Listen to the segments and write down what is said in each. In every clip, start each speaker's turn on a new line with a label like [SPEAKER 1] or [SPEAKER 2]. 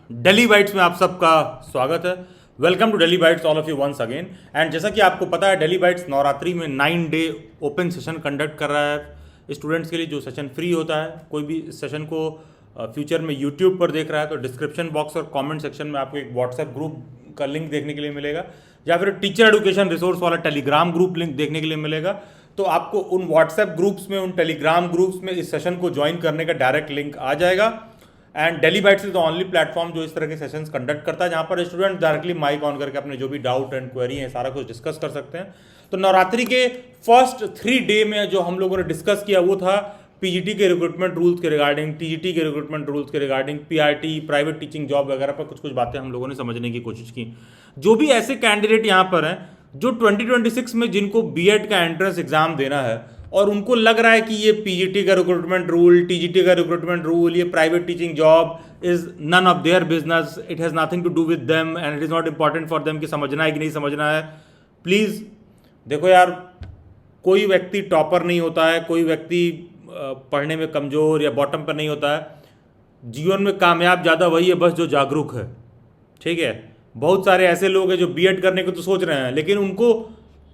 [SPEAKER 1] Daily bytes में आप सबका स्वागत है। Welcome to daily bites all of you once again. And जैसा कि आपको पता है, डेली बाइट्स नवरात्रि में 9 डे ओपन सेशन कंडक्ट कर रहा है स्टूडेंट्स के लिए। जो सेशन फ्री होता है, कोई भी सेशन को फ्यूचर में यूट्यूब पर देख रहा है तो डिस्क्रिप्शन बॉक्स और कमेंट सेक्शन में आपको एक व्हाट्सएप ग्रुप का लिंक देखने के लिए मिलेगा, या फिर टीचर एजुकेशन रिसोर्स वाला टेलीग्राम ग्रुप लिंक देखने के लिए मिलेगा। तो आपको उन व्हाट्सएप ग्रुप्स में, उन टेलीग्राम ग्रुप्स में इस सेशन को ज्वाइन करने का डायरेक्ट लिंक आ जाएगा। And daily bytes is the only platform जो इस तरह के सेशंस कंडक्ट करता है, जहां पर स्टूडेंट डायरेक्टली माइक ऑन करके अपने जो भी डाउट एंड क्वेरी है सारा कुछ डिस्कस कर सकते हैं। तो नवरात्रि के फर्स्ट 3 डे में जो हम लोगों ने डिस्कस किया वो था पीजीटी के रिक्रूटमेंट रूल्स के रिगार्डिंग, टीजीटी के रिक्रूटमेंट रूल्स के regarding, PRT private teaching job वगैरह पर कुछ कुछ बातें हम लोगों ने समझने की कोशिश की। जो भी ऐसे कैंडिडेट यहाँ पर हैं जो 2026 में जिनको बीएड का एंट्रेंस एग्जाम देना है और उनको लग रहा है कि ये पीजीटी का रिक्रूटमेंट रूल, टीजीटी का रिक्रूटमेंट रूल, ये private teaching job is none of their business, it has nothing to do with them and it is not important for them कि समझना है कि नहीं समझना है। प्लीज़ देखो यार, कोई व्यक्ति टॉपर नहीं होता है, कोई व्यक्ति पढ़ने में कमज़ोर या बॉटम पर नहीं होता है। जीवन में कामयाब ज़्यादा वही है बस जो जागरूक है, ठीक है। बहुत सारे ऐसे लोग हैं जो बीएड करने को तो सोच रहे हैं, लेकिन उनको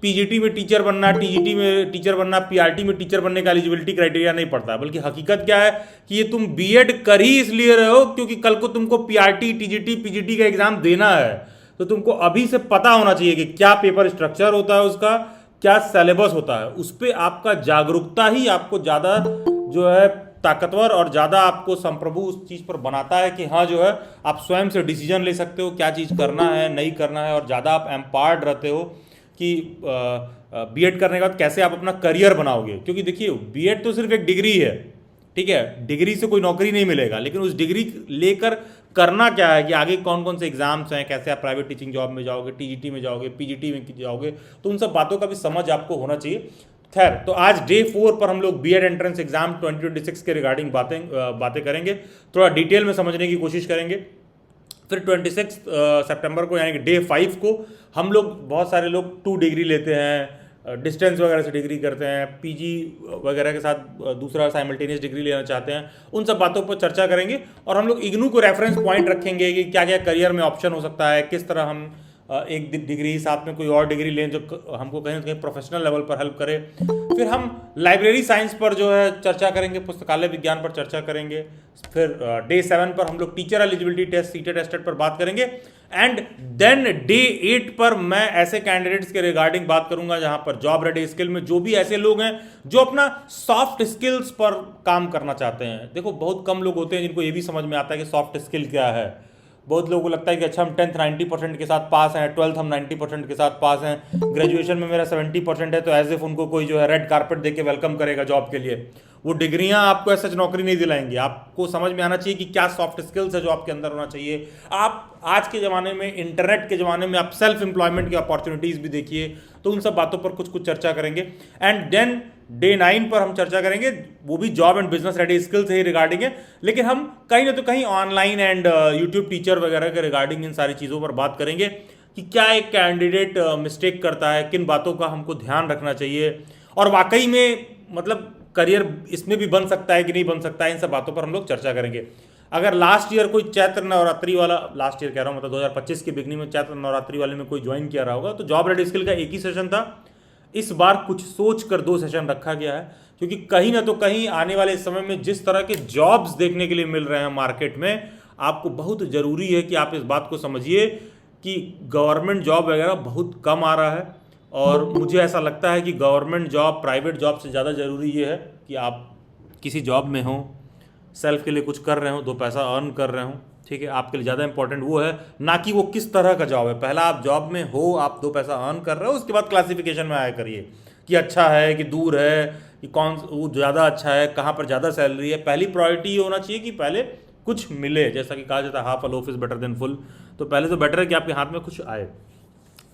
[SPEAKER 1] पीजीटी में टीचर बनना, टीजीटी में टीचर बनना, पीआरटी में टीचर बनने का एलिजिबिलिटी क्राइटेरिया नहीं पड़ता। बल्कि हकीकत क्या है कि ये तुम बीएड कर ही इसलिए रहे हो क्योंकि कल को तुमको पीआरटी, टीजीटी, पीजीटी का एग्जाम देना है। तो तुमको अभी से पता होना चाहिए कि क्या पेपर स्ट्रक्चर होता है, उसका क्या सिलेबस होता है। उस पर आपका जागरूकता ही आपको ज़्यादा जो है ताकतवर और ज़्यादा आपको संप्रभु उस चीज़ पर बनाता है कि हाँ जो है आप स्वयं से डिसीजन ले सकते हो क्या चीज़ करना है, नहीं करना है, और ज़्यादा आप एम्पावर्ड रहते हो कि बीएड करने के बाद कैसे आप अपना करियर बनाओगे। क्योंकि देखिए, बीएड तो सिर्फ एक डिग्री है, ठीक है, डिग्री से कोई नौकरी नहीं मिलेगा, लेकिन उस डिग्री लेकर करना क्या है कि आगे कौन कौन से एग्जाम्स हैं, कैसे आप प्राइवेट टीचिंग जॉब में जाओगे, टीजीटी में जाओगे, पीजीटी में जाओगे, तो उन सब बातों का भी समझ आपको होना चाहिए। खैर, तो आज डे 4 पर हम लोग बीएड एंट्रेंस एग्जाम 2026 के रिगार्डिंग बातें करेंगे, थोड़ा डिटेल में समझने की कोशिश करेंगे। फिर 26 सितंबर को यानी कि डे 5 को हम लोग, बहुत सारे लोग 2 डिग्री लेते हैं, डिस्टेंस वगैरह से डिग्री करते हैं, पीजी वगैरह के साथ दूसरा साइमल्टेनियस डिग्री लेना चाहते हैं, उन सब बातों पर चर्चा करेंगे। और हम लोग इग्नू को रेफरेंस पॉइंट रखेंगे कि क्या क्या करियर में ऑप्शन हो सकता है, किस तरह हम एक डिग्री साथ में कोई और डिग्री लें जो हमको कहीं ना कहीं प्रोफेशनल लेवल पर हेल्प करे। फिर हम लाइब्रेरी साइंस पर जो है चर्चा करेंगे, पुस्तकालय विज्ञान पर चर्चा करेंगे। फिर डे 7 पर हम लोग teacher eligibility test, CTET tested पर बात करेंगे। एंड देन डे 8 पर मैं ऐसे कैंडिडेट्स के रिगार्डिंग बात करूंगा जहां पर जॉब रेडी स्किल में जो भी ऐसे लोग हैं जो अपना सॉफ्ट स्किल्स पर काम करना चाहते हैं। देखो, बहुत कम लोग होते हैं जिनको ये भी समझ में आता है कि सॉफ्ट स्किल क्या है। बहुत लोगों को लगता है कि अच्छा, हम 10th 90% के साथ पास हैं, 12th हम 90% के साथ पास हैं, ग्रेजुएशन में मेरा 70% है, तो एज इफ उनको कोई जो है रेड कारपेट दे के वेलकम करेगा जॉब के लिए। वो डिग्रियां आपको ऐसा नौकरी नहीं दिलाएंगी। आपको समझ में आना चाहिए कि क्या सॉफ्ट स्किल्स है जो आपके अंदर होना चाहिए। आप आज के ज़माने में, इंटरनेट के ज़माने में, आप सेल्फ एम्प्लॉयमेंट की अपॉर्चुनिटीज़ भी देखिए। तो उन सब बातों पर कुछ कुछ चर्चा करेंगे। एंड देन डे 9 पर हम चर्चा करेंगे, वो भी job and business ready skill से ही रिगार्डिंग है, लेकिन हम कहीं ना तो कहीं ऑनलाइन एंड यूट्यूब टीचर वगैरह के रिगार्डिंग इन सारी चीज़ों पर बात करेंगे कि क्या एक कैंडिडेट मिस्टेक करता है, किन बातों का हमको ध्यान रखना चाहिए, और वाकई में मतलब करियर इसमें भी बन सकता है कि नहीं बन सकता है। इन सब बातों पर हम लोग चर्चा करेंगे। अगर लास्ट ईयर कोई चैत्र नवरात्रि वाला, लास्ट ईयर कह रहा हूँ मतलब 2025 के बिगनिंग में चैत्र नवरात्रि वाले में कोई ज्वाइन किया रहा होगा, तो जॉब रेडी स्किल का एक ही सेशन था। इस बार कुछ सोच कर 2 सेशन रखा गया है, क्योंकि कहीं ना तो कहीं आने वाले समय में जिस तरह के जॉब्स देखने के लिए मिल रहे हैं मार्केट में, आपको बहुत ज़रूरी है कि आप इस बात को समझिए कि गवर्नमेंट जॉब वगैरह बहुत कम आ रहा है। और मुझे ऐसा लगता है कि गवर्नमेंट जॉब प्राइवेट जॉब से ज़्यादा ज़रूरी ये है कि आप किसी जॉब में हों, सेल्फ के लिए कुछ कर रहे हो, 2 पैसा अर्न कर रहे हो, ठीक है। आपके लिए ज़्यादा इंपॉर्टेंट वो है, ना कि वो किस तरह का जॉब है। पहला आप जॉब में हो, आप 2 पैसा अर्न कर रहे हो, उसके बाद क्लासिफिकेशन में आया करिए कि अच्छा है कि दूर है, कि कौन वो ज़्यादा अच्छा है, कहाँ पर ज़्यादा सैलरी है। पहली प्रायोरिटी ये होना चाहिए कि पहले कुछ मिले। जैसा कि कहा जाता है half a loaf is better than full, तो पहले तो बेटर है कि आपके हाथ में कुछ आए।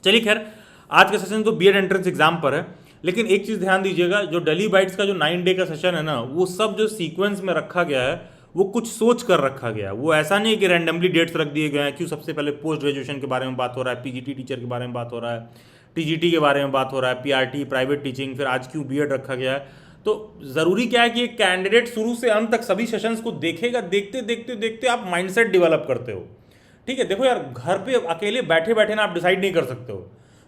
[SPEAKER 1] चलिए खैर, आज का सेशन तो बीएड एंट्रेंस एग्जाम पर है, लेकिन एक चीज़ ध्यान दीजिएगा, जो डेली बाइट्स का जो 9 डे का सेशन है ना, वो सब जो सीक्वेंस में रखा गया है वो कुछ सोच कर रखा गया है। वो ऐसा नहीं है कि रैंडमली डेट्स रख दिए गए हैं। क्यों, सबसे पहले पोस्ट ग्रेजुएशन के बारे में बात हो रहा है, पीजीटी टीचर के बारे में बात हो रहा है, टीजीटी के बारे में बात हो रहा है, पीआरटी प्राइवेट टीचिंग, फिर आज क्यों बीएड रखा गया है। तो ज़रूरी क्या है कि एक कैंडिडेट शुरू से अंत तक सभी सेशंस को देखेगा। देखते देखते देखते आप माइंडसेट डेवलप करते हो ठीक है, देखो यार, घर पे अकेले बैठे बैठे ना आप डिसाइड नहीं कर सकते हो,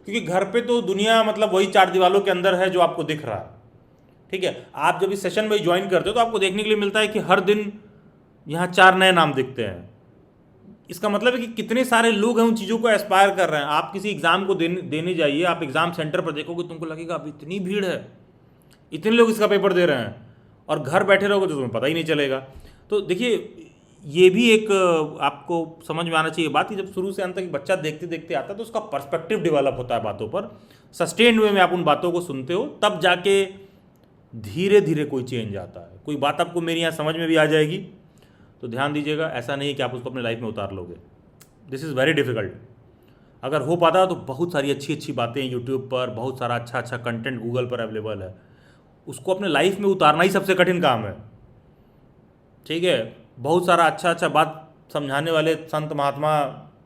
[SPEAKER 1] क्योंकि घर पे तो दुनिया मतलब वही चार दीवारों के अंदर है जो आपको दिख रहा है। ठीक है, आप जब इस सेशन में ज्वाइन करते हो तो आपको देखने के लिए मिलता है कि हर दिन यहाँ 4 नए नाम दिखते हैं। इसका मतलब है कि कितने सारे लोग हैं उन चीज़ों को एस्पायर कर रहे हैं। आप किसी एग्जाम को देने जाइए, आप एग्जाम सेंटर पर देखोगे, तुमको लगेगा अब इतनी भीड़ है, इतने लोग इसका पेपर दे रहे हैं, और घर बैठे रहोगे तो तुम्हें पता ही नहीं चलेगा। तो देखिए, ये भी एक आपको समझ में आना चाहिए बात कि जब शुरू से अंत तक बच्चा देखते देखते आता है तो उसका पर्सपेक्टिव डेवलप होता है बातों पर, सस्टेन्ड वे में आप उन बातों को सुनते हो, तब जाके धीरे धीरे कोई चेंज आता है। कोई बात आपको मेरी यहाँ समझ में भी आ जाएगी, तो ध्यान दीजिएगा, ऐसा नहीं है कि आप उसको अपने लाइफ में उतार लोगे। This is very difficult. अगर हो पाता तो बहुत सारी अच्छी अच्छी बातें यूट्यूब पर, बहुत सारा अच्छा अच्छा कंटेंट गूगल पर अवेलेबल है, उसको अपने लाइफ में उतारना ही सबसे कठिन काम है। ठीक है, बहुत सारा अच्छा अच्छा बात समझाने वाले संत महात्मा,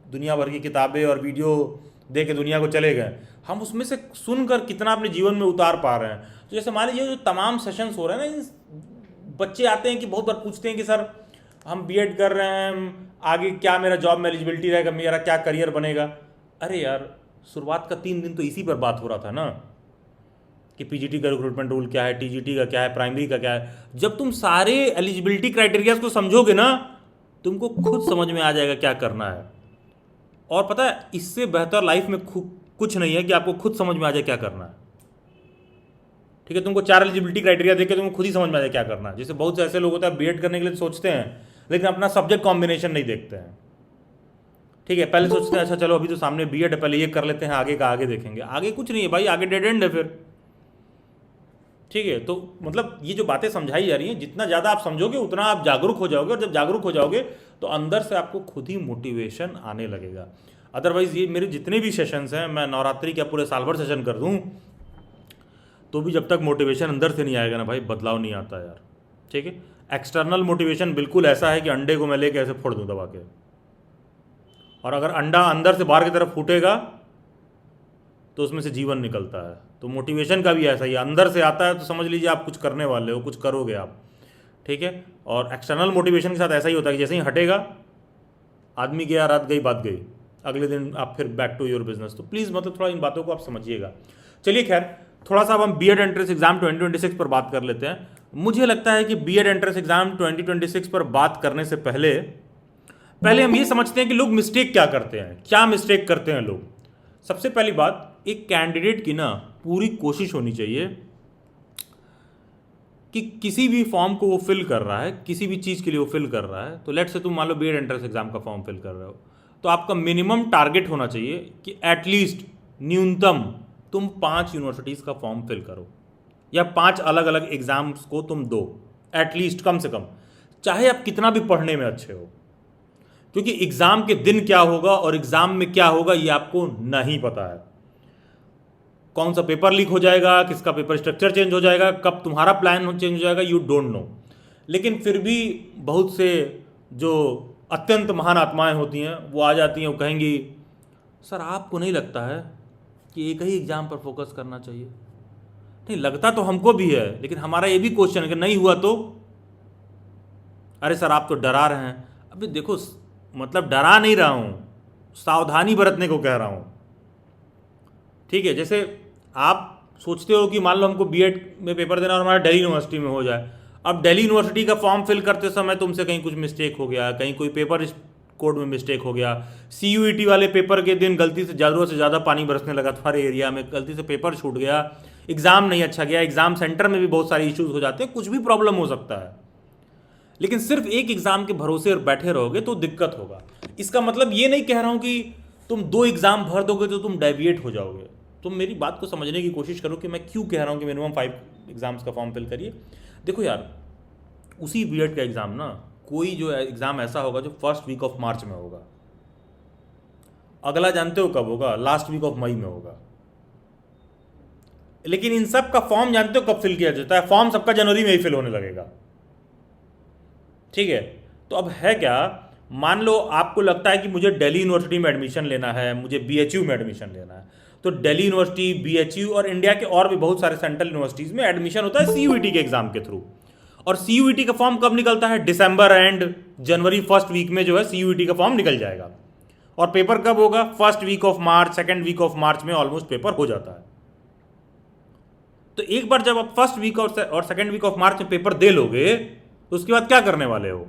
[SPEAKER 1] दुनिया भर की किताबें और वीडियो दे के दुनिया को चले गए, हम उसमें से सुनकर कितना अपने जीवन में उतार पा रहे हैं। तो जैसे मान लीजिए जो तमाम सेशंस हो रहे हैं ना, बच्चे आते हैं कि बहुत बार पूछते हैं कि सर हम बीएड कर रहे हैं, आगे क्या मेरा जॉब में एलिजिबिलिटी रहेगा, मेरा क्या करियर बनेगा। अरे यार, शुरुआत का 3 दिन तो इसी पर बात हो रहा था ना, कि पीजीटी का रिक्रूटमेंट रूल क्या है, टीजीटी का क्या है, प्राइमरी का क्या है। जब तुम सारे एलिजिबिलिटी क्राइटेरियाज को समझोगे ना, तुमको खुद समझ में आ जाएगा क्या करना है। और पता है, इससे बेहतर लाइफ में कुछ नहीं है कि आपको खुद समझ में आ जाए क्या करना है। ठीक है, तुमको 4 एलिजिबिलिटी क्राइटेरिया देख के तुमको खुद ही समझ में आ जाए क्या करना है। जैसे बहुत से ऐसे लोग होते हैं बीएड करने के लिए सोचते हैं, लेकिन अपना सब्जेक्ट कॉम्बिनेशन नहीं देखते हैं। ठीक है, पहले सोचते हैं अच्छा चलो अभी तो सामने बीएड है, पहले ये कर लेते हैं, आगे का आगे देखेंगे। आगे कुछ नहीं है भाई, आगे डेड एंड है फिर। ठीक है, तो मतलब ये जो बातें समझाई जा रही हैं, जितना ज़्यादा आप समझोगे उतना आप जागरूक हो जाओगे, और जब जागरूक हो जाओगे तो अंदर से आपको खुद ही मोटिवेशन आने लगेगा। अदरवाइज़ ये मेरे जितने भी सेशंस हैं, मैं नवरात्रि का पूरे साल भर सेशन कर दूँ तो भी जब तक मोटिवेशन अंदर से नहीं आएगा ना भाई, बदलाव नहीं आता यार। ठीक है, एक्सटर्नल मोटिवेशन बिल्कुल ऐसा है कि अंडे को मैं लेके ऐसे फोड़ दूँ दबा के, और अगर अंडा अंदर से बाहर की तरफ फूटेगा तो उसमें से जीवन निकलता है। तो मोटिवेशन का भी ऐसा ही, अंदर से आता है तो समझ लीजिए आप कुछ करने वाले हो, कुछ करोगे आप। ठीक है, और एक्सटर्नल मोटिवेशन के साथ ऐसा ही होता है कि जैसे ही हटेगा, आदमी गया, रात गई, बात गई, अगले दिन आप फिर बैक टू योर बिजनेस। तो प्लीज़ मतलब थोड़ा इन बातों को आप समझिएगा। चलिए खैर, थोड़ा सा अब हम बीएड एंट्रेंस एग्जाम 2026 पर बात कर लेते हैं। मुझे लगता है कि बीएड एंट्रेंस एग्जाम 2026 पर बात करने से पहले हम ये समझते हैं कि लोग मिस्टेक क्या करते हैं, क्या मिस्टेक करते हैं लोग। सबसे पहली बात, एक कैंडिडेट की ना पूरी कोशिश होनी चाहिए कि किसी भी फॉर्म को वो फिल कर रहा है, किसी भी चीज़ के लिए वो फिल कर रहा है, तो लेट्स से तुम मान लो बीएड एंट्रेंस एग्जाम का फॉर्म फिल कर रहे हो, तो आपका मिनिमम टारगेट होना चाहिए कि एटलीस्ट न्यूनतम तुम 5 यूनिवर्सिटीज़ का फॉर्म फिल करो, या 5 अलग अलग एग्जाम्स को तुम दो, एटलीस्ट कम से कम, चाहे आप कितना भी पढ़ने में अच्छे हो। क्योंकि एग्जाम के दिन क्या होगा और एग्जाम में क्या होगा ये आपको नहीं पता है। कौन सा पेपर लीक हो जाएगा, किसका पेपर स्ट्रक्चर चेंज हो जाएगा, कब तुम्हारा प्लान चेंज हो जाएगा, यू डोंट नो। लेकिन फिर भी बहुत से जो अत्यंत महान आत्माएं होती हैं वो आ जाती हैं, वो कहेंगी सर आपको नहीं लगता है कि एक ही एग्जाम पर फोकस करना चाहिए? नहीं लगता तो हमको भी है, लेकिन हमारा ये भी क्वेश्चन है कि नहीं हुआ तो? अरे सर आप तो डरा रहे हैं। अभी देखो, मतलब डरा नहीं रहा हूँ, सावधानी बरतने को कह रहा हूँ। ठीक है, जैसे आप सोचते हो कि मान लो हमको बीएड में पेपर देना और हमारा दिल्ली यूनिवर्सिटी में हो जाए। अब दिल्ली यूनिवर्सिटी का फॉर्म फिल करते समय तुमसे कहीं कुछ मिस्टेक हो गया, कहीं कोई पेपर कोड में मिस्टेक हो गया, सीयूईटी वाले पेपर के दिन गलती से ज़रूरत से ज़्यादा पानी बरसने लगा तुम्हारे एरिया में, गलती से पेपर छूट गया, एग्ज़ाम नहीं अच्छा गया, एग्ज़ाम सेंटर में भी बहुत सारे इश्यूज़ हो जाते हैं, कुछ भी प्रॉब्लम हो सकता है। लेकिन सिर्फ एक एग्ज़ाम के भरोसे और बैठे रहोगे तो दिक्कत होगा। इसका मतलब ये नहीं कह रहा हूँ कि तुम 2 एग्ज़ाम भर दोगे तो तुम डेविएट हो जाओगे। तुम मेरी बात को समझने की कोशिश करो कि मैं क्यों कह रहा हूँ कि मिनिमम 5 एग्ज़ाम्स का फॉर्म फिल करिए। देखो यार, उसी बीएड का एग्ज़ाम ना, कोई जो एग्ज़ाम ऐसा होगा जो फर्स्ट वीक ऑफ मार्च में होगा, अगला जानते हो कब होगा? लास्ट वीक ऑफ मई में होगा। लेकिन इन सब का फॉर्म जानते हो कब फिल किया जाता है? फॉर्म सबका जनवरी में ही फिल होने लगेगा। ठीक है, तो अब है क्या, मान लो आपको लगता है कि मुझे दिल्ली यूनिवर्सिटी में एडमिशन लेना है, मुझे बीएचयू में एडमिशन लेना है, तो दिल्ली यूनिवर्सिटी, बीएचयू और इंडिया के और भी बहुत सारे सेंट्रल यूनिवर्सिटीज़ में एडमिशन होता है सीयूईटी के एग्जाम के थ्रू। और सीयूईटी का फॉर्म कब निकलता है? दिसंबर एंड जनवरी फर्स्ट वीक में जो है सीयूईटी का फॉर्म निकल जाएगा। और पेपर कब होगा? First week of March, second week of March में ऑलमोस्ट पेपर हो जाता है। तो एक बार जब आप फर्स्ट वीक और सेकेंड वीक ऑफ मार्च में पेपर दे लोगे तो उसके बाद क्या करने वाले हो?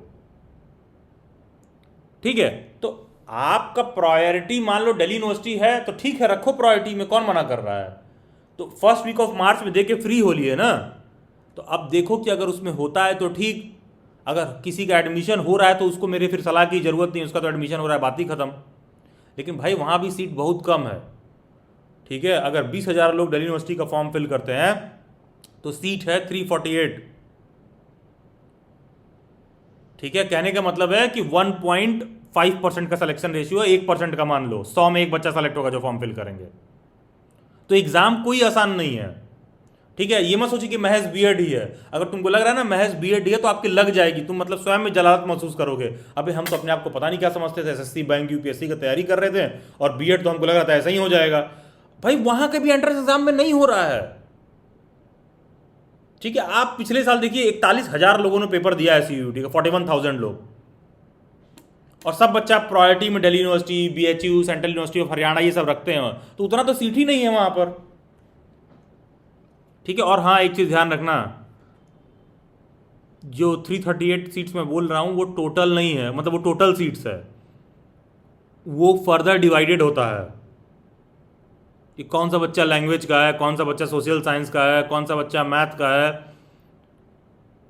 [SPEAKER 1] ठीक है, तो आपका प्रायोरिटी मान लो दिल्ली यूनिवर्सिटी है तो ठीक है, रखो प्रायोरिटी में, कौन मना कर रहा है। तो फर्स्ट वीक ऑफ मार्च में देके फ्री हो लिए ना। तो अब देखो कि अगर उसमें होता है तो ठीक, अगर किसी का एडमिशन हो रहा है तो उसको मेरे फिर सलाह की जरूरत नहीं, उसका तो एडमिशन हो रहा है, बात ही खत्म। लेकिन भाई वहाँ भी सीट बहुत कम है। ठीक है, अगर 20,000 लोग दिल्ली यूनिवर्सिटी का फॉर्म फिल करते हैं तो सीट है 348। ठीक है, कहने का मतलब है कि 1.5% का सिलेक्शन रेशियो है, 1% का मान लो, 100 में एक बच्चा सेलेक्ट होगा जो फॉर्म फिल करेंगे। तो एग्जाम कोई आसान नहीं है। ठीक है, ये मत सोचिए कि महज बीएड ही है। अगर तुमको लग रहा है ना महज बीएड ही है तो आपकी लग जाएगी, तुम मतलब स्वयं में जलालत महसूस करोगे। अबे हम तो अपने आप को पता नहीं क्या समझते थे, एसएससी बैंक यूपीएससी की तैयारी कर रहे थे और बीएड तो हमको लग रहा था ऐसा ही हो जाएगा। भाई वहां के भी एंट्रेंस एग्जाम में नहीं हो रहा है। ठीक है, आप पिछले साल देखिए 41,000 लोगों ने पेपर दिया है सीयूईटी का, 41,000 लोग, और सब बच्चा प्रायोरिटी में Delhi university, BHU, central university of Haryana ये सब रखते हैं, तो उतना तो सीट ही नहीं है वहां पर। ठीक है, और हाँ एक चीज ध्यान रखना, जो 338 सीट्स मैं बोल रहा हूं वो टोटल नहीं है, मतलब वो टोटल सीट्स है, वो फर्दर डिवाइडेड होता है कि कौन सा बच्चा लैंग्वेज का है, कौन सा बच्चा सोशल साइंस का है, कौन सा बच्चा मैथ का है।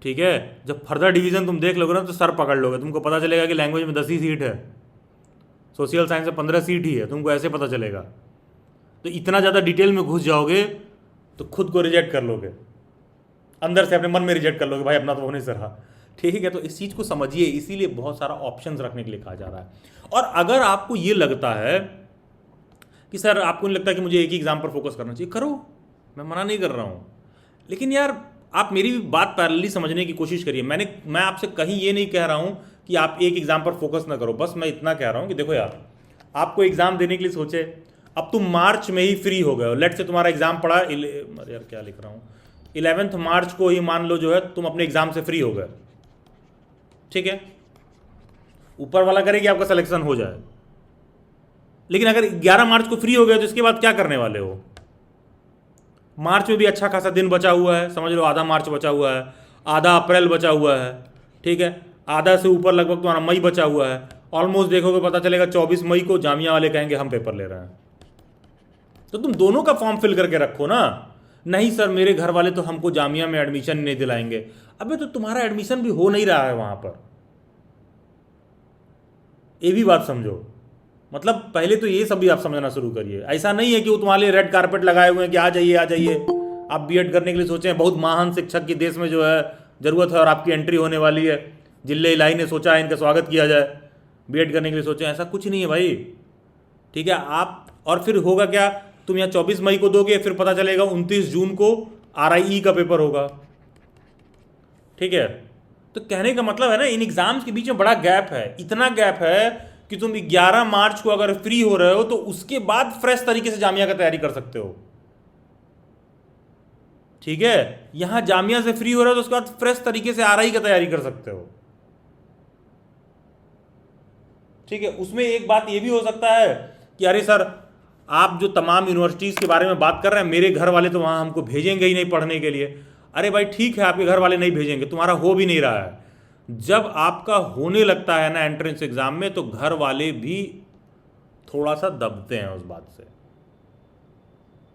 [SPEAKER 1] ठीक है, जब फर्दर डिवीजन तुम देख लोगे ना तो सर पकड़ लोगे, तुमको पता चलेगा कि लैंग्वेज में 10 ही सीट है, सोशल साइंस में 15 सीट ही है, तुमको ऐसे पता चलेगा। तो इतना ज़्यादा डिटेल में घुस जाओगे तो खुद को रिजेक्ट कर लोगे, अंदर से अपने मन में रिजेक्ट कर लोगे, भाई अपना तो होने से रहा। ठीक है, तो इस चीज़ को समझिए, इसीलिए बहुत सारा ऑप्शंस रखने के लिए कहा जा रहा है। और अगर आपको ये लगता है कि सर आपको नहीं लगता कि मुझे एक ही एग्जाम पर फोकस करना चाहिए, करो, मैं मना नहीं कर रहा हूँ, लेकिन यार आप मेरी भी बात पैरेलली समझने की कोशिश करिए। मैं आपसे कहीं ये नहीं कह रहा हूँ कि आप एक एग्जाम पर फोकस ना करो, बस मैं इतना कह रहा हूँ कि देखो यार, आपको एग्जाम देने के लिए सोचे, अब तुम मार्च में ही फ्री हो गए हो, लेट से तुम्हारा एग्जाम पड़ा यार क्या लिख रहा हूँ, 11 मार्च को ही मान लो जो है तुम अपने एग्जाम से फ्री हो गए। ठीक है, ऊपर वाला करे कि आपका सिलेक्शन हो जाए, लेकिन अगर 11 मार्च को फ्री हो गए तो इसके बाद क्या करने वाले हो? मार्च में भी अच्छा खासा दिन बचा हुआ है, समझ लो आधा मार्च बचा हुआ है, आधा अप्रैल बचा हुआ है। ठीक है, आधा से ऊपर लगभग तुम्हारा मई बचा हुआ है, ऑलमोस्ट देखोगे पता चलेगा 24 मई को जामिया वाले कहेंगे हम पेपर ले रहे हैं। तो तुम दोनों का फॉर्म फिल करके रखो ना। नहीं सर मेरे घर वाले तो हमको जामिया में एडमिशन नहीं दिलाएंगे, अबे तो तुम्हारा एडमिशन भी हो नहीं रहा है वहां पर, ये भी बात समझो। मतलब पहले तो ये सब भी आप समझना शुरू करिए। ऐसा नहीं है कि वो तुम्हारे लिए रेड कारपेट लगाए हुए हैं कि आ जाइए आ जाइए, आप बीएड करने के लिए सोचे हैं, बहुत महान शिक्षक की देश में जो है जरूरत है और आपकी एंट्री होने वाली है, जिले इलाही ने सोचा है इनका स्वागत किया जाए, बीएड करने के लिए सोचे हैं, ऐसा कुछ नहीं है भाई। ठीक है, आप और फिर होगा क्या, तुम यहाँ 24 मई को दोगे, फिर पता चलेगा 29 जून को RIE का पेपर होगा। ठीक है, तो कहने का मतलब है ना, इन एग्जाम्स के बीच में बड़ा गैप है, इतना गैप है कि तुम 11 मार्च को अगर फ्री हो रहे हो तो उसके बाद फ्रेश तरीके से जामिया का तैयारी कर सकते हो। ठीक है, यहां जामिया से फ्री हो रहे हो तो उसके बाद फ्रेश तरीके से RI का तैयारी कर सकते हो। ठीक है, उसमें एक बात ये भी हो सकता है कि अरे सर आप जो तमाम यूनिवर्सिटीज़ के बारे में बात कर रहे हैं, मेरे घर वाले तो वहाँ हमको भेजेंगे ही नहीं पढ़ने के लिए। अरे भाई ठीक है, आपके घर वाले नहीं भेजेंगे, तुम्हारा हो भी नहीं रहा है। जब आपका होने लगता है ना एंट्रेंस एग्जाम में, तो घर वाले भी थोड़ा सा दबते हैं उस बात से।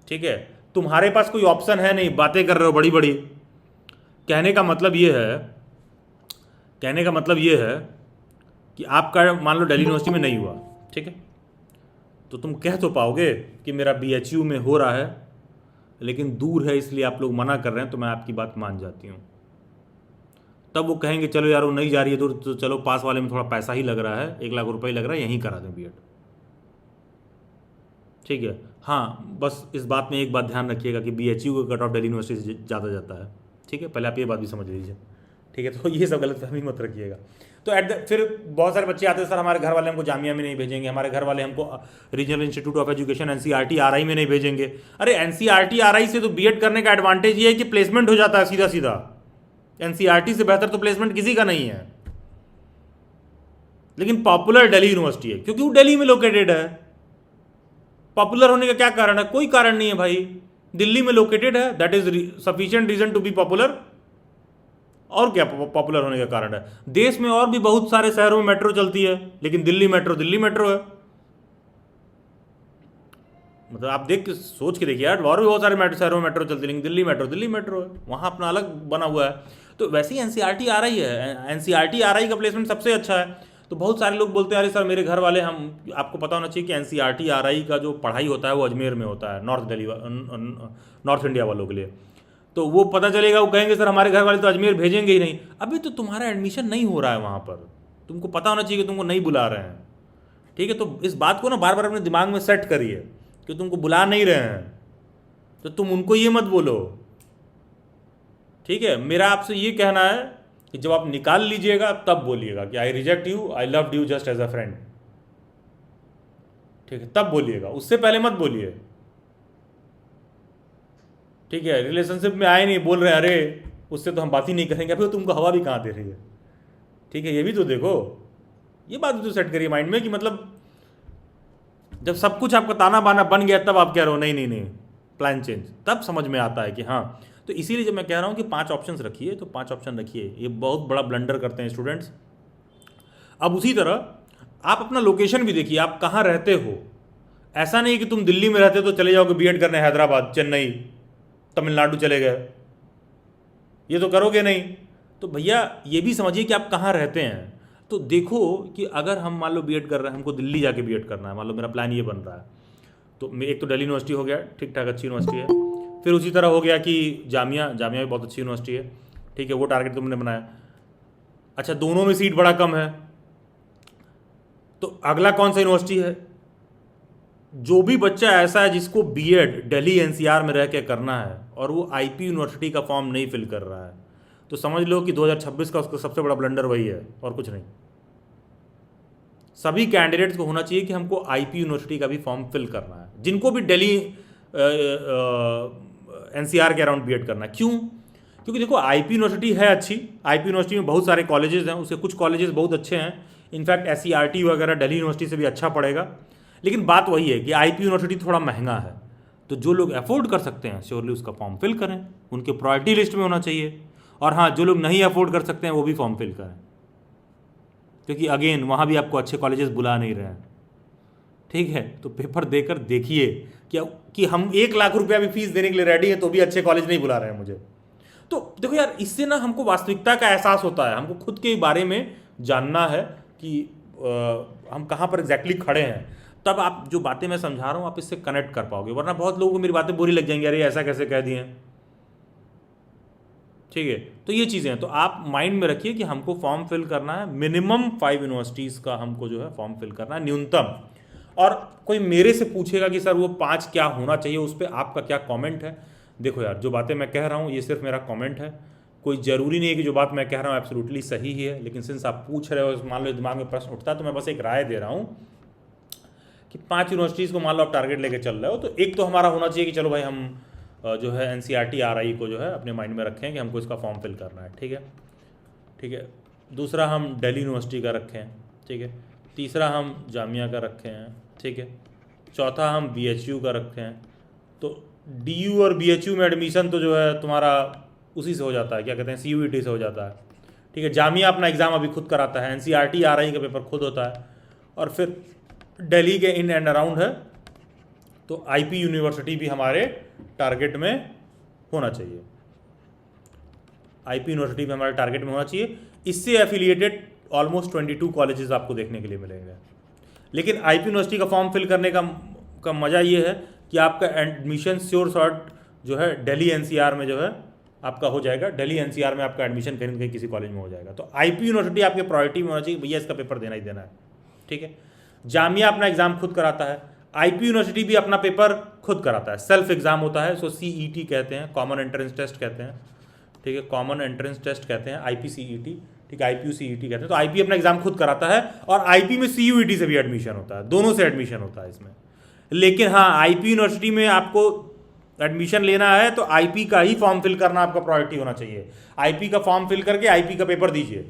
[SPEAKER 1] ठीक है, तुम्हारे पास कोई ऑप्शन है नहीं, बातें कर रहे हो बड़ी बड़ी। कहने का मतलब ये है कि आपका मान लो दिल्ली यूनिवर्सिटी में नहीं हुआ, ठीक है, तो तुम कह तो पाओगे कि मेरा BHU में हो रहा है, लेकिन दूर है इसलिए आप लोग मना कर रहे हैं, तो मैं आपकी बात मान जाती हूँ। तब वो कहेंगे चलो यार वो नहीं जा रही है दूर, तो चलो पास वाले में थोड़ा पैसा ही लग रहा है, 1 लाख रुपये लग रहा है, यहीं करा दें बीएड। ठीक है, हाँ बस इस बात में एक बात ध्यान रखिएगा कि BHU का कट ऑफ दिल्ली यूनिवर्सिटी से ज़्यादा जाता है। ठीक है, पहले आप ये बात भी समझ लीजिए। ठीक है, तो ये सब गलतफहमी मत रखिएगा। तो फिर बहुत सारे बच्चे आते हैं, सर हमारे घर वाले हमको जामिया में नहीं भेजेंगे, हमारे घर वाले हमको regional institute of education NCERT RI में नहीं भेजेंगे। अरे NCERT RI से तो बीएड करने का एडवांटेज ये है कि प्लेसमेंट हो जाता है सीधा सीधा। NCERT से बेहतर तो प्लेसमेंट किसी का नहीं है। लेकिन पॉपुलर दिल्ली यूनिवर्सिटी है क्योंकि वो दिल्ली में लोकेटेड है। पॉपुलर होने का क्या कारण है? कोई कारण नहीं है भाई, दिल्ली में लोकेटेड है, that is sufficient reason to be popular. और क्या पॉपुलर होने का कारण है? देश में और भी बहुत सारे शहरों में मेट्रो चलती है, लेकिन दिल्ली मेट्रो है। मतलब आप देख के सोच के देखिए यार, और भी बहुत सारे शहरों में मेट्रो चलती है, लेकिन दिल्ली मेट्रो है, वहाँ अपना अलग बना हुआ है। तो वैसे ही एनसीईआरटी आ रही है, एनसीईआरटी आ रही का प्लेसमेंट सबसे अच्छा है। तो बहुत सारे लोग बोलते हैं अरे सर मेरे घर वाले, हम आपको पता होना चाहिए कि एनसीईआरटी आ रही का जो पढ़ाई होता है वो अजमेर में होता है, नॉर्थ इंडिया वालों के लिए। तो वो पता चलेगा, वो कहेंगे सर हमारे घर वाले तो अजमेर भेजेंगे ही नहीं। अभी तो तुम्हारा एडमिशन नहीं हो रहा है वहाँ पर, तुमको पता होना चाहिए कि तुमको नहीं बुला रहे हैं। ठीक है, तो इस बात को ना बार बार अपने दिमाग में सेट करिए कि तुमको बुला नहीं रहे हैं, तो तुम उनको ये मत बोलो। ठीक है, मेरा आपसे ये कहना है कि जब आप निकाल लीजिएगा तब बोलिएगा कि I reject you, I loved you just as a friend. ठीक है, तब बोलिएगा, उससे पहले मत बोलिए। ठीक है, रिलेशनशिप में आए नहीं बोल रहे अरे उससे तो हम बात ही नहीं करेंगे, अभी तुमको हवा भी कहाँ दे रही है। ठीक है, ये भी तो देखो, ये बात भी तो सेट करिए माइंड में कि मतलब जब सब कुछ आपका ताना बाना बन गया तब आप कह रहे हो नहीं प्लान चेंज, तब समझ में आता है कि हाँ। तो इसीलिए जब मैं कह रहा हूँ कि 5 ऑप्शंस रखिए, तो 5 ऑप्शन रखिए। ये बहुत बड़ा ब्लंडर करते हैं स्टूडेंट्स। अब उसी तरह आप अपना लोकेशन भी देखिए, आप कहाँ रहते हो। ऐसा नहीं कि तुम दिल्ली में रहते तो चले जाओगे बीएड करने हैदराबाद, चेन्नई, तमिलनाडु चले गए, ये तो करोगे नहीं। तो भैया ये भी समझिए कि आप कहाँ रहते हैं। तो देखो कि अगर हम मान लो बीएड कर रहे हैं, हमको दिल्ली जाके बीएड करना है, मान लो मेरा प्लान ये बन रहा है, तो एक तो दिल्ली यूनिवर्सिटी हो गया, ठीक ठाक अच्छी यूनिवर्सिटी है। फिर उसी तरह हो गया कि जामिया भी बहुत अच्छी यूनिवर्सिटी है। ठीक है, वो टारगेट तुमने बनाया। अच्छा, दोनों में सीट बड़ा कम है, तो अगला कौन सा यूनिवर्सिटी है? जो भी बच्चा ऐसा है जिसको बीएड दिल्ली एनसीआर में रह के करना है और वो आईपी यूनिवर्सिटी का फॉर्म नहीं फिल कर रहा है, तो समझ लो कि 2026 का उसका सबसे बड़ा ब्लंडर वही है और कुछ नहीं। सभी कैंडिडेट्स को होना चाहिए कि हमको आईपी यूनिवर्सिटी का भी फॉर्म फिल करना है, जिनको भी दिल्ली एनसीआर के अराउंड बीएड करना है। क्यों? क्योंकि देखो आईपी यूनिवर्सिटी है अच्छी, आईपी यूनिवर्सिटी में बहुत सारे कॉलेजेस हैं, उसके कुछ कॉलेजेस बहुत अच्छे हैं, इनफैक्ट एससीईआरटी वगैरह दिल्ली यूनिवर्सिटी से भी अच्छा पड़ेगा। लेकिन बात वही है कि आईपी यूनिवर्सिटी थोड़ा महंगा है, तो जो लोग अफोर्ड कर सकते हैं श्योरली उसका फॉर्म फिल करें, उनके प्रायोरिटी लिस्ट में होना चाहिए। और हाँ, जो लोग नहीं अफोर्ड कर सकते हैं वो भी फॉर्म फिल करें, क्योंकि अगेन वहाँ भी आपको अच्छे कॉलेजेस बुला नहीं रहे हैं। ठीक है, तो पेपर देकर देखिए कि हम 1 लाख रुपया भी फीस देने के लिए रेडी हैं तो भी अच्छे कॉलेज नहीं बुला रहे हैं मुझे। तो देखो यार, इससे ना हमको वास्तविकता का एहसास होता है, हमको खुद के बारे में जानना है कि हम कहाँ पर एग्जैक्टली खड़े हैं। तब आप जो बातें मैं समझा रहा हूँ आप इससे कनेक्ट कर पाओगे, वरना बहुत लोगों को मेरी बातें बुरी लग जाएंगी, अरे ऐसा कैसे कह दिए। ठीक है, तो ये चीज़ें हैं, तो आप माइंड में रखिए कि हमको फॉर्म फिल करना है, मिनिमम 5 यूनिवर्सिटीज़ का हमको जो है फॉर्म फिल करना है न्यूनतम। और कोई मेरे से पूछेगा कि सर वो 5 क्या होना चाहिए, उस पर आपका क्या कमेंट है? देखो यार, जो बातें मैं कह रहा हूँ ये सिर्फ मेरा कमेंट है, कोई ज़रूरी नहीं है कि जो बात मैं कह रहा हूँ एब्सोल्युटली सही ही है। लेकिन सिंस आप पूछ रहे हो, मान लो दिमाग में प्रश्न उठता है, तो मैं बस एक राय दे रहा हूँ कि 5 यूनिवर्सिटीज़ को मान लो आप टारगेट लेके चल रहे हो, तो एक तो हमारा होना चाहिए कि चलो भाई हम जो है एनसीईआरटी आरआई को जो है अपने माइंड में रखें कि हमको इसका फॉर्म फिल करना है। ठीक है, दूसरा हम दिल्ली यूनिवर्सिटी का रखें। ठीक है, तीसरा हम जामिया का रखे हैं। ठीक है, चौथा हम बीएचयू का रखे हैं। तो डीयू और बीएचयू में एडमिशन तो जो है तुम्हारा उसी से हो जाता है, क्या कहते हैं, सीयूईटी से हो जाता है। ठीक है, जामिया अपना एग्ज़ाम अभी खुद कराता है, एनसीईआरटी आरआई का पेपर खुद होता है, और फिर दिल्ली के इन एंड अराउंड है। तो आईपी यूनिवर्सिटी भी हमारे टारगेट में होना चाहिए, आईपी यूनिवर्सिटी भी हमारे टारगेट में होना चाहिए। इससे एफिलिएटेड ऑलमोस्ट 22 कॉलेजेस आपको देखने के लिए मिलेंगे। लेकिन आईपी यूनिवर्सिटी का फॉर्म फिल करने का मज़ा ये है कि आपका एडमिशन श्योर शॉर्ट जो है दिल्ली एनसीआर में जो है आपका हो जाएगा, दिल्ली एनसीआर में आपका एडमिशन कहीं ना कहीं किसी कॉलेज में हो जाएगा। तो आईपी यूनिवर्सिटी आपके प्रायोरिटी में होना चाहिए, भैया इसका पेपर देना ही देना है। ठीक है, जामिया अपना एग्ज़ाम खुद कराता है, आईपी यूनिवर्सिटी भी अपना पेपर खुद कराता है, सेल्फ एग्ज़ाम होता है, सो सीईटी कहते हैं, कॉमन एंट्रेंस टेस्ट कहते हैं। ठीक है, कॉमन एंट्रेंस टेस्ट कहते हैं, आईपीसीईटी। ठीक है, आईपीयूसीईटी कहते हैं। तो आईपी अपना एग्जाम खुद कराता है, और आईपी में सीयूईटी से भी एडमिशन होता है, दोनों से एडमिशन होता है इसमें। लेकिन हाँ, आईपी यूनिवर्सिटी में आपको एडमिशन लेना है तो आईपी का ही फॉर्म फिल करना आपका प्रायोरिटी होना चाहिए। आईपी का फॉर्म फिल करके आईपी का पेपर दीजिए,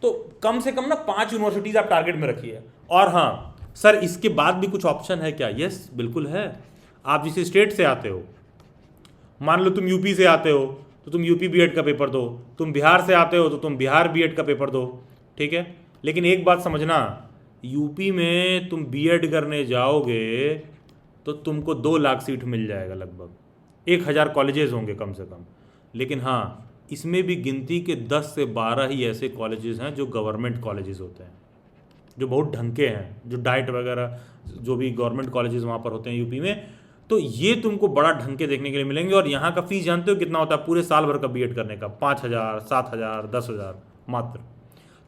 [SPEAKER 1] तो कम से कम ना 5 यूनिवर्सिटीज आप टारगेट में रखिए। और हाँ सर, इसके बाद भी कुछ ऑप्शन है क्या? यस बिल्कुल है। आप जिस स्टेट से आते हो, मान लो तुम यूपी से आते हो तो तुम यूपी बीएड का पेपर दो, तुम बिहार से आते हो तो तुम बिहार बीएड का पेपर दो, ठीक है। लेकिन एक बात समझना, यूपी में तुम बीएड करने जाओगे तो तुमको 2 लाख सीट मिल जाएगा, लगभग 1000 कॉलेजेस होंगे कम से कम। लेकिन हाँ, इसमें भी गिनती के 10 से 12 ही ऐसे कॉलेजेस हैं जो गवर्नमेंट कॉलेजेस होते हैं, जो बहुत ढंग के हैं, जो डाइट वगैरह जो भी गवर्नमेंट कॉलेजेस वहाँ पर होते हैं यूपी में, तो ये तुमको बड़ा ढंग के देखने के लिए मिलेंगे। और यहाँ का फीस जानते हो कितना होता है पूरे साल भर का बीएड करने का? 5000, 7000, 10000 मात्र।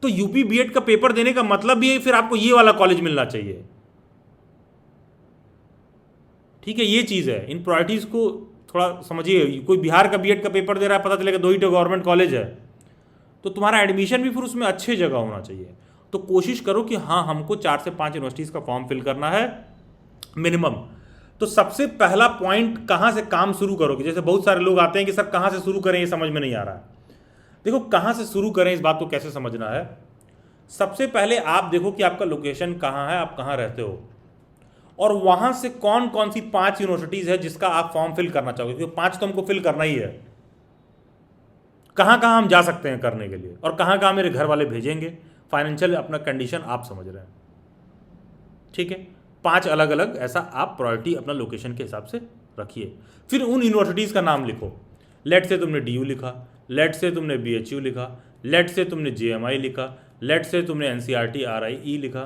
[SPEAKER 1] तो यूपी बीएड का पेपर देने का मतलब भी है फिर आपको ये वाला कॉलेज मिलना चाहिए, ठीक है। ये चीज़ है, इन प्रायोरिटीज़ को थोड़ा समझिए। कोई बिहार का बीएड का पेपर दे रहा है, पता चलेगा 2 ही तो गवर्नमेंट कॉलेज है, तो तुम्हारा एडमिशन भी फिर उसमें अच्छे जगह होना चाहिए। तो कोशिश करो कि हाँ, हमको 4 से 5 यूनिवर्सिटीज़ का फॉर्म फिल करना है मिनिमम। तो सबसे पहला पॉइंट, कहाँ से काम शुरू करोगे? जैसे बहुत सारे लोग आते हैं कि सर कहाँ से शुरू करें, ये समझ में नहीं आ रहा है। देखो, कहाँ से शुरू करें इस बात को कैसे समझना है। सबसे पहले आप देखो कि आपका लोकेशन कहाँ है, आप कहाँ रहते हो, और वहाँ से कौन कौन सी 5 यूनिवर्सिटीज़ है जिसका आप फॉर्म फिल करना चाहोगे, क्योंकि 5 तो हमको फिल करना ही है। कहाँ कहाँ हम जा सकते हैं करने के लिए, और कहाँ कहाँ मेरे घर वाले भेजेंगे, फाइनेंशियल अपना कंडीशन आप समझ रहे हैं, ठीक है। 5 अलग अलग ऐसा आप प्रायोरिटी अपना लोकेशन के हिसाब से रखिए। फिर उन यूनिवर्सिटीज़ का नाम लिखो। लेट से तुमने डीयू लिखा, लेट से तुमने बीएचयू लिखा, लेट से तुमने जेएमआई लिखा, लेट से तुमने एनसीईआरटी आरआईई लिखा,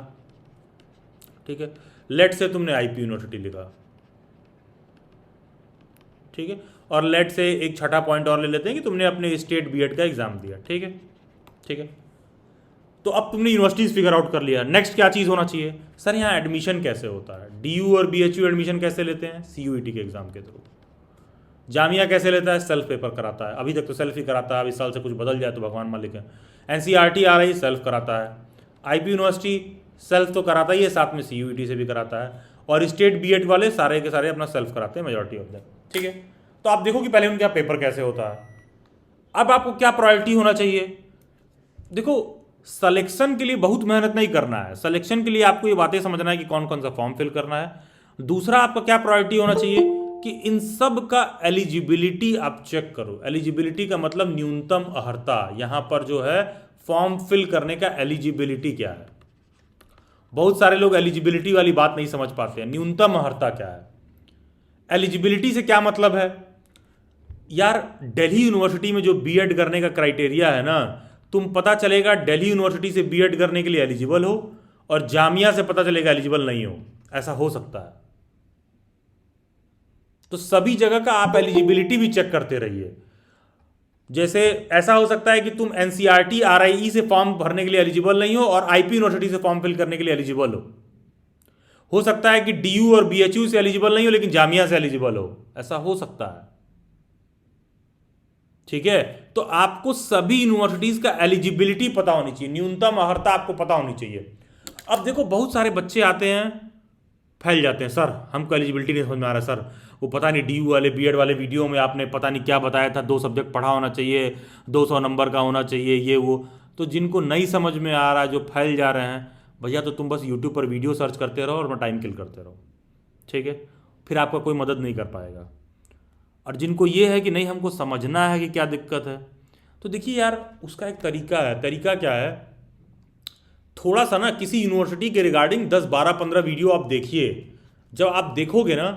[SPEAKER 1] ठीक है। लेट से तुमने आईपी यूनिवर्सिटी लिखा, ठीक है। और लेट से एक छठा पॉइंट और ले लेते हैं कि तुमने अपने स्टेट बीएड का एग्जाम दिया, ठीक है, ठीक है। तो अब तुमने यूनिवर्सिटीज फिगर आउट कर लिया। नेक्स्ट क्या चीज़ होना चाहिए? सर यहाँ एडमिशन कैसे होता है? डीयू और बीएचयू एडमिशन कैसे लेते हैं? सीयूईटी के एग्जाम के थ्रू। जामिया कैसे लेता है? सेल्फ पेपर कराता है। अभी तक तो सेल्फ ही कराता है, अब इस साल से कुछ बदल जाए तो भगवान मालिक है। एनसीईआरटी आ रही, सेल्फ कराता है। आईपी यूनिवर्सिटी सेल्फ तो कराता ही है, साथ में सीयूईटी से भी कराता है। और स्टेट बीएड वाले सारे के सारे अपना सेल्फ कराते हैं, मेजॉरिटी ऑफ देम, ठीक है। तो आप देखो कि पहले उनका पेपर कैसे होता है। अब आपको क्या प्रायोरिटी होना चाहिए? देखो, सिलेक्शन के लिए बहुत मेहनत नहीं करना है। सिलेक्शन के लिए आपको ये बातें समझना है कि कौन कौन सा फॉर्म फिल करना है। दूसरा, आपका क्या प्रायोरिटी होना चाहिए कि इन सब का एलिजिबिलिटी आप चेक करो। एलिजिबिलिटी का मतलब न्यूनतम अर्हता। यहां पर जो है फॉर्म फिल करने का एलिजिबिलिटी क्या है। बहुत सारे लोग एलिजिबिलिटी वाली बात नहीं समझ पाते हैं। न्यूनतम अर्हता क्या है? एलिजिबिलिटी से क्या मतलब है यार? दिल्ली यूनिवर्सिटी में जो बीएड करने का क्राइटेरिया है ना, तुम पता चलेगा दिल्ली यूनिवर्सिटी से बीएड करने के लिए एलिजिबल हो और जामिया से पता चलेगा एलिजिबल नहीं हो। ऐसा हो सकता है। तो सभी जगह का आप एलिजिबिलिटी भी चेक करते रहिए। जैसे ऐसा हो सकता है कि तुम एनसीईआरटी आरआईई से फॉर्म भरने के लिए एलिजिबल नहीं हो और आईपी यूनिवर्सिटी से फॉर्म फिल करने के लिए एलिजिबल हो सकता है कि डीयू और बीएचयू से एलिजिबल नहीं हो लेकिन जामिया से एलिजिबल हो। ऐसा हो सकता है, ठीक है। तो आपको सभी यूनिवर्सिटीज का एलिजिबिलिटी पता होनी चाहिए, न्यूनतम अर्हता आपको पता होनी चाहिए। अब देखो, बहुत सारे बच्चे आते हैं, फैल जाते हैं, सर हमको एलिजिबिलिटी नहीं समझ में आ रहा है, सर वो पता नहीं डीयू वाले बीएड वाले वीडियो में आपने पता नहीं क्या बताया था, 2 सब्जेक्ट पढ़ा होना चाहिए, 200 नंबर का होना चाहिए, ये वो। तो जिनको नहीं समझ में आ रहा है, जो फैल जा रहे हैं, भैया तो तुम बस यूट्यूब पर वीडियो सर्च करते रहो और अपना टाइम किल करते रहो, ठीक है। फिर आपका कोई मदद नहीं कर पाएगा। और जिनको ये है कि नहीं हमको समझना है कि क्या दिक्कत है, तो देखिए यार, उसका एक तरीका है। तरीका क्या है? थोड़ा सा ना किसी यूनिवर्सिटी के रिगार्डिंग 10, 12, 15 वीडियो आप देखिए। जब आप देखोगे ना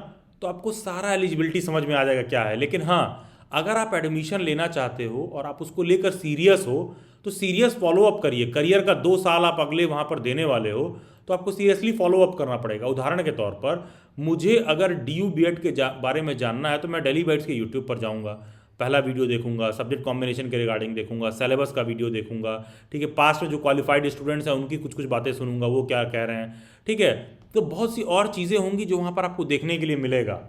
[SPEAKER 1] तो आपको सारा एलिजिबिलिटी समझ में आ जाएगा क्या है। लेकिन हाँ, अगर आप एडमिशन लेना चाहते हो और आप उसको लेकर सीरियस हो तो सीरियस फॉलोअप करिए। करियर का 2 साल आप अगले वहाँ पर देने वाले हो तो आपको सीरियसली फॉलोअप करना पड़ेगा। उदाहरण के तौर पर, मुझे अगर डीयू बीएड के बारे में जानना है तो मैं डेली बाइट्स के यूट्यूब पर जाऊँगा, पहला वीडियो देखूंगा, सब्जेक्ट कॉम्बिनेशन के रिगार्डिंग देखूंगा, सिलेबस का वीडियो देखूंगा, ठीक है। पास्ट में जो क्वालिफाइड स्टूडेंट्स हैं उनकी कुछ कुछ बातें सुनूंगा, वो क्या कह रहे हैं, ठीक है। तो बहुत सी और चीज़ें होंगी जो वहाँ पर आपको देखने के लिए मिलेगा,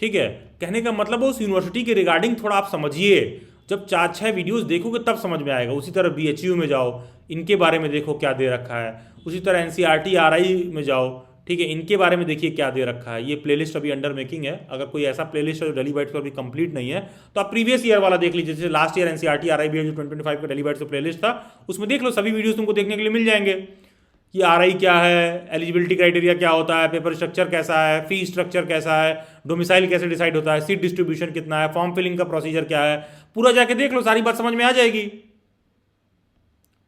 [SPEAKER 1] ठीक है। कहने का मतलब है उस यूनिवर्सिटी के रिगार्डिंग थोड़ा आप समझिए। जब 4-6 वीडियोस देखोगे तब समझ में आएगा। उसी तरह बीएचयू में जाओ, इनके बारे में देखो क्या दे रखा है। उसी तरह एनसीईआरटी आरआई में जाओ, ठीक है, इनके बारे में देखिए क्या दे रखा है। ये प्लेलिस्ट अभी अंडर मेकिंग है। अगर कोई ऐसा प्लेलिस्ट है जो डेली बाइट्स पर अभी कंप्लीट नहीं है तो आप प्रीवियस ईयर वाला देख लीजिए। जैसे लास्ट ईयर एनसीईआरटी आरआई जो 2025 का डेली बाइट्स प्लेलिस्ट था, उसमें देख लो, सभी वीडियोस तुमको देखने के लिए मिल जाएंगे कि आरआई क्या है, एलिजिबिलिटी क्राइटेरिया क्या होता है, पेपर स्ट्रक्चर कैसा है, फी स्ट्रक्चर कैसा है, डोमिसाइल कैसे डिसाइड होता है, सीट डिस्ट्रीब्यूशन कितना है, फॉर्म फिलिंग का प्रोसीजर क्या है, पूरा जाके देख लो, सारी बात समझ में आ जाएगी।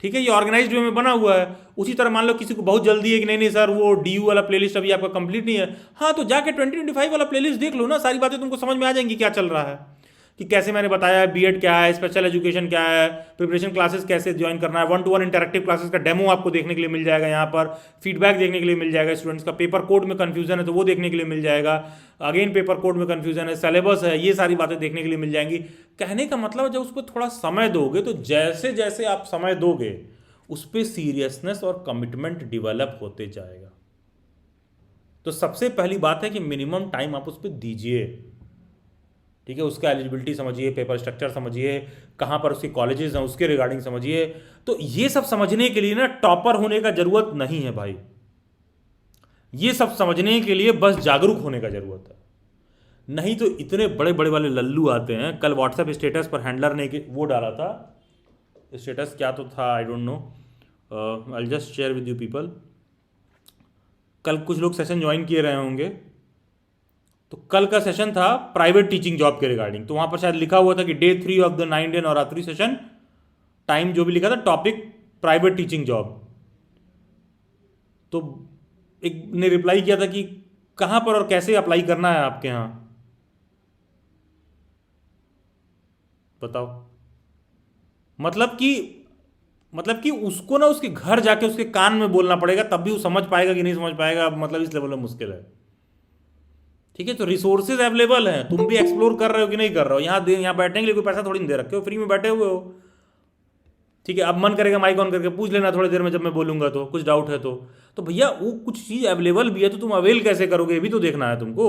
[SPEAKER 1] ठीक है, ये ऑर्गेनाइज्ड वे में बना हुआ है। उसी तरह मान लो किसी को बहुत जल्दी है कि नहीं नहीं सर वो डीयू वाला प्लेलिस्ट अभी आपका कंप्लीट नहीं है, हाँ तो जाके 2025 वाला प्लेलिस्ट देख लो ना, सारी बातें तुमको समझ में आ जाएंगी क्या चल रहा है, कि कैसे मैंने बताया बीएड क्या है, स्पेशल एजुकेशन क्या है, प्रिपरेशन क्लासेस कैसे ज्वाइन करना है, 1-to-1 इंटरेक्टिव क्लासेस का डेमो आपको देखने के लिए मिल जाएगा, यहाँ पर फीडबैक देखने के लिए मिल जाएगा, स्टूडेंट्स का पेपर कोड में कंफ्यूजन है तो वो देखने के लिए मिल जाएगा, अगेन पेपर कोड में कंफ्यूजन है, सिलेबस है, ये सारी बातें देखने के लिए मिल जाएंगी। कहने का मतलब जब उसको थोड़ा समय दोगे तो जैसे जैसे आप समय दोगे उस पर सीरियसनेस और कमिटमेंट डिवेलप होते जाएगा। तो सबसे पहली बात है कि मिनिमम टाइम आप उस पर दीजिए। ठीक है, उसका एलिजिबिलिटी समझिए, पेपर स्ट्रक्चर समझिए, कहाँ पर उसके कॉलेजेस हैं उसके रिगार्डिंग समझिए। तो ये सब समझने के लिए ना टॉपर होने का जरूरत नहीं है भाई, ये सब समझने के लिए बस जागरूक होने का जरूरत है। नहीं तो इतने बड़े बड़े वाले लल्लू आते हैं। कल व्हाट्सएप स्टेटस पर हैंडलर ने वो डाला था, स्टेटस क्या तो था I don't know, I just share with you people. कल कुछ लोग सेशन ज्वाइन किए रहे होंगे, तो कल का सेशन था प्राइवेट टीचिंग जॉब के रिगार्डिंग। तो वहां पर शायद लिखा हुआ था कि day 3 of the 9-day Navratri session, time जो भी लिखा था, टॉपिक प्राइवेट टीचिंग जॉब। तो एक ने रिप्लाई किया था कि कहां पर और कैसे अप्लाई करना है आपके यहां, बताओ। मतलब कि उसको ना उसके घर जाके उसके कान में बोलना पड़ेगा, तब भी वो समझ पाएगा कि नहीं समझ पाएगा, मतलब इस लेवल में मुश्किल है। ठीक है, तो रिसोर्सेज अवेलेबल हैं, तुम भी एक्सप्लोर कर रहे हो कि नहीं कर रहे हो। यहाँ बैठने के लिए कोई पैसा थोड़ी नहीं दे रखे हो, फ्री में बैठे हुए हो। ठीक है, अब मन करेगा माइक ऑन करके पूछ लेना थोड़ी देर में जब मैं बोलूंगा, तो कुछ डाउट है तो भैया वो कुछ चीज अवेलेबल भी है तो तुम अवेल कैसे करोगे, ये भी तो देखना है तुमको।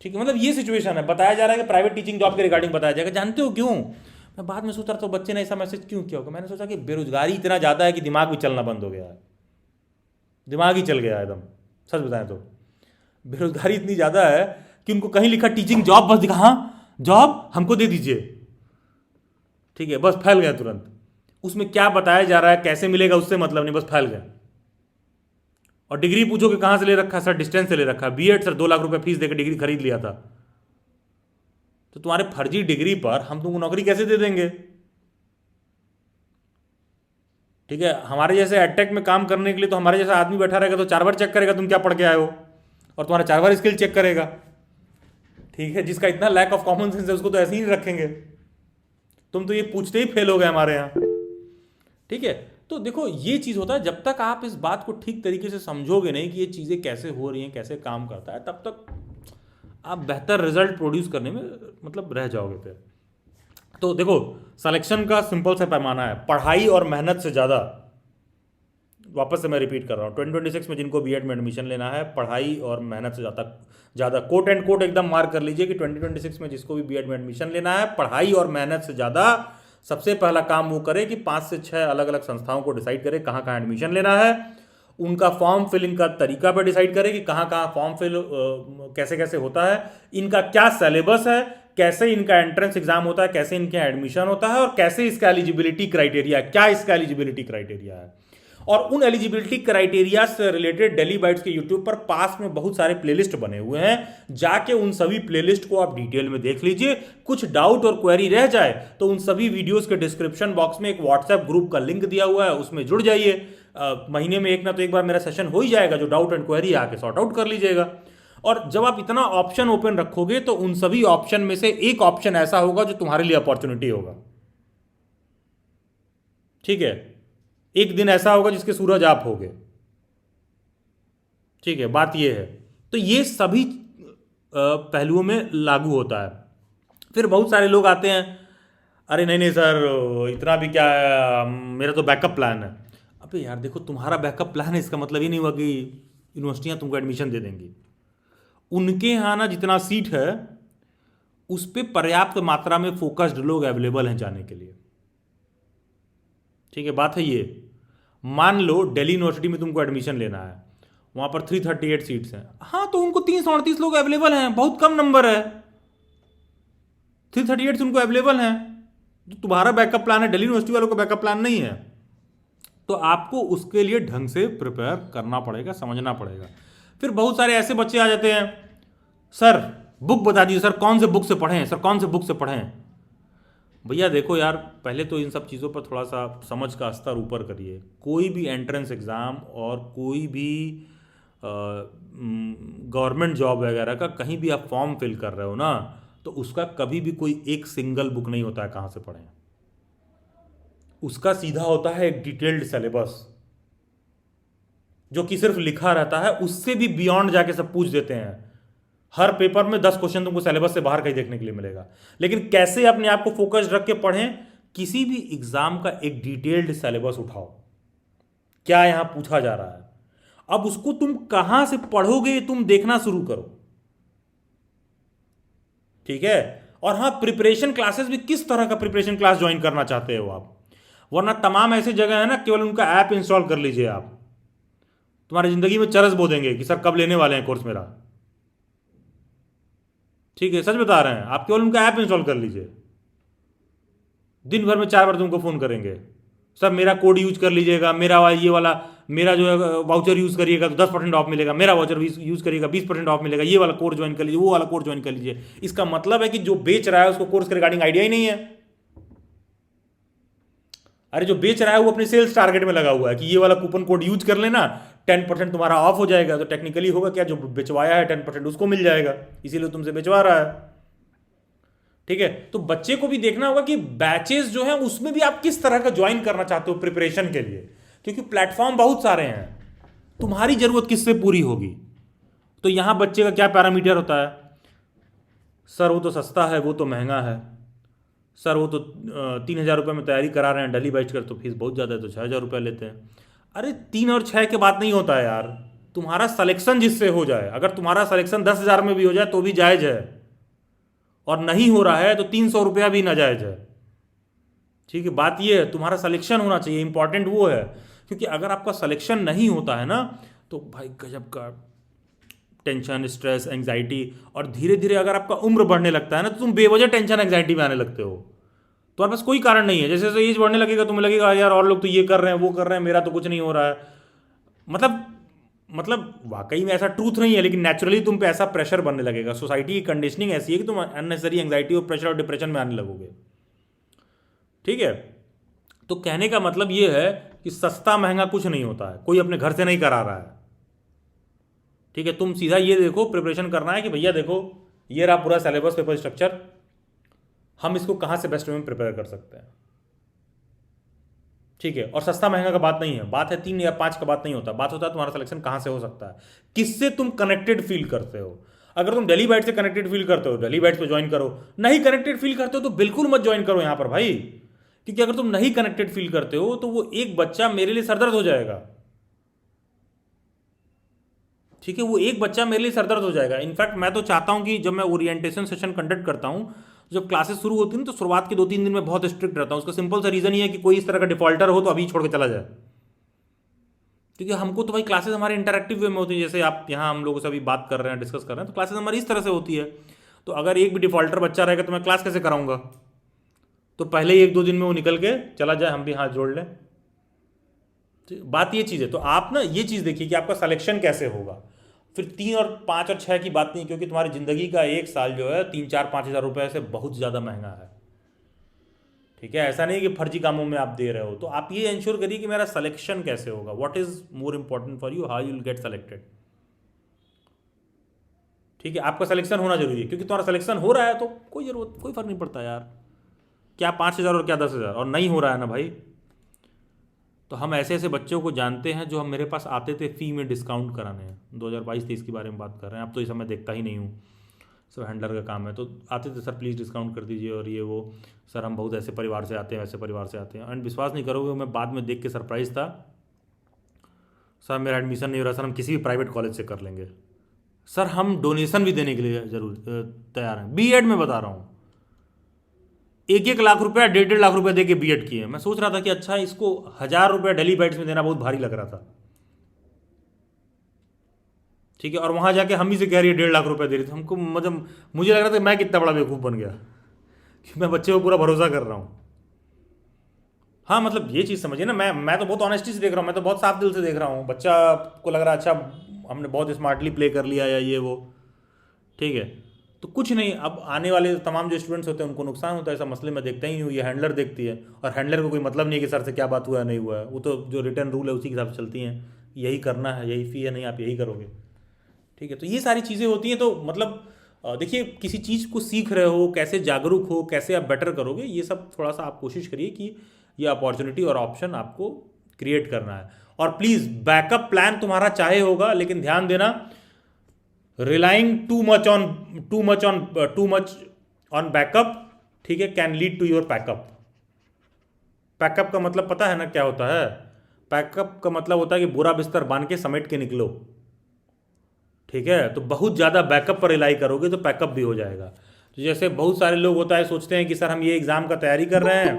[SPEAKER 1] ठीक है, मतलब ये सिचुएशन है। बताया जा रहा है कि प्राइवेट टीचिंग जॉब के रिगार्डिंग बताया जाएगा। जानते हो क्यों? मैं बाद में सोच रहा था बच्चे ने ऐसा मैसेज क्यों किया होगा। मैंने सोचा कि बेरोजगारी इतना ज़्यादा है कि दिमाग भी चलना बंद हो गया है, दिमाग ही चल गया है एकदम। सच बताएं तो बेरोजगारी इतनी ज़्यादा है कि उनको कहीं लिखा टीचिंग जॉब, बस दिखा हाँ जॉब हमको दे दीजिए, ठीक है, बस फैल गया तुरंत। उसमें क्या बताया जा रहा है, कैसे मिलेगा, उससे मतलब नहीं, बस फैल गया। और डिग्री पूछो कि कहां से ले रखा है, सर डिस्टेंस से ले रखा है, बीएड सर 2 लाख रुपए फीस देकर डिग्री खरीद लिया था। तो तुम्हारे फर्जी डिग्री पर हम तुमको नौकरी कैसे दे देंगे? ठीक है, हमारे जैसे एडटेक में काम करने के लिए तो हमारे जैसा आदमी बैठा रहेगा तो 4 बार चेक करेगा तुम क्या पढ़ के आए हो, और तुम्हारा 4 बार स्किल चेक करेगा। ठीक है, जिसका इतना लैक ऑफ कॉमन सेंस है उसको तो ऐसे ही रखेंगे। तुम तो ये पूछते ही फेल हो गए हमारे यहाँ। ठीक है, तो देखो ये चीज होता है, जब तक आप इस बात को ठीक तरीके से समझोगे नहीं कि ये चीजें कैसे हो रही हैं, कैसे काम करता है, तब तक आप बेहतर रिजल्ट प्रोड्यूस करने में मतलब रह जाओगे फिर। तो देखो सिलेक्शन का सिंपल सा पैमाना है, पढ़ाई और मेहनत से ज़्यादा। वापस से मैं रिपीट कर रहा हूँ, 2026 में जिनको बीएड में एडमिशन लेना है, पढ़ाई और मेहनत से ज़्यादा कोट एंड कोट एकदम मार्क कर लीजिए कि 2026 में जिसको भी बीएड में एडमिशन लेना है, पढ़ाई और मेहनत से ज़्यादा सबसे पहला काम वो करे कि 5 से 6 अलग अलग संस्थाओं को डिसाइड करे कहाँ कहाँ एडमिशन लेना है, उनका फॉर्म फिलिंग का तरीका पर डिसाइड करे कि कहाँ कहाँ फॉर्म फिल कैसे कैसे होता है, इनका क्या सिलेबस है, कैसे इनका एंट्रेंस एग्जाम होता है, कैसे इनका एडमिशन होता है, और कैसे इसका एलिजिबिलिटी क्राइटेरिया, क्या इसका एलिजिबिलिटी क्राइटेरिया है। और उन एलिजिबिलिटी क्राइटेरिया से रिलेटेड डेली बाइट्स के यूट्यूब पर पास में बहुत सारे प्लेलिस्ट बने हुए हैं, जाके उन सभी प्लेलिस्ट को आप डिटेल में देख लीजिए। कुछ डाउट और क्वेरी रह जाए तो उन सभी वीडियोस के डिस्क्रिप्शन बॉक्स में एक व्हाट्सएप ग्रुप का लिंक दिया हुआ है, उसमें जुड़ जाइए। महीने में एक ना तो एक बार मेरा सेशन हो ही जाएगा, जो डाउट एंड क्वेरी आके सॉर्ट आउट कर लीजिएगा। और जब आप इतना ऑप्शन ओपन रखोगे तो उन सभी ऑप्शन में से एक ऑप्शन ऐसा होगा जो तुम्हारे लिए अपॉर्चुनिटी होगा। ठीक है, एक दिन ऐसा होगा जिसके सूरज आप होगे। ठीक है, बात यह है। तो ये सभी पहलुओं में लागू होता है। फिर बहुत सारे लोग आते हैं, अरे नहीं नहीं सर इतना भी क्या है, मेरा तो बैकअप प्लान है। अबे यार देखो, तुम्हारा बैकअप प्लान है इसका मतलब ये नहीं हुआ कि यूनिवर्सिटियां तुमको एडमिशन दे देंगी। उनके यहाँ ना जितना सीट है उस पर पर्याप्त मात्रा में फोकस्ड लोग अवेलेबल हैं जाने के लिए। ठीक है, बात है ये। मान लो दिल्ली यूनिवर्सिटी में तुमको एडमिशन लेना है, वहाँ पर 338 सीट्स हैं, हाँ तो उनको 338 लोग अवेलेबल हैं, बहुत कम नंबर है, 338 उनको अवेलेबल हैं। तो तुम्हारा बैकअप प्लान है, दिल्ली यूनिवर्सिटी वालों का बैकअप प्लान नहीं है। तो आपको उसके लिए ढंग से प्रिपेयर करना पड़ेगा, समझना पड़ेगा। फिर बहुत सारे ऐसे बच्चे आ जाते हैं, सर बुक बता दीजिए, सर कौन से बुक से पढ़ें, सर कौन से बुक से पढ़ें। भैया देखो यार, पहले तो इन सब चीज़ों पर थोड़ा सा समझ का स्तर ऊपर करिए। कोई भी एंट्रेंस एग्ज़ाम और कोई भी गवर्नमेंट जॉब वगैरह का कहीं भी आप फॉर्म फिल कर रहे हो ना, तो उसका कभी भी कोई एक सिंगल बुक नहीं होता है कहाँ से पढ़ें। उसका सीधा होता है एक डिटेल्ड सिलेबस, जो कि सिर्फ लिखा रहता है, उससे भी बियॉन्ड जाके सब पूछ देते हैं। हर पेपर में 10 क्वेश्चन तुमको सिलेबस से बाहर कहीं देखने के लिए मिलेगा। लेकिन कैसे अपने आप को फोकस रख के पढ़ें, किसी भी एग्जाम का एक डिटेल्ड सिलेबस उठाओ, क्या यहां पूछा जा रहा है, अब उसको तुम कहां से पढ़ोगे तुम देखना शुरू करो, ठीक है। और हाँ, प्रिपरेशन क्लासेस भी, किस तरह का प्रिपरेशन क्लास ज्वाइन करना चाहते हो आप, वरना तमाम ऐसी जगह है ना, केवल उनका ऐप इंस्टॉल कर लीजिए आप, तुम्हारी जिंदगी में चरस बो देंगे कि सर कब लेने वाले हैं कोर्स मेरा, ठीक है, सच बता रहे हैं। आप केवल उनका ऐप इंस्टॉल कर लीजिए, दिन भर में 4 बार तुमको फोन करेंगे, सर मेरा कोड यूज कर लीजिएगा, मेरा ये वाला मेरा जो है वाउचर यूज करिएगा तो 10% ऑफ मिलेगा, मेरा वाउचर यूज करिएगा 20% ऑफ मिलेगा, ये वाला कोर्स ज्वाइन कर लीजिए, वो वाला कोर्स ज्वाइन कर लीजिए। इसका मतलब है कि जो बेच रहा है उसको कोर्स के रिगार्डिंग आइडिया ही नहीं है। अरे जो बेच रहा है वो अपने सेल्स टारगेट में लगा हुआ है कि ये वाला कूपन कोड यूज कर लेना, 10% तुम्हारा ऑफ हो जाएगा। तो टेक्निकली होगा क्या, जो बेचवाया है 10% उसको मिल जाएगा, इसीलिए तुमसे बेचवा रहा है, ठीक है। तो बच्चे को भी देखना होगा कि बैचेस जो है उसमें भी आप किस तरह का ज्वाइन करना चाहते हो प्रिपरेशन के लिए, क्योंकि प्लेटफॉर्म बहुत सारे हैं, तुम्हारी जरूरत किससे पूरी होगी। तो यहां बच्चे का क्या पैरामीटर होता है, सर वो तो सस्ता है, वो तो महंगा है, सर वो तो 3,000 रुपये में तैयारी करा रहे हैं, दिल्ली बैच कर तो फीस बहुत ज़्यादा है, तो 6,000 रुपये लेते हैं। अरे 3 और 6 के बात नहीं होता है यार, तुम्हारा सिलेक्शन जिससे हो जाए, अगर तुम्हारा सिलेक्शन 10,000 में भी हो जाए तो भी जायज़ है, और नहीं हो रहा है तो 300 रुपया भी नाजायज़ है, ठीक है। बात ये है, तुम्हारा सिलेक्शन होना चाहिए, इंपॉर्टेंट वो है। क्योंकि अगर आपका सिलेक्शन नहीं होता है ना, तो भाई गजब का टेंशन, स्ट्रेस, एंग्जाइटी, और धीरे धीरे अगर आपका उम्र बढ़ने लगता है ना, तो तुम बेवजह टेंशन एंग्जाइटी में आने लगते हो, तुम्हारे पास कोई कारण नहीं है। जैसे जैसे एज बढ़ने लगेगा तुम्हें लगेगा यार और लोग तो ये कर रहे हैं, वो कर रहे हैं, मेरा तो कुछ नहीं हो रहा है। मतलब वाकई में ऐसा ट्रूथ नहीं है, लेकिन नेचुरली तुम पे ऐसा प्रेशर बनने लगेगा। सोसाइटी की कंडीशनिंग ऐसी है कि तुम अननेसेसरी एंग्जाइटी और प्रेशर और डिप्रेशन में आने लगोगे, ठीक है। तो कहने का मतलब ये है कि सस्ता महंगा कुछ नहीं होता है, कोई अपने घर से नहीं करा रहा है, ठीक है। तुम सीधा ये देखो, प्रिपरेशन करना है कि भैया देखो ये रहा पूरा सिलेबस, पेपर स्ट्रक्चर, हम इसको कहाँ से बेस्ट वे में प्रिपेयर कर सकते हैं, ठीक है। और सस्ता महंगा का बात नहीं है, बात है 3 या 5 का बात नहीं होता, बात होता है तुम्हारा सिलेक्शन कहाँ से हो सकता है, किससे तुम कनेक्टेड फील करते हो। अगर तुम दिल्ली बैच से कनेक्टेड फील करते हो, दिल्ली बैच पे ज्वाइन करो, नहीं कनेक्टेड फील करते हो तो बिल्कुल मत ज्वाइन करो यहाँ पर भाई, क्योंकि अगर तुम नहीं कनेक्टेड फील करते हो तो वो एक बच्चा मेरे लिए सरदर्द हो जाएगा, ठीक है। वो एक बच्चा मेरे लिए सरदर्द हो जाएगा। इनफैक्ट मैं तो चाहता हूं कि जब मैं ओरिएंटेशन सेशन कंडक्ट करता हूं, जब क्लासेस शुरू होती हैं तो शुरुआत के 2-3 दिन में बहुत स्ट्रिक्ट रहता हूं। उसका सिंपल सा रीजन ये है कि कोई इस तरह का डिफॉल्टर हो तो अभी छोड़ के चला जाए, क्योंकि हमको तो भाई क्लासेस हमारे इंटरेक्टिव वे में होती है, जैसे आप यहाँ हम लोगों से अभी बात कर रहे हैं, डिस्कस कर रहे हैं, तो क्लासेस हमारी इस तरह से होती है। तो अगर एक भी डिफॉल्टर बच्चा रहेगा तो मैं क्लास कैसे कराऊंगा। तो पहले ही 1-2 दिन में वो निकल के चला जाए, हम भी हाथ जोड़ लें। बात ये चीज़ है, तो आप ना ये चीज़ देखिए कि आपका सिलेक्शन कैसे होगा। फिर 3 और 5 और 6 की बात नहीं, क्योंकि तुम्हारी ज़िंदगी का एक साल जो है 3-4-5 हज़ार रुपये से बहुत ज़्यादा महंगा है, ठीक है। ऐसा नहीं कि फर्जी कामों में आप दे रहे हो। तो आप ये इंश्योर करिए कि मेरा सिलेक्शन कैसे होगा, what is more important for you, how you will get selected, ठीक है। आपका सिलेक्शन होना जरूरी है, क्योंकि तुम्हारा सिलेक्शन हो रहा है तो कोई फर्क नहीं पड़ता यार, क्या 5,000 और क्या 10,000, और नहीं हो रहा है ना भाई। तो हम ऐसे ऐसे बच्चों को जानते हैं जो हम मेरे पास आते थे फ़ी में डिस्काउंट कराने हैं, 2022-23 के बारे में बात कर रहे हैं। अब तो इस समय देखता ही नहीं हूँ, सब हैंडलर का काम है। तो आते थे, सर प्लीज़ डिस्काउंट कर दीजिए, और ये वो, सर हम बहुत ऐसे परिवार से आते हैं, वैसे परिवार से आते हैं। एंड विश्वास नहीं करोगे, मैं बाद में देख के सरप्राइज था, सर मेरा एडमिशन नहीं हो रहा, सर हम किसी भी प्राइवेट कॉलेज से कर लेंगे, सर हम डोनेशन भी देने के लिए जरूर तैयार हैं। बीएड में बता रहा हूँ, 1-1 लाख रुपया 1.5-1.5 लाख रुपया दे के बीएड किए। मैं सोच रहा था कि अच्छा इसको 1,000 रुपया डेली बाइट्स में देना बहुत भारी लग रहा था। ठीक है, और वहां जाके हम ही से कह रही है 1.5 लाख रुपया दे रही थी हमको। मतलब मुझे लग रहा था मैं कितना बड़ा बेवकूफ़ बन गया कि मैं बच्चे को पूरा भरोसा कर रहा हूँ। हाँ, मतलब ये चीज़ समझिए ना, मैं तो बहुत ऑनेस्टी से देख रहा हूँ, मैं तो बहुत साफ दिल से देख रहा हूँ। बच्चा को लग रहा है अच्छा हमने बहुत स्मार्टली प्ले कर लिया या ये वो, ठीक है। तो कुछ नहीं, अब आने वाले तमाम जो स्टूडेंट्स होते हैं उनको नुकसान होता है, ऐसा मसले मैं देखता ही नहीं हूँ। ये हैंडलर देखती है, और हैंडलर को कोई मतलब नहीं है कि सर से क्या बात हुआ है नहीं हुआ है, वो तो जो रिटर्न रूल है उसी के हिसाब से चलती हैं। यही करना है, यही फ़ी है, नहीं आप यही करोगे, ठीक है। तो ये सारी चीज़ें होती हैं। तो मतलब देखिए, किसी चीज़ को सीख रहे हो, कैसे जागरूक हो, कैसे आप बेटर करोगे, ये सब थोड़ा सा आप कोशिश करिए कि ये अपॉर्चुनिटी और ऑप्शन आपको क्रिएट करना है। और प्लीज़ बैकअप प्लान तुम्हारा चाहे होगा, लेकिन ध्यान देना, relying too much on backup, ठीक है, can lead to your packup. Packup का मतलब पता है ना क्या होता है? पैकअप का मतलब होता है कि पूरा बिस्तर बांध के समेट के निकलो, ठीक है। तो बहुत ज़्यादा बैकअप पर रिलाई करोगे तो पैकअप भी हो जाएगा। तो जैसे बहुत सारे लोग होता है सोचते हैं कि सर हम ये एग्ज़ाम का तैयारी कर रहे हैं,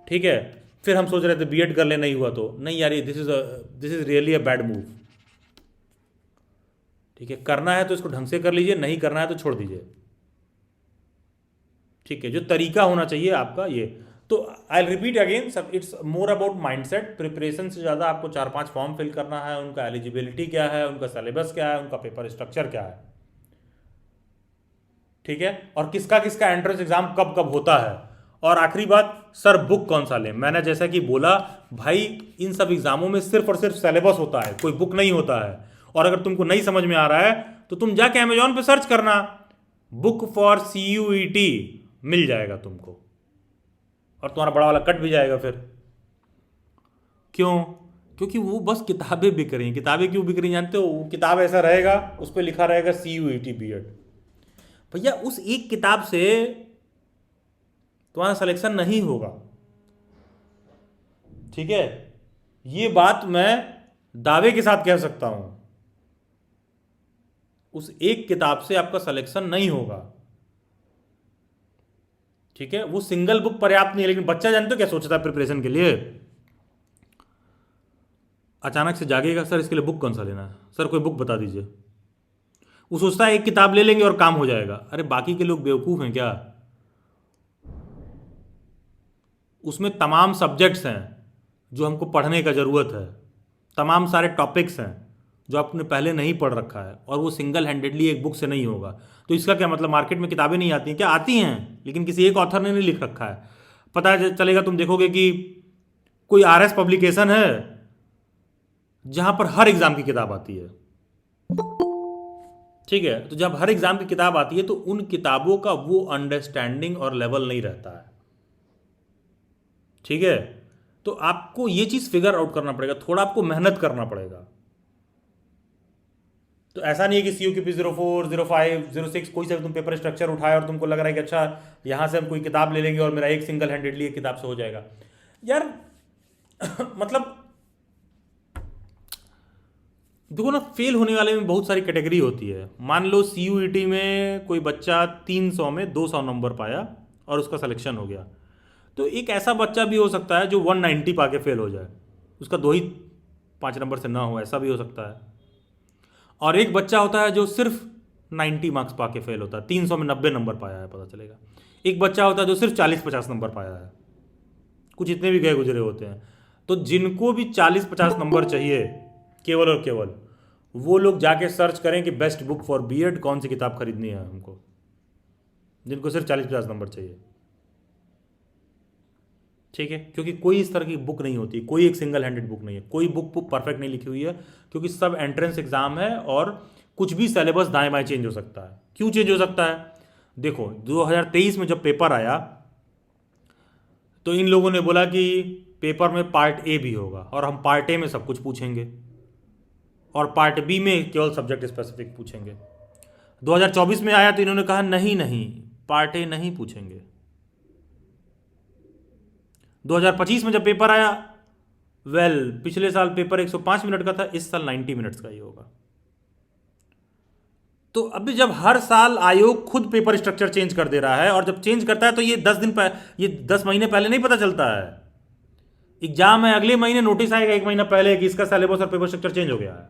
[SPEAKER 1] ठीक है, फिर हम सोच रहे थे बीएड कर ले, नहीं हुआ तो नहीं यार, ये this is really a bad move, ठीक है। करना है तो इसको ढंग से कर लीजिए, नहीं करना है तो छोड़ दीजिए, ठीक है। जो तरीका होना चाहिए आपका ये। तो आई रिपीट अगेन, सब it's more about mindset. Preparation से ज़्यादा आपको 4-5 फॉर्म फिल करना है, उनका एलिजिबिलिटी क्या है, उनका सिलेबस क्या है, उनका पेपर स्ट्रक्चर क्या है, ठीक है, और किसका किसका एंट्रेंस एग्जाम कब कब होता है। और आखिरी बात, सर बुक कौन सा लें? मैंने जैसा कि बोला भाई, इन सब एग्जामों में सिर्फ और सिर्फ सिलेबस होता है, कोई बुक नहीं होता है। और अगर तुमको नहीं समझ में आ रहा है तो तुम जाके अमेजोन पे सर्च करना, बुक फॉर CUET, मिल जाएगा तुमको, और तुम्हारा बड़ा वाला कट भी जाएगा फिर। क्यों? क्योंकि वो बस किताबें बिक रही हैं। किताबें क्यों बिक रही हैं जानते हो? वो किताब ऐसा रहेगा, उस पर लिखा रहेगा CUET बीएड। भैया उस एक किताब से तुम्हारा सिलेक्शन नहीं होगा, ठीक है। ये बात मैं दावे के साथ कह सकता हूं, उस एक किताब से आपका सिलेक्शन नहीं होगा, ठीक है। वो सिंगल बुक पर्याप्त नहीं है। लेकिन बच्चा जानते हो क्या सोचता है प्रिपरेशन के लिए? अचानक से जागेगा, सर इसके लिए बुक कौन सा लेना है, सर कोई बुक बता दीजिए। वो सोचता है एक किताब ले लेंगे और काम हो जाएगा। अरे बाकी के लोग बेवकूफ़ हैं क्या? उसमें तमाम सब्जेक्ट्स हैं जो हमको पढ़ने का ज़रूरत है, तमाम सारे टॉपिक्स हैं जो आपने पहले नहीं पढ़ रखा है, और वो सिंगल हैंडेडली एक बुक से नहीं होगा। तो इसका क्या मतलब? मार्केट में किताबें नहीं आती हैं क्या? आती हैं, लेकिन किसी एक ऑथर ने नहीं लिख रखा है। पता चलेगा, तुम देखोगे कि कोई RS पब्लिकेशन है जहां पर हर एग्ज़ाम की किताब आती है, ठीक है। तो जब हर एग्ज़ाम की किताब आती है तो उन किताबों का वो अंडरस्टैंडिंग और लेवल नहीं रहता है, ठीक है। तो आपको ये चीज़ फिगर आउट करना पड़ेगा, थोड़ा आपको मेहनत करना पड़ेगा। तो ऐसा नहीं है कि CUET 04, 05, 06 कोई सा भी तुम पेपर स्ट्रक्चर उठाए और तुमको लग रहा है कि अच्छा यहाँ से हम कोई किताब ले लेंगे और मेरा एक सिंगल हैंडेडली एक किताब से हो जाएगा यार। मतलब देखो ना, फेल होने वाले में बहुत सारी कैटेगरी होती है। मान लो CUET में कोई बच्चा 300 में 200 नंबर पाया और उसका सिलेक्शन हो गया, तो एक ऐसा बच्चा भी हो सकता है जो 190 पा के फेल हो जाए, उसका 2 ही 5 नंबर से ना हो, ऐसा भी हो सकता है। और एक बच्चा होता है जो सिर्फ 90 मार्क्स पा के फेल होता है, 300 में 90 नंबर पाया है, पता चलेगा। एक बच्चा होता है जो सिर्फ 40-50 नंबर पाया है, कुछ इतने भी गए गुजरे होते हैं। तो जिनको भी 40-50 नंबर चाहिए केवल और केवल, वो लोग जाके सर्च करें कि बेस्ट बुक फॉर बीएड कौन सी किताब खरीदनी है हमको, जिनको सिर्फ 40-50 नंबर चाहिए, ठीक है। क्योंकि कोई इस तरह की बुक नहीं होती, कोई एक सिंगल हैंडेड बुक नहीं है, कोई बुक परफेक्ट नहीं लिखी हुई है, क्योंकि सब एंट्रेंस एग्जाम है और कुछ भी सिलेबस दाएं बाएं चेंज हो सकता है। क्यों चेंज हो सकता है? देखो 2023 में जब पेपर आया तो इन लोगों ने बोला कि पेपर में पार्ट ए भी होगा, और हम पार्ट ए में सब कुछ पूछेंगे और पार्ट बी में केवल सब्जेक्ट स्पेसिफिक पूछेंगे। 2024 में आया तो इन्होंने कहा नहीं नहीं, पार्ट ए नहीं पूछेंगे। 2025 में जब पेपर आया, पिछले साल पेपर 105 मिनट का था, इस साल 90 मिनट्स का ही होगा। तो अभी जब हर साल आयोग खुद पेपर स्ट्रक्चर चेंज कर दे रहा है, और जब चेंज करता है तो ये 10 महीने पहले नहीं पता चलता है। एग्जाम है अगले महीने, नोटिस आएगा 1 महीना पहले कि इसका सिलेबस और पेपर स्ट्रक्चर चेंज हो गया है।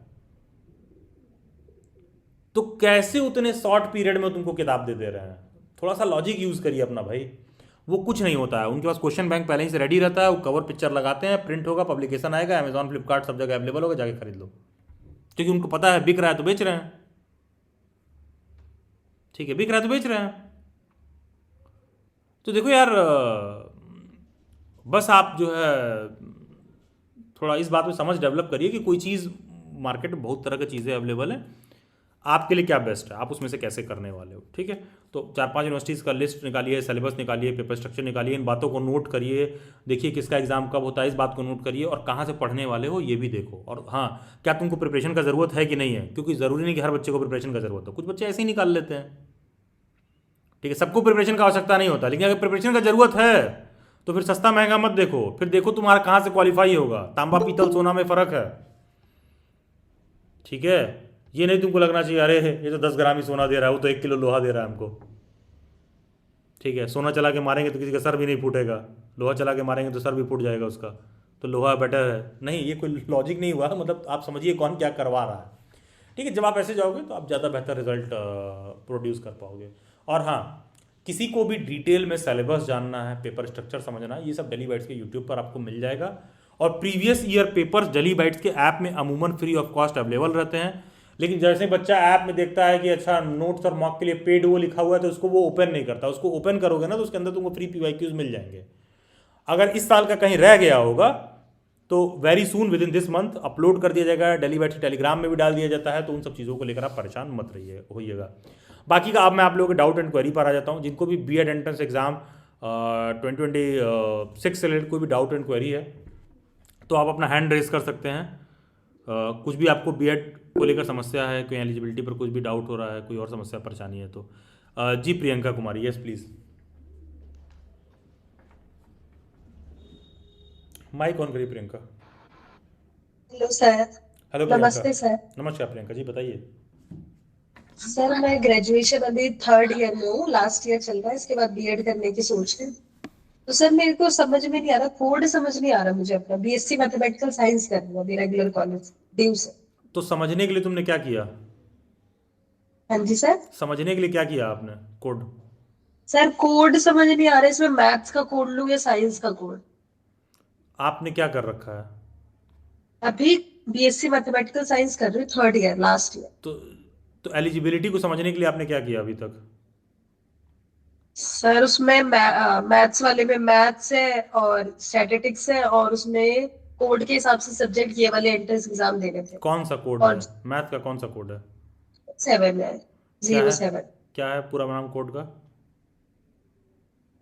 [SPEAKER 1] तो कैसे उतने शॉर्ट पीरियड में तुमको किताब दे दे रहे हैं? थोड़ा सा लॉजिक यूज करिए अपना भाई। वो कुछ नहीं होता है, उनके पास क्वेश्चन बैंक पहले ही से रेडी रहता है, वो कवर पिक्चर लगाते हैं, प्रिंट होगा, पब्लिकेशन आएगा, अमेजॉन फ्लिपकार्ट सब जगह अवेलेबल होगा, जाके खरीद लो, क्योंकि उनको पता है बिक रहा है तो बेच रहे हैं। ठीक है, बिक रहा है तो बेच रहे हैं। तो देखो यार, बस आप जो है थोड़ा इस बात में समझ डेवलप करिए कि कोई चीज़, मार्केट में बहुत तरह की चीज़ें अवेलेबल हैं, आपके लिए क्या बेस्ट है, आप उसमें से कैसे करने वाले हो। ठीक है, तो 4-5 यूनिवर्सिटीज़ का लिस्ट निकालिए, सिलेबस निकालिए, पेपर स्ट्रक्चर निकालिए, इन बातों को नोट करिए, देखिए किसका एग्जाम कब होता है, इस बात को नोट करिए, और कहाँ से पढ़ने वाले हो ये भी देखो। और हाँ, क्या तुमको प्रिपरेशन का ज़रूरत है कि नहीं है, क्योंकि ज़रूरी नहीं कि हर बच्चे को प्रिपरेशन का ज़रूरत हो, कुछ बच्चे ऐसे ही निकाल लेते हैं। ठीक है, सबको प्रिपरेशन का आवश्यकता नहीं होता, लेकिन अगर प्रिपरेशन का ज़रूरत है तो फिर सस्ता महंगा मत देखो, फिर देखो तुम्हारा कहाँ से क्वालिफाई होगा। तांबा पीतल सोना में फ़र्क है। ठीक है, ये नहीं तुमको लगना चाहिए अरे ये तो 10 ग्राम ही सोना दे रहा है, वो तो 1 किलो लोहा दे रहा है हमको। ठीक है, सोना चला के मारेंगे तो किसी का सर भी नहीं फूटेगा, लोहा चला के मारेंगे तो सर भी फूट जाएगा उसका, तो लोहा बेटर है। नहीं, ये कोई लॉजिक नहीं हुआ, मतलब आप समझिए कौन क्या करवा रहा है। ठीक है, जब आप ऐसे जाओगे तो आप ज़्यादा बेहतर रिजल्ट प्रोड्यूस कर पाओगे। और हाँ, किसी को भी डिटेल में सिलेबस जानना है, पेपर स्ट्रक्चर समझना है, ये सब डेली बाइट्स के यूट्यूब पर आपको मिल जाएगा। और previous year papers daily bytes के ऐप में अमूमन फ्री ऑफ कॉस्ट अवेलेबल रहते हैं। लेकिन जैसे बच्चा ऐप में देखता है कि अच्छा नोट्स और मॉक के लिए पेड वो लिखा हुआ है, तो उसको वो ओपन नहीं करता। उसको ओपन करोगे ना तो उसके अंदर तुमको फ्री पीवाईक्यूज मिल जाएंगे। अगर इस साल का कहीं रह गया होगा तो very soon with in this month upload कर दिया जाएगा, डेली बाइट्स टेलीग्राम में भी डाल दिया जाता है। तो उन सब चीज़ों को लेकर आप परेशान मत रहिए होइएगा। बाकी का अब मैं आप लोगों के डाउट एंड क्वेरी पर आ जाता हूँ। जिनको भी बीएड एंट्रेंस एग्जाम 2026 से रिलेटेड कोई भी डाउट एंड क्वेरी है तो आप अपना हैंड रेस कर सकते हैं। कुछ भी आपको बीएड को लेकर समस्या है, कोई एलिजिबिलिटी पर कुछ भी डाउट हो रहा है, कोई और समस्या परेशानी है तो जी Priyanka Kumari, yes please. Mic on करिए Priyanka.
[SPEAKER 2] Hello sir.
[SPEAKER 1] Hello Priyanka.
[SPEAKER 2] नमस्ते सर।
[SPEAKER 1] नमस्कार प्रियंका जी, बताइए।
[SPEAKER 2] सर मैं ग्रेजुएशन अभी थर्ड ईयर में हूँ, लास्ट ईयर चल रहा है, इसके बाद बीएड करने की सोच है। तो सर मेरे को समझ में नहीं आ रहा, कोड समझ नहीं आ रहा मुझे। अपना बीएससी मैथमेटिकल साइंस करना है अभी रेगुलर कॉलेज ड्यू से।
[SPEAKER 1] तो समझने के लिए तुमने क्या किया?
[SPEAKER 2] हाँ जी सर।
[SPEAKER 1] समझने के लिए क्या किया आपने कोड?
[SPEAKER 2] सर कोड समझ नहीं आ रहा है, इसमें मैथ्स का कोड लूँ या साइंस का कोड।
[SPEAKER 1] आपने क्या कर रखा है?
[SPEAKER 2] अभी बीएससी मैथमेटिकल साइंस कर रही हूँ, थर्ड ईयर लास्ट ईयर।
[SPEAKER 1] तो तो एलिजिबिलिटी को समझने के लिए आपने क्या किया अभी तक?
[SPEAKER 2] सर उसमें मैथ्स वाले में मैथ्स है और स्टैटिस्टिक्स है, और उसमें कोड के हिसाब से सब्जेक्ट ये वाले एंट्रेंस एग्जाम देने थे।
[SPEAKER 1] कौन सा कोड है?
[SPEAKER 2] और
[SPEAKER 1] मैथ का कौन सा कोड है?
[SPEAKER 2] 7 है,
[SPEAKER 1] क्या
[SPEAKER 2] जीरो
[SPEAKER 1] है?
[SPEAKER 2] सेवन।
[SPEAKER 1] क्या है पूरा नाम कोड का?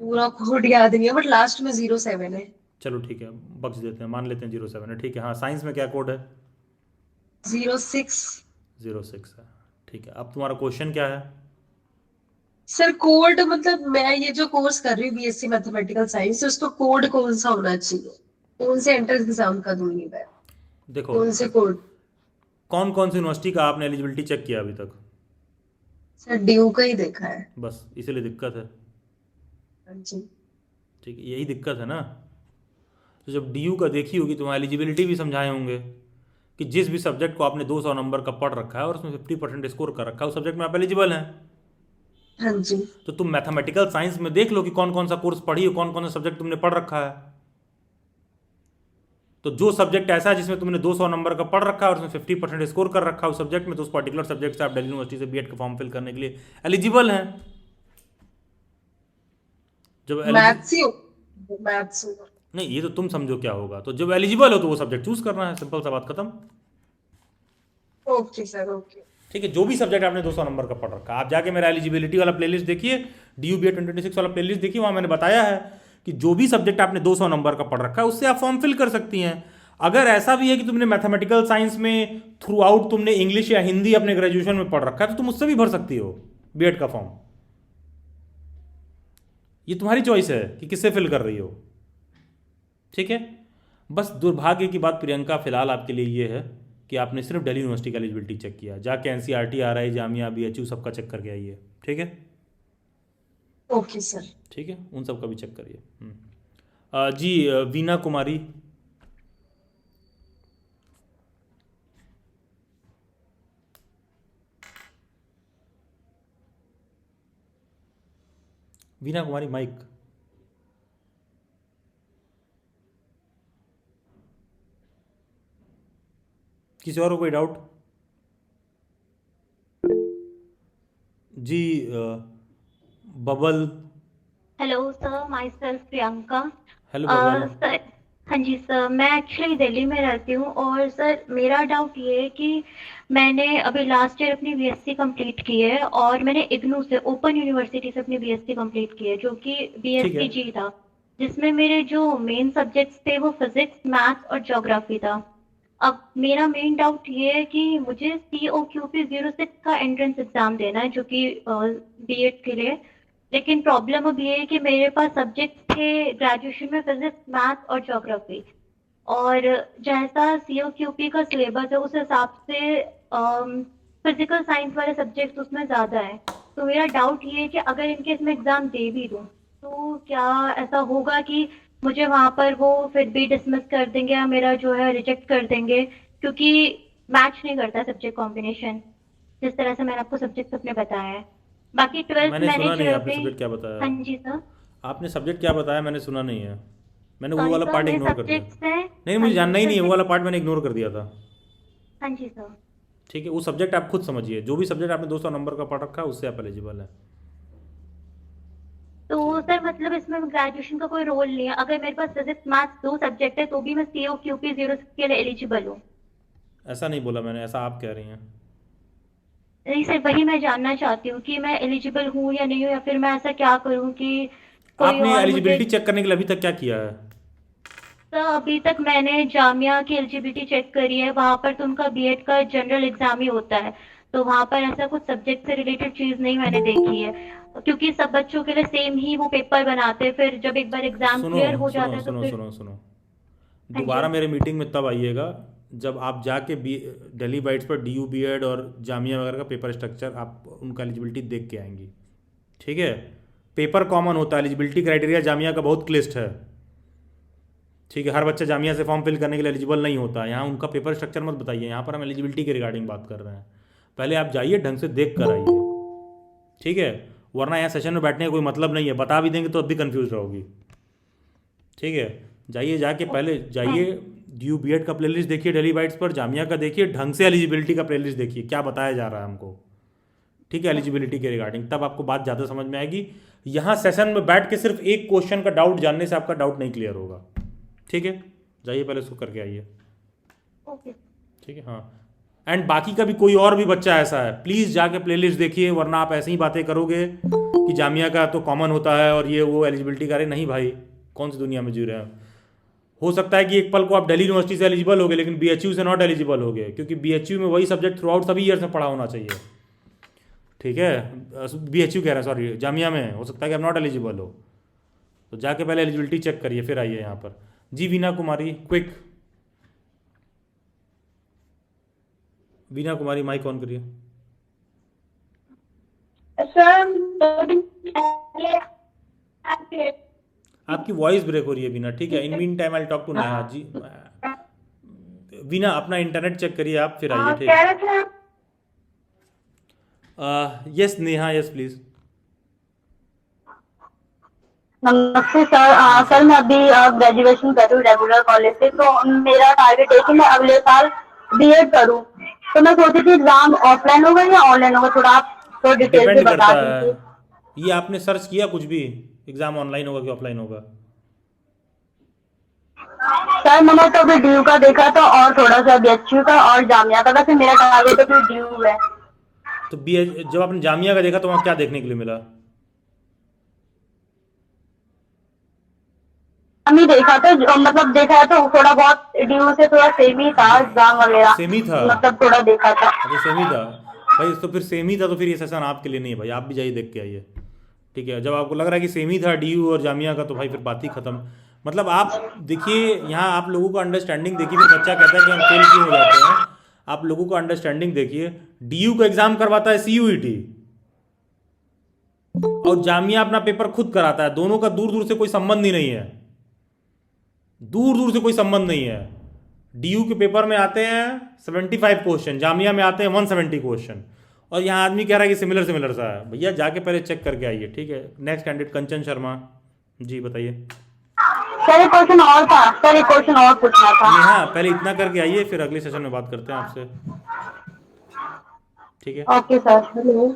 [SPEAKER 2] पूरा कोड याद नहीं है बट लास्ट में 07 है।
[SPEAKER 1] चलो ठीक है, बख्श देते हैं, मान लेते हैं 07 है। ठीक है, हाँ साइंस में क्या कोड है?
[SPEAKER 2] 06।
[SPEAKER 1] 06 है। ठीक है, अब तुम्हारा क्वेश्चन क्या है?
[SPEAKER 2] सर कोड मतलब मैं ये जो कोर्स कर रही हूँ बीएससी मैथमेटिकल साइंस, उसका कोड कौन सा होना चाहिए? कौन से एंट्रेंस एग्जाम का दूंगी मैं?
[SPEAKER 1] देखो,
[SPEAKER 2] कौन से कोड?
[SPEAKER 1] कौन कौन सी यूनिवर्सिटी का आपने एलिजिबिलिटी चेक किया अभी तक?
[SPEAKER 2] सर ड्यू का ही देखा है।
[SPEAKER 1] बस इसीलिए दिक्कत है।
[SPEAKER 2] हाँ जी।
[SPEAKER 1] ठीक है, यही दिक्कत है ना। तो जब डीयू का देखी होगी तो वहाँ एलिजिबिलिटी भी समझाए होंगे कि जिस भी सब्जेक्ट को आपने 200 नंबर का पढ़ रखा है और उसमें 50% स्कोर कर रखा है, उस सब्जेक्ट में आप एलिजिबल हैं।
[SPEAKER 2] हाँ जी।
[SPEAKER 1] तो तुम मैथमेटिकल साइंस में देख लो कि कौन कौन सा कोर्स पढ़ी हो, कौन कौन सा सब्जेक्ट तुमने पढ़ रखा है। तो जो सब्जेक्ट ऐसा है जिसमें तुमने 200 नंबर का पढ़ रखा है और उसमें 50% स्कोर कर रखा है उस सब्जेक्ट में, तो उस पर्टिकुलर सब्जेक्ट से आप दिल्ली यूनिवर्सिटी से बीएड का फॉर्म फिल करने के लिए एलिजिबल हैं। जब एलिजि
[SPEAKER 2] मैथ्स ही हो, मैथ्स होगा।
[SPEAKER 1] नहीं, ये तो तुम समझो क्या होगा। तो जब एलिजिबल हो तो वो सब्जेक्ट चूज करना है, सिंपल सा बात खत्म।
[SPEAKER 2] Okay sir, okay.
[SPEAKER 1] ठीक है, जो भी सब्जेक्ट आपने 200 नंबर का पढ़ रखा है, आप जाके मेरा एलिजिबिलिटी वाला प्लेलिस्ट देखिए, डी बी 2026 वाला प्लेलिस्ट देखिए, वहाँ मैंने बताया है कि जो भी सब्जेक्ट आपने 200 नंबर का पढ़ रखा है उससे आप फॉर्म फिल कर सकती हैं। अगर ऐसा भी है कि तुमने मैथमेटिकल साइंस में थ्रू आउट तुमने इंग्लिश या हिंदी अपने ग्रेजुएशन में पढ़ रखा है तो तुम उससे भी भर सकती हो बीएड का फॉर्म। ये तुम्हारी चॉइस है कि किससे फिल कर रही हो। ठीक है, बस दुर्भाग्य की बात प्रियंका फिलहाल आपके लिए ये है कि आपने सिर्फ दिल्ली यूनिवर्सिटी का एलिजिबिलिटी चेक किया। जाके एनसीईआरटी, आरआई, जामिया, बीएचयू सबका चेक करके आइए, ठीक है?
[SPEAKER 2] Okay sir.
[SPEAKER 1] ठीक है, उन सब का भी चेक करिए। जी वीना कुमारी। वीना कुमारी माइक। किसी और को कोई डाउट? जी Babal.
[SPEAKER 3] Hello sir, myself Priyanka.
[SPEAKER 1] Hello Babal.
[SPEAKER 3] Sir, हाँ जी सर, मैं एक्चुअली दिल्ली में रहती हूँ और सर मेरा डाउट ये है कि मैंने अभी लास्ट ईयर अपनी बीएससी कंप्लीट की है और मैंने इग्नू से, ओपन यूनिवर्सिटी से अपनी बीएससी कंप्लीट की है, जो कि
[SPEAKER 1] ठीक है।
[SPEAKER 3] बीएससी जी था, जिसमें मेरे जो मेन सब्जेक्ट्स थे वो फिजिक्स, मैथ्स और ज्योग्राफी था। अब मेरा मेन डाउट ये है कि मुझे COQP 06 का एंट्रेंस एग्जाम देना है, जो कि बीएड के लिए। लेकिन प्रॉब्लम अब ये है कि मेरे पास सब्जेक्ट थे ग्रेजुएशन में फिजिक्स, मैथ और ज्योग्राफी, और जैसा COQP का सिलेबस है उस हिसाब से फिजिकल साइंस वाले सब्जेक्ट उसमें ज़्यादा है। तो मेरा डाउट ये है कि अगर इनके इसमें एग्ज़ाम दे भी दूँ तो क्या ऐसा होगा कि मुझे वहाँ पर वो फिर भी डिसमिस कर देंगे या मेरा जो है रिजेक्ट कर देंगे, क्योंकि मैच नहीं करता सब्जेक्ट कॉम्बिनेशन, जिस तरह से मैंने आपको सब्जेक्ट अपने बताया है। बाकी ट्वेल्थ
[SPEAKER 1] मैंने सुना
[SPEAKER 3] मैंने
[SPEAKER 1] नहीं
[SPEAKER 3] जो
[SPEAKER 1] आपने
[SPEAKER 3] अभी।
[SPEAKER 1] सब्जेक्ट क्या बताया।
[SPEAKER 3] हाँ जी सर।
[SPEAKER 1] आपने सब्जेक्ट क्या बताया मैंने सुना नहीं है। मैंने वो
[SPEAKER 3] सॉरी
[SPEAKER 1] वाला
[SPEAKER 3] सर,
[SPEAKER 1] पार्ट
[SPEAKER 3] मेरे
[SPEAKER 1] इग्नोर कर दिया।
[SPEAKER 3] सब्जेक्ट्स हैं।
[SPEAKER 1] नहीं,
[SPEAKER 3] हाँ
[SPEAKER 1] मुझे
[SPEAKER 3] जी
[SPEAKER 1] जानना ही नहीं है, वो
[SPEAKER 3] सब्जेक्ट।
[SPEAKER 1] वाला पार्ट मैंने इग्नोर कर दिया था।
[SPEAKER 3] हाँ जी सर।
[SPEAKER 1] ठीक है, वो सब्जेक्ट आप खुद समझिए, जो भी सब्जेक्ट आपने 200 नंबर का पढ़ रखा है उससे आप एलिजिबल हैं।
[SPEAKER 3] तो सर मतलब इसमें ग्रेजुएशन का कोई रोल नहीं है, अगर मेरे पास फिजिक्स मैथ्स दो सब्जेक्ट है तो भी मैं COQP 06 के लिए एलिजिबल हूँ?
[SPEAKER 1] ऐसा नहीं बोला मैंने, ऐसा आप कह रही हैं।
[SPEAKER 3] नहीं सर, वही मैं जानना चाहती हूँ कि मैं एलिजिबल हूँ या नहीं हूँ, या फिर मैं ऐसा क्या करूँ कि कोई
[SPEAKER 1] आपने
[SPEAKER 3] और मुझे।
[SPEAKER 1] एलिजिबिलिटी चेक करने के लिए अभी तक क्या किया है?
[SPEAKER 3] सर अभी तक मैंने जामिया की एलिजिबिलिटी चेक करी है, वहाँ पर तो उनका बीएड का जनरल एग्जाम ही होता है, तो वहाँ पर ऐसा कुछ सब्जेक्ट से रिलेटेड चीज़ नहीं मैंने देखी है, क्योंकि सब बच्चों के लिए सेम ही वो पेपर बनाते हैं, फिर जब एक बार एग्जाम
[SPEAKER 1] सुनो
[SPEAKER 3] क्लियर हो
[SPEAKER 1] सुनो
[SPEAKER 3] जाता है तो
[SPEAKER 1] सुनो
[SPEAKER 3] फिर।
[SPEAKER 1] सुनो सुनो,
[SPEAKER 3] हाँ जी।
[SPEAKER 1] दोबारा मेरे मीटिंग में तब आइएगा जब आप जाके दिल्ली बाइट्स पर DU बीएड और जामिया वगैरह का पेपर स्ट्रक्चर आप उनका एलिजिबिलिटी देख के आएंगी। ठीक है, पेपर कॉमन होता है, एलिजिबिलिटी क्राइटेरिया जामिया का बहुत क्लिस्ट है। ठीक है, हर बच्चा जामिया से फॉर्म फिल करने के लिए एलिजिबल नहीं होता। यहाँ उनका पेपर स्ट्रक्चर मत बताइए, यहाँ पर हम एलिजिबिलिटी के रिगार्डिंग बात कर रहे हैं। पहले आप जाइए, ढंग से देख कर आइए, ठीक है? वरना यहाँ सेशन में बैठने का कोई मतलब नहीं है, बता भी देंगे तो अब भी कन्फ्यूज रहोगी। ठीक है, जाइए, जाके पहले जाइए DU बीएड का प्लेलिस्ट देखिए दिल्ली बाइट्स पर, जामिया का देखिए, ढंग से एलिजिबिलिटी का प्लेलिस्ट देखिए क्या बताया जा रहा है हमको। ठीक है, एलिजिबिलिटी के रिगार्डिंग, तब आपको बात ज़्यादा समझ में आएगी। यहाँ सेशन में बैठ के सिर्फ एक क्वेश्चन का डाउट जानने से आपका डाउट नहीं क्लियर होगा। ठीक है, जाइए पहले उसको करके आइए।
[SPEAKER 3] ओके।
[SPEAKER 1] ठीक है, हाँ। एंड बाकी का भी कोई और भी बच्चा ऐसा है, प्लीज़ जाके प्लेलिस्ट देखिए, वरना आप ऐसे ही बातें करोगे कि जामिया का तो कॉमन होता है और ये वो एलिजिबिलिटी का। नहीं भाई, कौन सी दुनिया में जी रहे हैं? हो सकता है कि एक पल को आप दिल्ली यूनिवर्सिटी से एलिजिबल हो गए, लेकिन BHU से नॉट एलिजिबल हो गए, क्योंकि BHU में वही सब्जेक्ट थ्रू आउट सभी ईयर्स में पढ़ा होना चाहिए। ठीक है, BHU कह रहा है, सॉरी, जामिया में हो सकता है कि आप नॉट एलिजिबल हो, तो जाके पहले एलिजिबिलिटी चेक करिए फिर आइए यहाँ पर। जी Veena Kumari, quick. Veena Kumari mic on करिए। आपकी वॉइस ब्रेक हो रही है वीना। ठीक है, in mean time I talk to Neha ji. Veena अपना इंटरनेट चेक करिए आप, फिर आइए। ठीक, यस नेहा, यस प्लीज।
[SPEAKER 4] नमस्ते सर। सर मैं अभी ग्रेजुएशन कर रही हूँ रेगुलर कॉलेज से, तो मेरा टारगेट है कि मैं अगले साल बीएड करूँ। तो मैं सोची थी एग्जाम ऑफलाइन होगा या ऑनलाइन होगा, थोड़ा आप तो डिटेल से
[SPEAKER 1] डिपेंड
[SPEAKER 4] बता
[SPEAKER 1] करता है,
[SPEAKER 4] दीजिए।
[SPEAKER 1] ये आपने सर्च किया कुछ भी, एग्जाम ऑनलाइन होगा कि ऑफलाइन होगा?
[SPEAKER 4] सर मैंने तो अभी DU का देखा था और थोड़ा सा BHU का और जामिया का, वैसे मेरा टारगेट तो DU है।
[SPEAKER 1] तो जब आपने जामिया का देखा तो वहाँ क्या देखने के लिए मिला?
[SPEAKER 4] हम ही देखा था मतलब देखा है तो थोड़ा बहुत DU से थोड़ा सेम ही था एग्जाम वगैरह,
[SPEAKER 1] सेम ही था?
[SPEAKER 4] मतलब थोड़ा देखा था।
[SPEAKER 1] अच्छा, सेम ही था भाई, तो फिर सेम ही था तो फिर ये सेशन आपके लिए नहीं है भाई, आप भी जाइए देख के आइए। ठीक है, जब आपको लग रहा है कि सेम ही था DU और जामिया का, तो भाई फिर बात ही खत्म। मतलब आप देखिए, यहाँ आप लोगों को अंडरस्टैंडिंग देखिए, फिर बच्चा कहता है कि हम फेल क्यों हो जाते हैं। आप लोगों का अंडरस्टैंडिंग देखिए, डीयू का एग्जाम करवाता है सीयूईटी और जामिया अपना पेपर खुद कराता है। दोनों का दूर दूर से कोई संबंध ही नहीं है, दूर दूर से कोई संबंध नहीं है। डीयू के पेपर में आते हैं 75 क्वेश्चन, जामिया में आते हैं 170 क्वेश्चन, और यहाँ आदमी कह रहा है कि सिमिलर सिमिलर सा है। भैया जाके पहले चेक करके आइए, ठीक है। नेक्स्ट कैंडिडेट कंचन शर्मा जी, बताइए।
[SPEAKER 4] सर एक क्वेश्चन और था, सर एक क्वेश्चन और पूछना था।
[SPEAKER 1] हाँ, पहले इतना करके आइए, फिर अगले सेशन में बात करते हैं आपसे, ठीक है।
[SPEAKER 4] Okay sir.
[SPEAKER 2] हेलो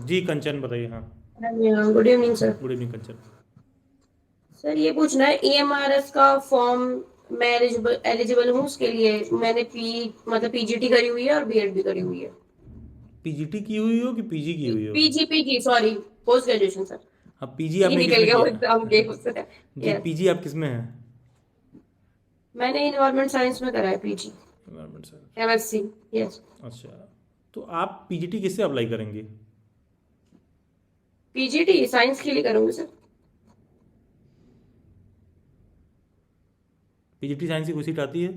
[SPEAKER 1] जी कंचन बताइए। हाँ,
[SPEAKER 2] good evening sir.
[SPEAKER 1] Good evening Kanchan.
[SPEAKER 2] Sir ये पूछना है, EMRS का फॉर्म मैं एलिजिबल हूँ उसके लिए? मैंने मतलब PGT करी हुई है और BEd भी करी हुई है।
[SPEAKER 1] पीजीटी की हुई हो कि पीजी की हुई हो?
[SPEAKER 2] PG sorry, post graduation sir.
[SPEAKER 1] हाँ, पीजी आपने
[SPEAKER 2] निकल
[SPEAKER 1] किसमें
[SPEAKER 2] गया वो
[SPEAKER 1] किया?
[SPEAKER 2] एग्जाम के उससे।
[SPEAKER 1] जी,
[SPEAKER 2] Yes.
[SPEAKER 1] पीजी आप किसमें हैं?
[SPEAKER 2] मैंने इन्वायरमेंट साइंस में करा है PG,
[SPEAKER 1] environment science.
[SPEAKER 2] MSc। Yes.
[SPEAKER 1] अच्छा, तो आप पीजीटी किससे अप्लाई करेंगे?
[SPEAKER 2] PGT साइंस के लिए करूंगी सर।
[SPEAKER 1] पीजीटी साइंस की कोई सीट आती है?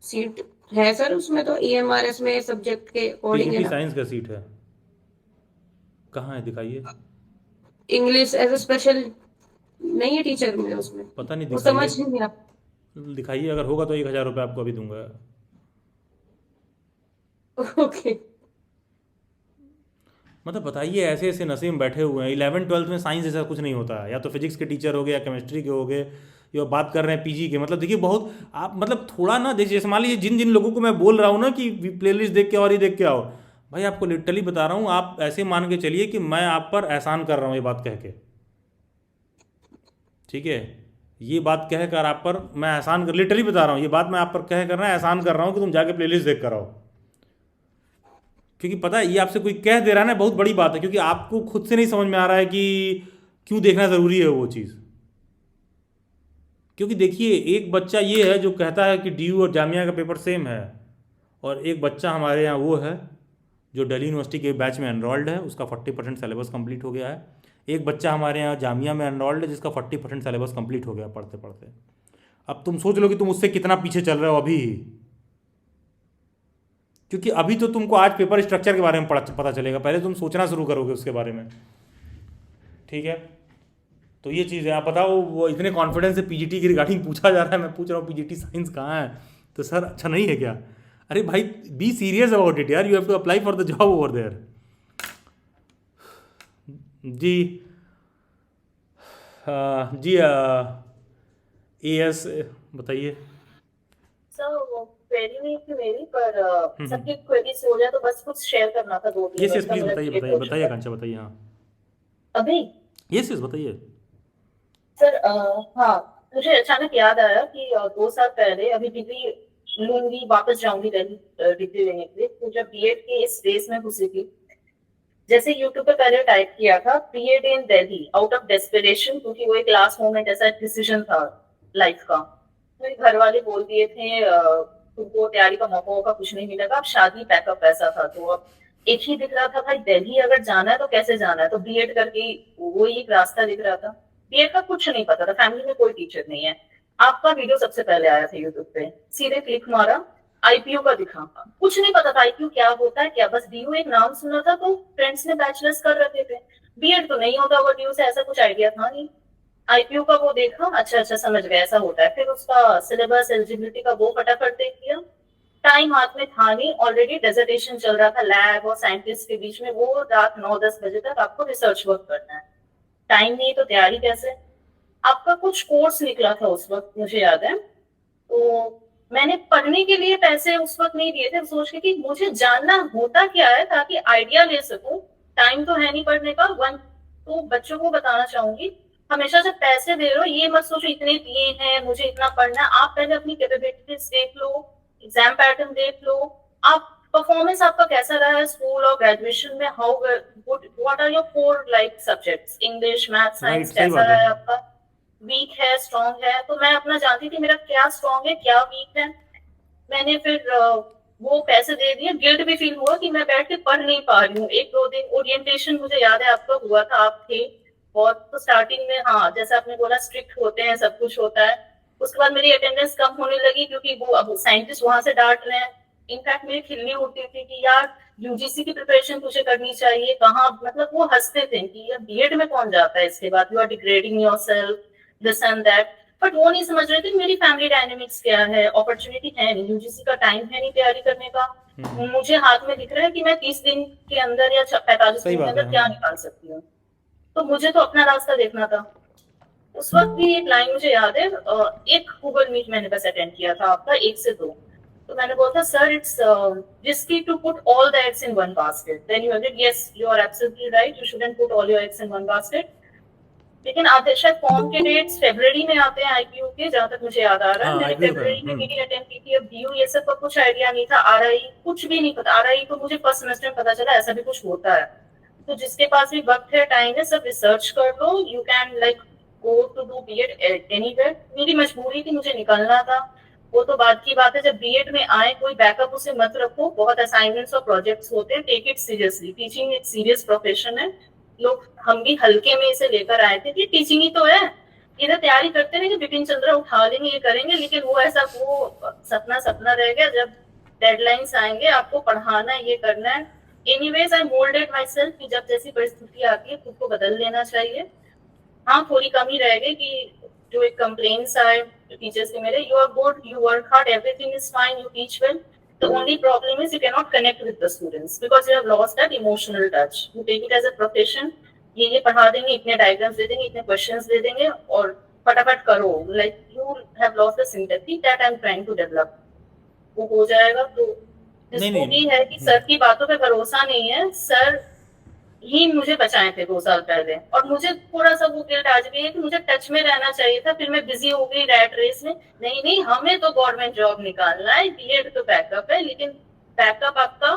[SPEAKER 2] सीट है सर उसमें, तो EMRS में सब्जेक्ट के अकॉर्डिंग है
[SPEAKER 1] पीजीटी
[SPEAKER 2] ना।
[SPEAKER 1] साइंस का सीट है, कहाँ है दिखाइए।
[SPEAKER 2] इंग्लिश एज ए स्पेशल नहीं है टीचर में उसमें,
[SPEAKER 1] पता नहीं,
[SPEAKER 2] वो समझ
[SPEAKER 1] दिखाइए
[SPEAKER 2] नहीं आप।
[SPEAKER 1] दिखाइए, अगर होगा तो 1000 रुपये आपको अभी दूंगा।
[SPEAKER 2] ओके।
[SPEAKER 1] मतलब बताइए, ऐसे ऐसे नशे में बैठे हुए हैं। 11th-12th में साइंस जैसा कुछ नहीं होता है, या तो फिजिक्स के टीचर हो गए या केमिस्ट्री के हो गए, या बात कर रहे हैं पीजी के। मतलब देखिए, बहुत आप मतलब थोड़ा ना देखिए, जैसे मान लीजिए जिन जिन लोगों को मैं बोल रहा हूँ ना कि प्लेलिस्ट देख के और ये देख के आओ, भाई आपको लिटरली बता रहा हूँ, आप ऐसे मान के चलिए कि मैं आप पर एहसान कर रहा हूँ ये बात कह के, ठीक है। ये बात कह कर आप पर मैं एहसान कर, लिटरली बता रहा हूँ, ये बात मैं आप पर कह कर ना एहसान कर रहा हूँ कि तुम जाके प्लेलिस्ट देख कर आओ। क्योंकि पता है, ये आपसे कोई कह दे रहा है ना, बहुत बड़ी बात है, क्योंकि आपको खुद से नहीं समझ में आ रहा है कि क्यों देखना ज़रूरी है वो चीज़। क्योंकि देखिए, एक बच्चा ये है जो कहता है कि डीयू और जामिया का पेपर सेम है, और एक बच्चा हमारे यहाँ वो है जो दिल्ली यूनिवर्सिटी के बैच में एनरोल्ड है, उसका 40% सिलेबस कंप्लीट हो गया है। एक बच्चा हमारे यहाँ जामिया में एनरोल्ड है जिसका 40% सिलेबस कंप्लीट हो गया पढ़ते पढ़ते। अब तुम सोच लो कि तुम उससे कितना पीछे चल रहे हो अभी ही, क्योंकि अभी तो तुमको आज पेपर स्ट्रक्चर के बारे में पता चलेगा, पहले तुम सोचना शुरू करोगे उसके बारे में, ठीक है। तो ये चीज़ है। आप बताओ, वो इतने कॉन्फिडेंस से पीजीटी की रिगार्डिंग पूछा जा रहा है, मैं पूछ रहा हूँ पीजीटी साइंस कहाँ है, तो सर अच्छा नहीं है क्या? अरे भाई, बी सीरियस अबाउट इट यार, you have to apply for the job over there. जी जी एएस बताइए।
[SPEAKER 5] सर वो क्वेरी नहीं थी मेरी, पर सबकी क्वेरी से हो जाए तो बस कुछ शेयर करना था 2-3
[SPEAKER 1] यस
[SPEAKER 5] मिनट
[SPEAKER 1] यस,
[SPEAKER 5] का
[SPEAKER 1] प्लीज
[SPEAKER 5] मेरा
[SPEAKER 1] बताइए
[SPEAKER 5] क्लियर
[SPEAKER 1] बताइए
[SPEAKER 5] हो
[SPEAKER 1] बताइए
[SPEAKER 5] चुका है।
[SPEAKER 1] आकांक्षा, बताइए। हाँ,
[SPEAKER 5] अभी
[SPEAKER 1] यस यस बताइए।
[SPEAKER 5] सर हाँ, मुझे अचानक याद आया कि 2 साल पहले अभी डिग्री लूंगी, वापस जाऊंगी दिल्ली डिग्री लेने के लिए, तो जब बीएड के इस रेस में घुसी थी, जैसे यूट्यूब पे पहले टाइप किया था BEd in Delhi out of desperation, क्योंकि वो एक लास्ट मोमेंट ऐसा डिसीजन था लाइफ का। मेरे घर वाले बोल दिए थे तुमको तैयारी का मौका कुछ नहीं मिलेगा, अब शादी पैकअप ऐसा था। तो अब एक ही दिख रहा था भाई, दिल्ली अगर जाना है तो कैसे जाना है, तो बीएड करके वो एक रास्ता दिख रहा था। बीएड का कुछ नहीं पता था, फैमिली में कोई टीचर नहीं है। आपका वीडियो सबसे पहले आया था यूट्यूब पे, सीधे क्लिक मारा, आईपीयू का दिखा, कुछ नहीं पता था आईपीयू क्या होता है क्या, बस डीयू एक नाम सुना था, तो फ्रेंड्स ने बैचलर्स कर रखे थे, बीएड तो नहीं होता वो डीयू से, ऐसा कुछ आइडिया था नहीं। आईपीयू का वो देखा, अच्छा समझ गया ऐसा होता है। फिर उसका सिलेबस एलिजिबिलिटी का वो फटाफट देख लिया, टाइम हाथ में था नहीं, ऑलरेडी डेजर्टेशन चल रहा था लैब और साइंटिस्ट के बीच में, वो रात 9-10 बजे तक आपको रिसर्च वर्क करना है, टाइम नहीं तो तैयारी कैसे। आपका कुछ कोर्स निकला था उस वक्त, मुझे याद है, तो मैंने पढ़ने के लिए पैसे उस वक्त नहीं दिए थे, सोच के कि मुझे जानना होता क्या है ताकि आइडिया ले सकूं, टाइम तो है नहीं पढ़ने का। तो बच्चों को बताना चाहूंगी, हमेशा जब पैसे दे रहे हो ये मत सोचो इतने दिए हैं मुझे इतना पढ़ना है, आप पहले अपनी कैपेबिलिटीज देख लो, एग्जाम पैटर्न देख लो, आप परफॉर्मेंस आपका कैसा रहा है स्कूल और ग्रेजुएशन में, how what are your 4 like subjects, English math science,
[SPEAKER 1] सही
[SPEAKER 5] कैसा
[SPEAKER 1] बात
[SPEAKER 5] रहा
[SPEAKER 1] है।
[SPEAKER 5] है आपका, वीक है स्ट्रांग है। तो मैं अपना जानती थी मेरा क्या स्ट्रांग है क्या वीक है। मैंने फिर वो पैसे दे दिए, गिल्ट भी फील हुआ कि मैं बैठ के पढ़ नहीं पा रही हूँ। 1-2 दिन ओरिएंटेशन मुझे याद है आपका हुआ था, आप थे बहुत, तो स्टार्टिंग में हाँ जैसा आपने बोला स्ट्रिक्ट होते हैं, सब कुछ होता है। उसके बाद मेरी अटेंडेंस कम होने लगी क्योंकि वो अब साइंटिस्ट वहां से डांट रहे हैं, इनफैक्ट मेरी खिल्ली उठती थी कि यार यूजीसी की प्रिपरेशन तुझे करनी चाहिए, कहाँ, मतलब वो हंसते थे कि यार बीएड में कौन जाता है इसके बाद, you are degrading yourself, this and that. But वो नहीं समझ रहे थे मेरी फैमिली डायनेमिक्स क्या है, अपॉर्चुनिटी है नहीं, यूजीसी का टाइम है नहीं तैयारी करने का। मुझे हाथ में दिख रहा है कि मैं 30 दिन के अंदर या 45
[SPEAKER 1] सही
[SPEAKER 5] दिन के
[SPEAKER 1] बात है।
[SPEAKER 5] अंदर क्या निकाल सकती हूँ। तो मुझे तो अपना रास्ता देखना था। उस वक्त भी एक लाइन मुझे याद है, एक गूगल मीट मैंने बस अटेंड किया था आपका, 1 से 2। तो मैंने बोला था sir it's risky to put all the eggs in one basket. Then you said yes you are absolutely right, you shouldn't put all your eggs in one basket. लेकिन आधे शायद फॉर्म के डेट्स फरवरी में आते हैं आईपीयू के, जहां तक मुझे याद आ रहा है।
[SPEAKER 1] हाँ,
[SPEAKER 5] मैंने
[SPEAKER 1] IPO का
[SPEAKER 5] फरवरी में मीटिंग अटेंड की थी। अब डीयू ये सब का कुछ आइडिया नहीं था, आरआई कुछ भी नहीं पता। आरआई तो मुझे फर्स्ट सेमेस्टर में पता चला ऐसा भी कुछ होता है। तो जिसके पास भी वक्त है, टाइम है, सब रिसर्च कर लो, you can like go to do BEd anywhere. मेरी मजबूरी थी, मुझे निकलना था, वो तो बात की बात है। जब बीएड में आए कोई बैकअप उसे मत रखो, बहुत असाइनमेंट्स और प्रोजेक्ट्स होते हैं, टेक इट सीरियसली। टीचिंग एक सीरियस प्रोफेशन है। लोग, हम भी हल्के में इसे लेकर आए थे कि टीचिंग ही तो है, इधर तैयारी करते रहे कि बिपिन चंद्र उठा लेंगे, ये करेंगे। लेकिन वो ऐसा, वो सपना सपना रह गया। जब डेडलाइंस आएंगे, आपको पढ़ाना है, ये करना है। Anyways I moulded my self कि जब जैसी परिस्थिति आती है खुद को बदल लेना चाहिए। हाँ, थोड़ी कमी रह गई कि जो एक कंप्लेन्स आए टीचर्स के मेरे, you are good, you work hard, everything is fine, you teach well, the only problem is you cannot connect with the students because you have lost that emotional touch. You take it as a profession, ये पढ़ा देंगे, इतने diagrams दे देंगे, इतने questions दे देंगे और फटाफट करो, like you have lost the sympathy that I'm trying to develop. वो हो जाएगा। तो जिसको भी है कि सर की बातों पे भरोसा नहीं है, सर ही मुझे बचाए थे 2 साल पहले। और मुझे थोड़ा सा वो गिल्ट आज भी है कि मुझे टच में रहना चाहिए था, फिर मैं बिजी हो गई रैट रेस में। नहीं नहीं, हमें तो गवर्नमेंट जॉब निकालना है, बीएड तो बैकअप है। लेकिन बैकअप आपका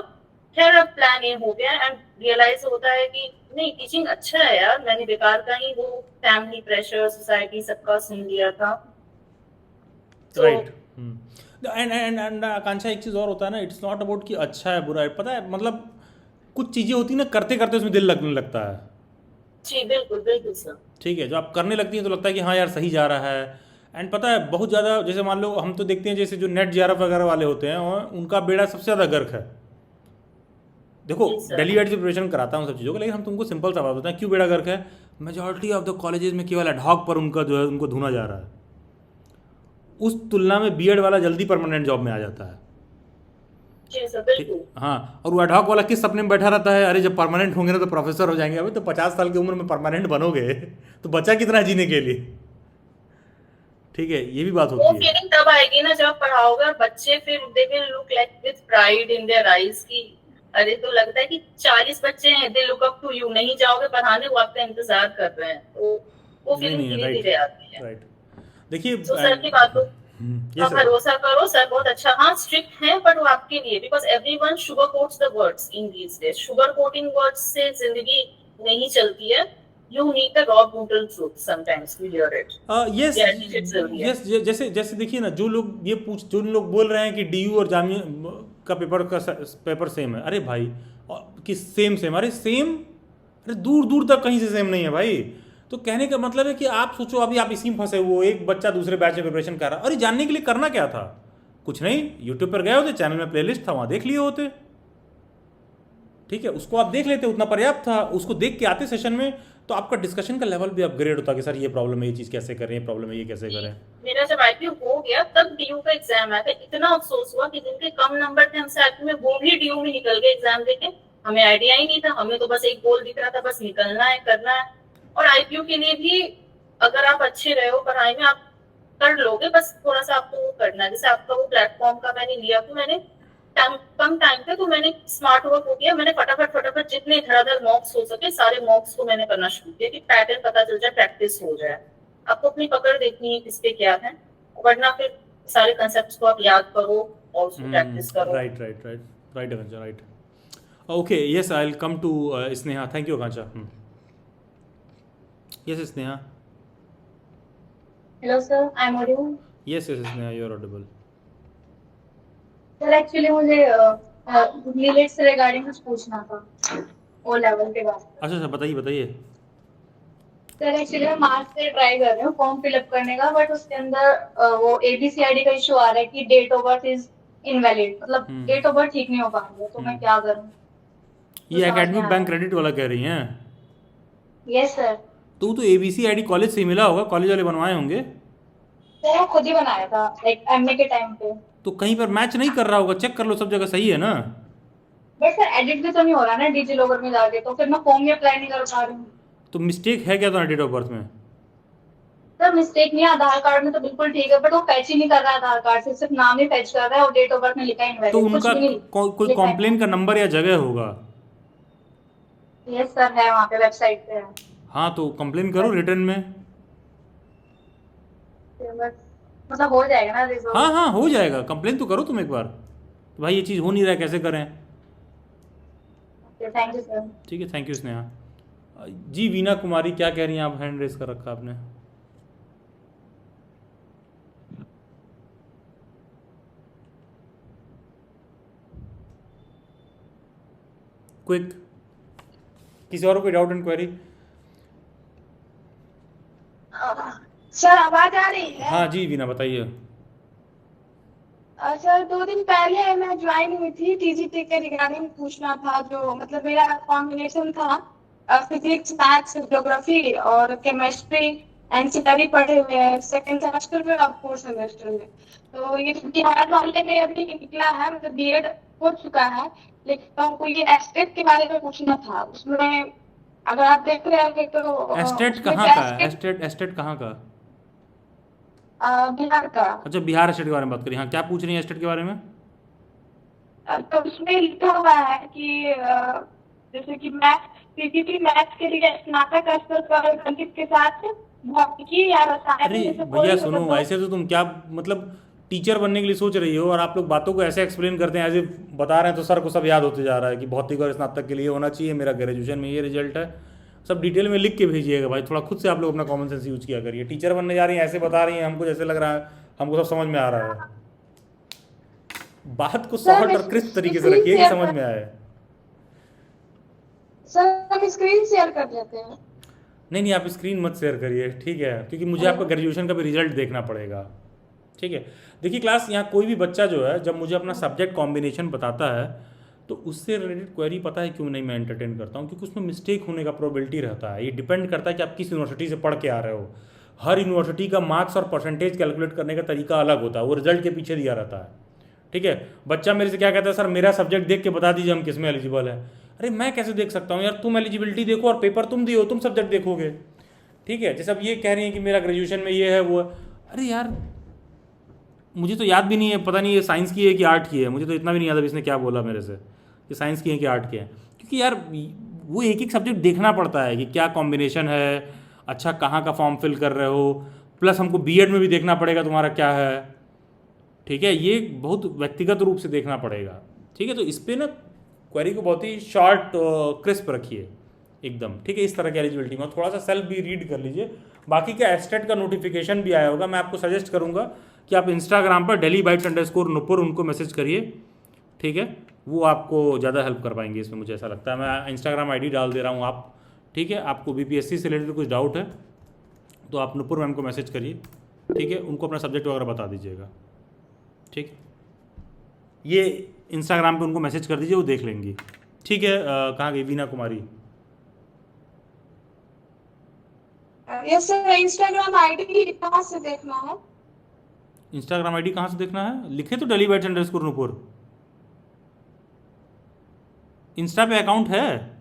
[SPEAKER 5] खैर अब प्लान ए हो गया एंड रियलाइज होता है कि नहीं, टीचिंग अच्छा है यार, मैंने बेकार का ही वो फैमिली प्रेशर, सोसाइटी सबका सुन लिया था।
[SPEAKER 1] राइट। एंड आकांक्षा, एक चीज़ और होता है ना, इट्स नॉट अबाउट कि अच्छा है बुरा है, पता है, मतलब कुछ चीज़ें होती है ना, करते करते उसमें दिल लगने लगता है।
[SPEAKER 5] जी बिल्कुल बिल्कुल सर।
[SPEAKER 1] ठीक है, जो आप करने लगती हैं तो लगता है कि हाँ यार सही जा रहा है। एंड पता है बहुत ज़्यादा, जैसे मान लो हम तो देखते हैं जैसे जो नेट जेआरएफ वगैरह वाले होते हैं उनका बेड़ा सबसे ज़्यादा गर्क है। देखो, दिल्ली वाइट से प्रिपरेशन कराता हूँ सब चीज़ों को, लेकिन हम तुमको सिंपल सा बात बताएं क्यों बेड़ा गर्क है। मेजॉरिटी ऑफ द कॉलेजेस में केवल एडहॉक पर उनका जो है उनको धुना जा रहा है। उस तुलना में बीएड वाला जल्दी परमानेंट जॉब में आ जाता है।
[SPEAKER 5] जी सर बिल्कुल।
[SPEAKER 1] हाँ, और वो एडहॉक वाला किस सपने में बैठा रहता है, अरे जब परमानेंट होंगे ना तो प्रोफेसर हो जाएंगे। अभी तो 50 साल की उम्र में परमानेंट बनोगे तो बचा कितना जीने के लिए। ठीक है, ये भी बात
[SPEAKER 5] वो
[SPEAKER 1] होती है।
[SPEAKER 5] फीलिंग तब आएगी ना जब पढ़ाओगे और बच्चे फिर they will look like with pride in their eyes की अरे, तो लगता है कि 40 बच्चे हैं, they look up to you. नहीं जाओगे पढ़ाने, वो आपका इंतजार कर रहे हैं, तो वो फीलिंग
[SPEAKER 1] नहीं,
[SPEAKER 5] धीरे
[SPEAKER 1] राइट
[SPEAKER 5] धीरे आती है।
[SPEAKER 1] राइट। देखिए
[SPEAKER 5] तो सर की बातों
[SPEAKER 1] ये
[SPEAKER 5] आप
[SPEAKER 1] सर
[SPEAKER 5] भरोसा करो, सर बहुत अच्छा। हाँ, स्ट्रिक्ट है बट वो आपके लिए, because everyone sugar coats the words in these days. Sugar coating words से जिंदगी नहीं चलती है। You need the raw brutal truth sometimes to hear it.
[SPEAKER 1] Yes
[SPEAKER 5] Yeah, it's जरूरी है।
[SPEAKER 1] यस, जैसे जैसे देखिए ना, जो लोग ये जो लोग बोल रहे हैं कि डीयू और जामिया का पेपर सेम है, अरे भाई कि सेम, अरे सेम, अरे दूर दूर तक कहीं से सेम नहीं है भाई। तो कहने का मतलब है कि आप सोचो, अभी आप इसी में फंसे हुए हो, एक बच्चा दूसरे बैच में प्रिपरेशन कर रहा है, अरे जानने के लिए करना क्या था, कुछ नहीं, यूट्यूब पर गए होते, चैनल में प्लेलिस्ट था, वहाँ देख लिए होते। ठीक है, उसको आप देख लेते, उतना पर्याप्त था। उसको देख के आते सेशन में तो आपका डिस्कशन का लेवल भी अपग्रेड होता कि सर ये प्रॉब्लम है, ये चीज़ कैसे करें, ये प्रॉब्लम है, ये कैसे करें।
[SPEAKER 5] मेरा जब आईपीयू हो गया तब डीयू का एग्जाम आया था। इतना अफसोस हुआ कि जिनके कम नंबर थे हमसे आईपीयू में, वो भी डीयू में निकल गए एग्जाम देके। हमें आइडिया ही नहीं था, हमें तो बस एक गोल दिख रहा था, बस निकलना है, करना है। और आईपीयू के लिए भी अगर आप अच्छे रहे हो पढ़ाई में, आप कर लोगे, बस थोड़ा सा आपको वो करना है। जैसे आपका वो प्लेटफॉर्म का मैंने लिया, तो मैंने कम टाइम थे तो मैंने स्मार्ट वर्क हो गया। मैंने फटाफट जितने धड़ाधड़ मॉक्स हो सके सारे मॉक्स को मैंने करना शुरू किया कि पैटर्न पता चल जाए, प्रैक्टिस हो जाए। आपको अपनी पकड़ देखनी है किस पे क्या है, वरना फिर सारे कंसेप्ट्स को आप याद करो और उसको प्रैक्टिस करो।
[SPEAKER 1] Right Akanksha, right. Okay, yes, I will come to Sneha. Thank you Akanksha. Yes Sneha.
[SPEAKER 4] Hello sir, I am audible?
[SPEAKER 1] Yes Sneha, you are audible.
[SPEAKER 4] Sir actually मुझे नीलेट से रिगार्डिंग कुछ पूछना था ओ लेवल के बाद।
[SPEAKER 1] अच्छा, बताइए।
[SPEAKER 4] सर एक्चुअली मैं मार्च से ट्राई कर रही हूँ फॉर्म फिलअप करने का, बट उसके अंदर वो ABCID का इशू आ रहा है कि date of birth is invalid, मतलब डेट ऑफ बर्थ ठीक नहीं हो पा रही है, तो मैं क्या करूँ?
[SPEAKER 1] ये
[SPEAKER 4] समझ में
[SPEAKER 1] एकेडमिक
[SPEAKER 4] आ
[SPEAKER 1] बैंक
[SPEAKER 4] रहा
[SPEAKER 1] क्रेडिट वाला कह रही हैं?
[SPEAKER 4] Yes sir.
[SPEAKER 1] तो एबीसी आईडी कॉलेज से ही मिला होगा, कॉलेज वाले बनवाए होंगे।
[SPEAKER 4] तो वो खुद ही बनाया था लाइक एमए के टाइम पे।
[SPEAKER 1] तो कहीं पर मैच नहीं कर रहा होगा, चेक कर लो, सब जगह सही है ना।
[SPEAKER 4] बट सर एडिट भी तो नहीं हो रहा ना डिजी लॉकर में जाके, तो फिर मैं फॉर्म भी अप्लाई नहीं कर पा रही हूँ।
[SPEAKER 1] तो मिस्टेक है क्या तुम्हारे डेट ऑफ बर्थ में?
[SPEAKER 4] सर मिस्टेक नहीं है, आधार कार्ड में तो बिल्कुल ठीक है, बट वो फैच ही नहीं कर रहा है आधार कार्ड से, सिर्फ नाम ही फैच कर रहा है और डेट ऑफ बर्थ में लिखा है
[SPEAKER 1] तो
[SPEAKER 4] इनवैलिड, कुछ
[SPEAKER 1] उनका
[SPEAKER 4] भी नहीं
[SPEAKER 1] कोई
[SPEAKER 4] लिखा है।
[SPEAKER 1] कॉम्प्लेन का नंबर या जगह होगा।
[SPEAKER 4] यस सर, है वहाँ पे वेबसाइट पे है।
[SPEAKER 1] हाँ तो कंप्लेन करो रिटर्न में।
[SPEAKER 4] मतलब हो जाएगा ना रिजॉल्व?
[SPEAKER 1] हाँ हाँ हो जाएगा, कंप्लेन तो करो तुम एक बार, तो भाई ये चीज़ हो नहीं रहा है, कैसे करें।
[SPEAKER 4] Thank you sir.
[SPEAKER 1] ठीक है, थैंक यू स्नेहा जी। वीना कुमारी क्या कह रही हैं आप? हैंड रेस कर रखा आपने। क्विक, किसी और को कोई डाउट एंड क्वेरी?
[SPEAKER 6] सर आवाज आ रही है?
[SPEAKER 1] हाँ जी वीना बताइए।
[SPEAKER 6] सर 2 दिन पहले मैं ज्वाइन हुई थी, टीजीटी के रिगार्डिंग पूछना था। जो मतलब मेरा कॉम्बिनेशन था फिजिक्स, मैथ्स, ज्योग्राफी और केमिस्ट्री एनसीईआरटी पढ़े हुए हैं, सेकंड सेमेस्टर में और फोर्थ सेमेस्टर में। तो ये बिहार वाले में अभी निकला है, मतलब बीएड हो चुका है, लेकिन हमको ये एस्टेट के बारे में पूछना था। उसमें अगर आप देख रहे होंगे तो
[SPEAKER 1] एस्टेट
[SPEAKER 6] उसमें
[SPEAKER 1] कहाँ
[SPEAKER 6] जो
[SPEAKER 1] का है? एस्टेट कहाँ का?
[SPEAKER 6] बिहार का।
[SPEAKER 1] अच्छा बिहार एस्टेट के बारे में बात करिए। हाँ क्या पूछ रही हैं एस्टेट के बारे में?
[SPEAKER 6] तो उसमें लिखा हुआ है कि जैसे कि मैथ्स, पीजीटी मैथ्स के लिए स्नातक स्तर पर गणित के साथ भौतिकी या रसायन
[SPEAKER 1] अरे
[SPEAKER 6] जैसे
[SPEAKER 1] भैया
[SPEAKER 6] कोई
[SPEAKER 1] सुनो,
[SPEAKER 6] मतलब
[SPEAKER 1] ऐसे तो तुम क्या मतलब टीचर बनने के लिए सोच रही हो और आप लोग बातों को ऐसे एक्सप्लेन करते हैं, ऐसे बता रहे हैं, तो सर को सब याद होते जा रहा है कि भौतिक और स्नातक के लिए होना चाहिए, मेरा ग्रेजुएशन में ये रिजल्ट है। सब डिटेल में लिख के भेजिएगा भाई, थोड़ा खुद से आप लोग अपना कॉमन सेंस यूज किया करिए। टीचर बनने जा रही हैं ऐसे बता रही हैं, हमको जैसे लग रहा है हमको सब समझ में आ रहा है। बात को
[SPEAKER 6] सर
[SPEAKER 1] शॉर्ट
[SPEAKER 6] मैं
[SPEAKER 1] और क्रिस्प तरीके से
[SPEAKER 6] स्क्रीन
[SPEAKER 1] रखिए कि
[SPEAKER 6] शेयर
[SPEAKER 1] समझ
[SPEAKER 6] कर
[SPEAKER 1] में आए।
[SPEAKER 6] सर हम स्क्रीन शेयर कर देते हैं।
[SPEAKER 1] नहीं नहीं आप स्क्रीन मत शेयर करिए, ठीक है, क्योंकि मुझे आपका ग्रेजुएशन का भी रिजल्ट देखना पड़ेगा। ठीक है, देखिए क्लास, यहाँ कोई भी बच्चा जो है जब मुझे अपना सब्जेक्ट कॉम्बिनेशन बताता है तो उससे रिलेटेड क्वेरी पता है क्यों नहीं मैं एंटरटेन करता हूँ, क्योंकि उसमें मिस्टेक होने का प्रोबेबिलिटी रहता है। ये डिपेंड करता है कि आप किस यूनिवर्सिटी से पढ़ के आ रहे हो। हर यूनिवर्सिटी का मार्क्स और परसेंटेज कैलकुलेट करने का तरीका अलग होता है, वो रिजल्ट के पीछे दिया रहता है। ठीक है, बच्चा मेरे से क्या कहता है, सर मेरा सब्जेक्ट देख के बता दीजिए हम किस में एलिजिबल है। अरे मैं कैसे देख सकता हूँ यार, तुम एलिजिबिलिटी देखो और पेपर तुम दियो, तुम सब्जेक्ट देखोगे। ठीक है, जैसे अब ये कह रही हैं कि मेरा ग्रेजुएशन में ये है वो है। अरे यार मुझे तो याद भी नहीं है, पता नहीं ये साइंस की है कि आर्ट की है, मुझे तो इतना भी नहीं याद अब इसने क्या बोला मेरे से कि साइंस की है कि आर्ट की है। क्योंकि यार वो एक एक सब्जेक्ट देखना पड़ता है कि क्या कॉम्बिनेशन है, अच्छा कहाँ का फॉर्म फिल कर रहे हो, प्लस हमको बीएड में भी देखना पड़ेगा तुम्हारा क्या है। ठीक है, ये बहुत व्यक्तिगत रूप से देखना पड़ेगा। ठीक है, तो इस पर ना क्वेरी को बहुत ही शॉर्ट क्रिस्प रखिए एकदम। ठीक है, इस तरह की एलिजिबिलिटी में थोड़ा सा सेल्फ भी रीड कर लीजिए। बाकी का एस्टेट का नोटिफिकेशन भी आया होगा, मैं आपको सजेस्ट करूंगा कि आप इंस्टाग्राम पर delhibytes_nupur उनको मैसेज करिए। ठीक है, वो आपको ज़्यादा हेल्प कर पाएंगे इसमें, मुझे ऐसा लगता है। मैं इंस्टाग्राम आईडी डाल दे रहा हूँ आप। ठीक है, आपको बीपीएससी से रिलेटेड कुछ डाउट है तो आप नुपुर मैम को मैसेज करिए। ठीक है, उनको अपना सब्जेक्ट वगैरह बता दीजिएगा। ठीक, ये इंस्टाग्राम पे उनको मैसेज कर दीजिए, वो देख लेंगी। ठीक है, कहाँ गई वीना कुमारी?
[SPEAKER 6] यस सर, इंस्टाग्राम आईडी कहाँ से देखना है?
[SPEAKER 1] इंस्टाग्राम आईडी कहाँ से देखना है? लिखे तो delhibytes_nupur। इंस्टा पे अकाउंट है?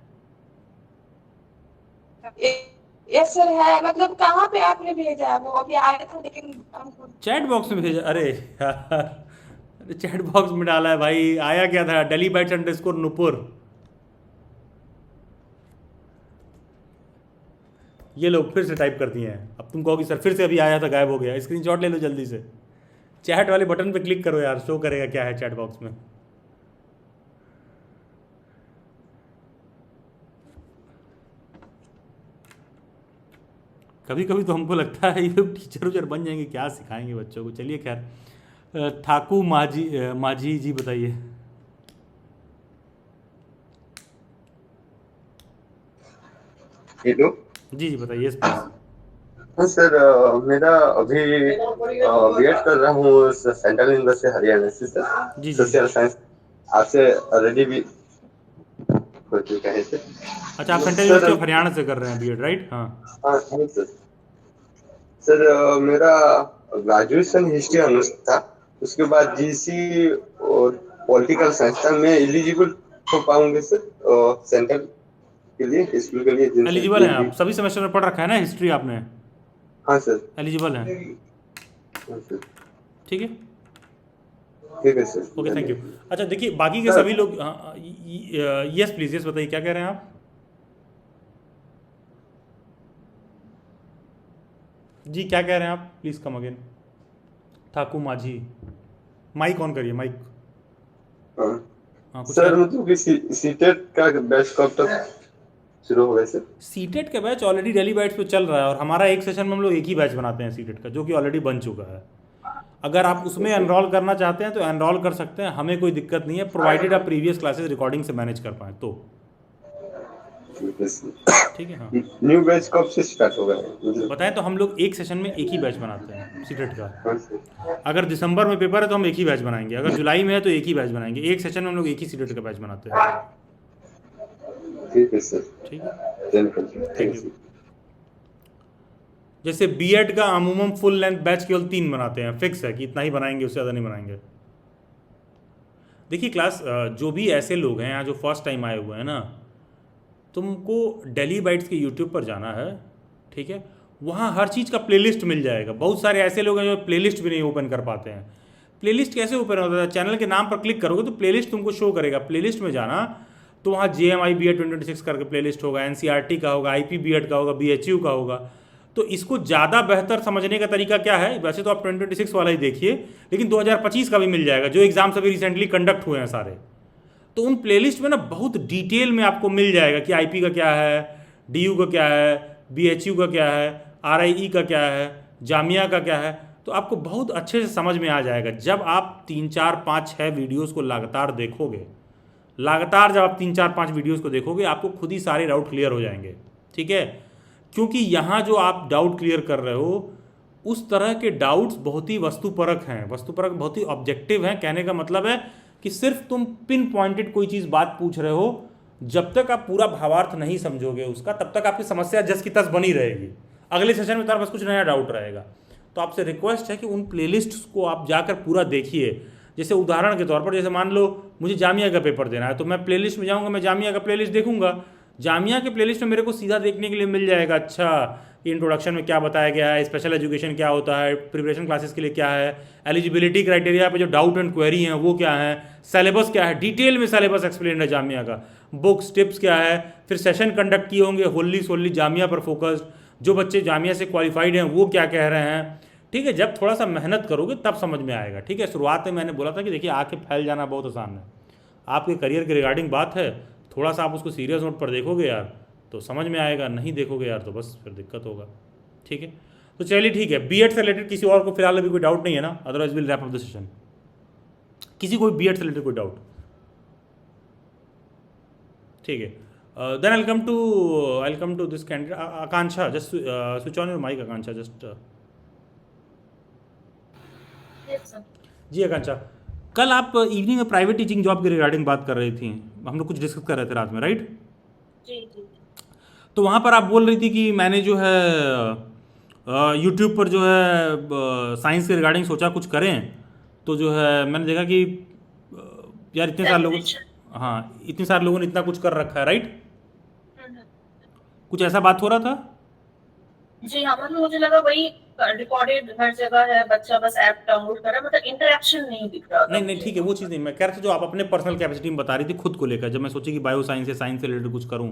[SPEAKER 6] यस सर है, मतलब कहाँ पे आपने भेजा है? वो अभी आया था लेकिन हमको
[SPEAKER 1] चैट बॉक्स में भेजा। अरे यार, अरे चैट बॉक्स में डाला है भाई, आया क्या था? delhibytes_nupur। ये लोग फिर से टाइप कर दिए हैं। अब तुम कहोगी सर फिर से अभी आया था गायब हो गया। स्क्रीनशॉट ले लो जल्दी से, चैट वाले बटन पे क्लिक करो यार, शो करेगा क्या है चैट बॉक्स में। कभी कभी तो हमको लगता है ये लोग टीचर उचर बन जाएंगे, क्या सिखाएंगे बच्चों को। चलिए खैर, ठाकू माझी जी बताइए।
[SPEAKER 7] हेलो
[SPEAKER 1] जी जी बताइए प्लीज।
[SPEAKER 7] हाँ सर, मेरा अभी बीएड कर रहा हूँ सेंट्रल यूनिवर्सिटी हरियाणा से सर,
[SPEAKER 1] जी जी
[SPEAKER 7] सोशल साइंस। आपसे ऑलरेडी भी हो चुका है सर।
[SPEAKER 1] अच्छा, आप central
[SPEAKER 7] sir
[SPEAKER 1] university of Haryana से कर रहे हैं बीएड, राइट? हाँ।
[SPEAKER 7] हाँ हाँ सर। सर मेरा ग्रेजुएशन हिस्ट्री ऑनर्स था, उसके बाद जीसी और पॉलिटिकल साइंस था। मैं एलिजिबल हो पाऊंगे सर सेंट्रल के लिए, स्कूल के लिए जिनसे
[SPEAKER 1] एलिजिबल हैं आप? सभी सेमेस्टर में पढ़ रखा है ना हिस्ट्री आपने?
[SPEAKER 7] हाँ सर।
[SPEAKER 1] एलिजिबल हैं?
[SPEAKER 7] हाँ सर।
[SPEAKER 1] ठीक है,
[SPEAKER 7] ठीक है सर।
[SPEAKER 1] Okay, thank you. अच्छा देखिए, बाकी के
[SPEAKER 7] सर,
[SPEAKER 1] सभी लोग, यस प्लीज़, यस बताइए क्या कह रहे हैं आप? जी क्या कह रहे हैं आप? Please come again. ठाकुर माझी, माइक ऑन करिए, माइक।
[SPEAKER 7] हाँ
[SPEAKER 1] हाँ, कुछ
[SPEAKER 7] सर, मतलब कि सीटेट का बैच कब तक शुरू होगा सर?
[SPEAKER 1] सीटेट का बैच ऑलरेडी डेली बैच पे चल रहा है, और हमारा एक सेशन में हम लोग एक ही बैच बनाते हैं सीटेट का, जो कि ऑलरेडी बन चुका है। अगर आप उसमें एनरोल करना चाहते हैं तो एनरोल कर सकते हैं, हमें कोई दिक्कत नहीं है, प्रोवाइडेड आप प्रीवियस क्लासेस रिकॉर्डिंग से मैनेज कर पाएँ तो।
[SPEAKER 7] ठीक है सर।
[SPEAKER 1] ठीक है, हाँ।
[SPEAKER 7] न्यू बैच कब से स्टार्ट होगा मतलब?
[SPEAKER 1] बताएं तो हम लोग एक सेशन में एक ही बैच बनाते हैं सीटेट का।
[SPEAKER 7] हाँ सर।
[SPEAKER 1] अगर दिसंबर में पेपर है तो हम एक ही बैच बनाएंगे, अगर जुलाई में है तो एक ही बैच बनाएंगे। एक सेशन में हम लोग एक ही सीटेट का बैच बनाते हैं।
[SPEAKER 7] ठीक है सर।
[SPEAKER 1] ठीक है,
[SPEAKER 7] थैंक यू।
[SPEAKER 1] जैसे बीएड का अमूमन फुल लेंथ बैच केवल 3 बनाते हैं, फिक्स है कि इतना ही बनाएंगे, उससे ज़्यादा नहीं बनाएंगे। देखिए क्लास, जो भी ऐसे लोग हैं यहाँ जो फर्स्ट टाइम आए हुए हैं ना, तुमको डेली बाइट्स के यूट्यूब पर जाना है, ठीक है? वहाँ हर चीज़ का प्लेलिस्ट मिल जाएगा। बहुत सारे ऐसे लोग हैं जो प्लेलिस्ट भी नहीं ओपन कर पाते हैं। प्लेलिस्ट कैसे ओपन होता है? चैनल के नाम पर क्लिक करोगे तो प्लेलिस्ट तुमको शो करेगा। प्लेलिस्ट में जाना तो वहाँ JMI BEd 2026 करके प्लेलिस्ट होगा, NCERT का होगा, IP BEd का होगा, BHU का होगा। तो इसको ज़्यादा बेहतर समझने का तरीका क्या है? वैसे तो आप 2026 वाला ही देखिए, लेकिन 2025 का भी मिल जाएगा, जो एग्जाम्स अभी रिसेंटली कंडक्ट हुए हैं सारे। तो उन प्लेलिस्ट में ना बहुत डिटेल में आपको मिल जाएगा कि IP का क्या है, DU का क्या है, BHU का क्या है, RIE का क्या है, जामिया का क्या है। तो आपको बहुत अच्छे से समझ में आ जाएगा जब आप 3, 4, 5, 6 वीडियोज़ को लगातार देखोगे। लगातार जब आप 3, 4, 5 वीडियोज़ को देखोगे, आपको खुद ही सारे डाउट क्लियर हो जाएंगे। ठीक है? क्योंकि यहाँ जो आप डाउट क्लियर कर रहे हो, उस तरह के डाउट्स बहुत ही वस्तुपरक हैं, वस्तुपरक बहुत ही ऑब्जेक्टिव हैं। कहने का मतलब है कि सिर्फ तुम पिन पॉइंटेड कोई चीज़ बात पूछ रहे हो, जब तक आप पूरा भावार्थ नहीं समझोगे उसका, तब तक आपकी समस्या जस की तस बनी रहेगी। अगले सेशन में तुम्हारे पास कुछ नया डाउट रहेगा। तो आपसे रिक्वेस्ट है कि उन प्लेलिस्ट्स को आप जाकर पूरा देखिए। जैसे उदाहरण के तौर पर, जैसे मान लो मुझे जामिया का पेपर देना है, तो मैं प्लेलिस्ट में जाऊँगा, मैं जामिया का प्लेलिस्ट देखूंगा। जामिया के प्लेलिस्ट में मेरे को सीधा देखने के लिए मिल जाएगा, अच्छा इंट्रोडक्शन में क्या बताया गया है, स्पेशल एजुकेशन क्या होता है, प्रिपरेशन क्लासेस के लिए क्या है, एलिजिबिलिटी क्राइटेरिया पे जो डाउट एंड क्वेरी हैं वो क्या है, सिलेबस क्या है, डिटेल में सिलेबस एक्सप्लेन है जामिया का, बुक्स टिप्स क्या है, फिर सेशन कंडक्ट किए होंगे होली सोली जामिया पर फोकस्ड, जो बच्चे जामिया से क्वालिफाइड हैं वो क्या कह रहे हैं। ठीक है? जब थोड़ा सा मेहनत करोगे तब समझ में आएगा। ठीक है? शुरुआत में मैंने बोला था कि देखिए आके फैल जाना बहुत आसान है, आपके करियर के रिगार्डिंग बात है, थोड़ा सा आप उसको सीरियस नोट पर देखोगे यार तो समझ में आएगा, नहीं देखोगे यार तो बस फिर दिक्कत होगा। ठीक है? तो चलिए ठीक है, बीएड से रिलेटेड किसी और को फिलहाल अभी कोई डाउट नहीं है ना? Otherwise will wrap up the session. किसी को बीएड से रिलेटेड कोई डाउट? ठीक है, then I come to this candidate Akanksha. Just switch on your mic Akanksha, just. जी आकांक्षा, कल आप इवनिंग में प्राइवेट टीचिंग जॉब के रिगार्डिंग बात कर रही थी, हम लोग कुछ डिस्कस कर रहे थे रात में, राइट?
[SPEAKER 5] जी जी।
[SPEAKER 1] तो वहाँ पर आप बोल रही थी कि मैंने जो है यूट्यूब पर जो है साइंस के रिगार्डिंग सोचा कुछ करें, तो जो है मैंने देखा कि यार इतने सारे लोगों, हाँ इतने सारे लोगों ने इतना कुछ कर रखा है, राइट? कुछ ऐसा बात हो रहा था?
[SPEAKER 5] जी हाँ, मतलब मुझे लगा वही रिकॉर्डेड हर जगह है, बच्चा बस ऐप डाउनलोड कर रहा है, मतलब इंटरेक्शन नहीं दिख रहा था।
[SPEAKER 1] नहीं ठीक है, वो चीज़ नहीं, मैं कह रहा था जो आप अपने पर्सनल कैपेसिटी में बता रही थी खुद को लेकर, जब मैं सोची कि बायो साइंस या साइंस से रिलेटेड कुछ करूँ।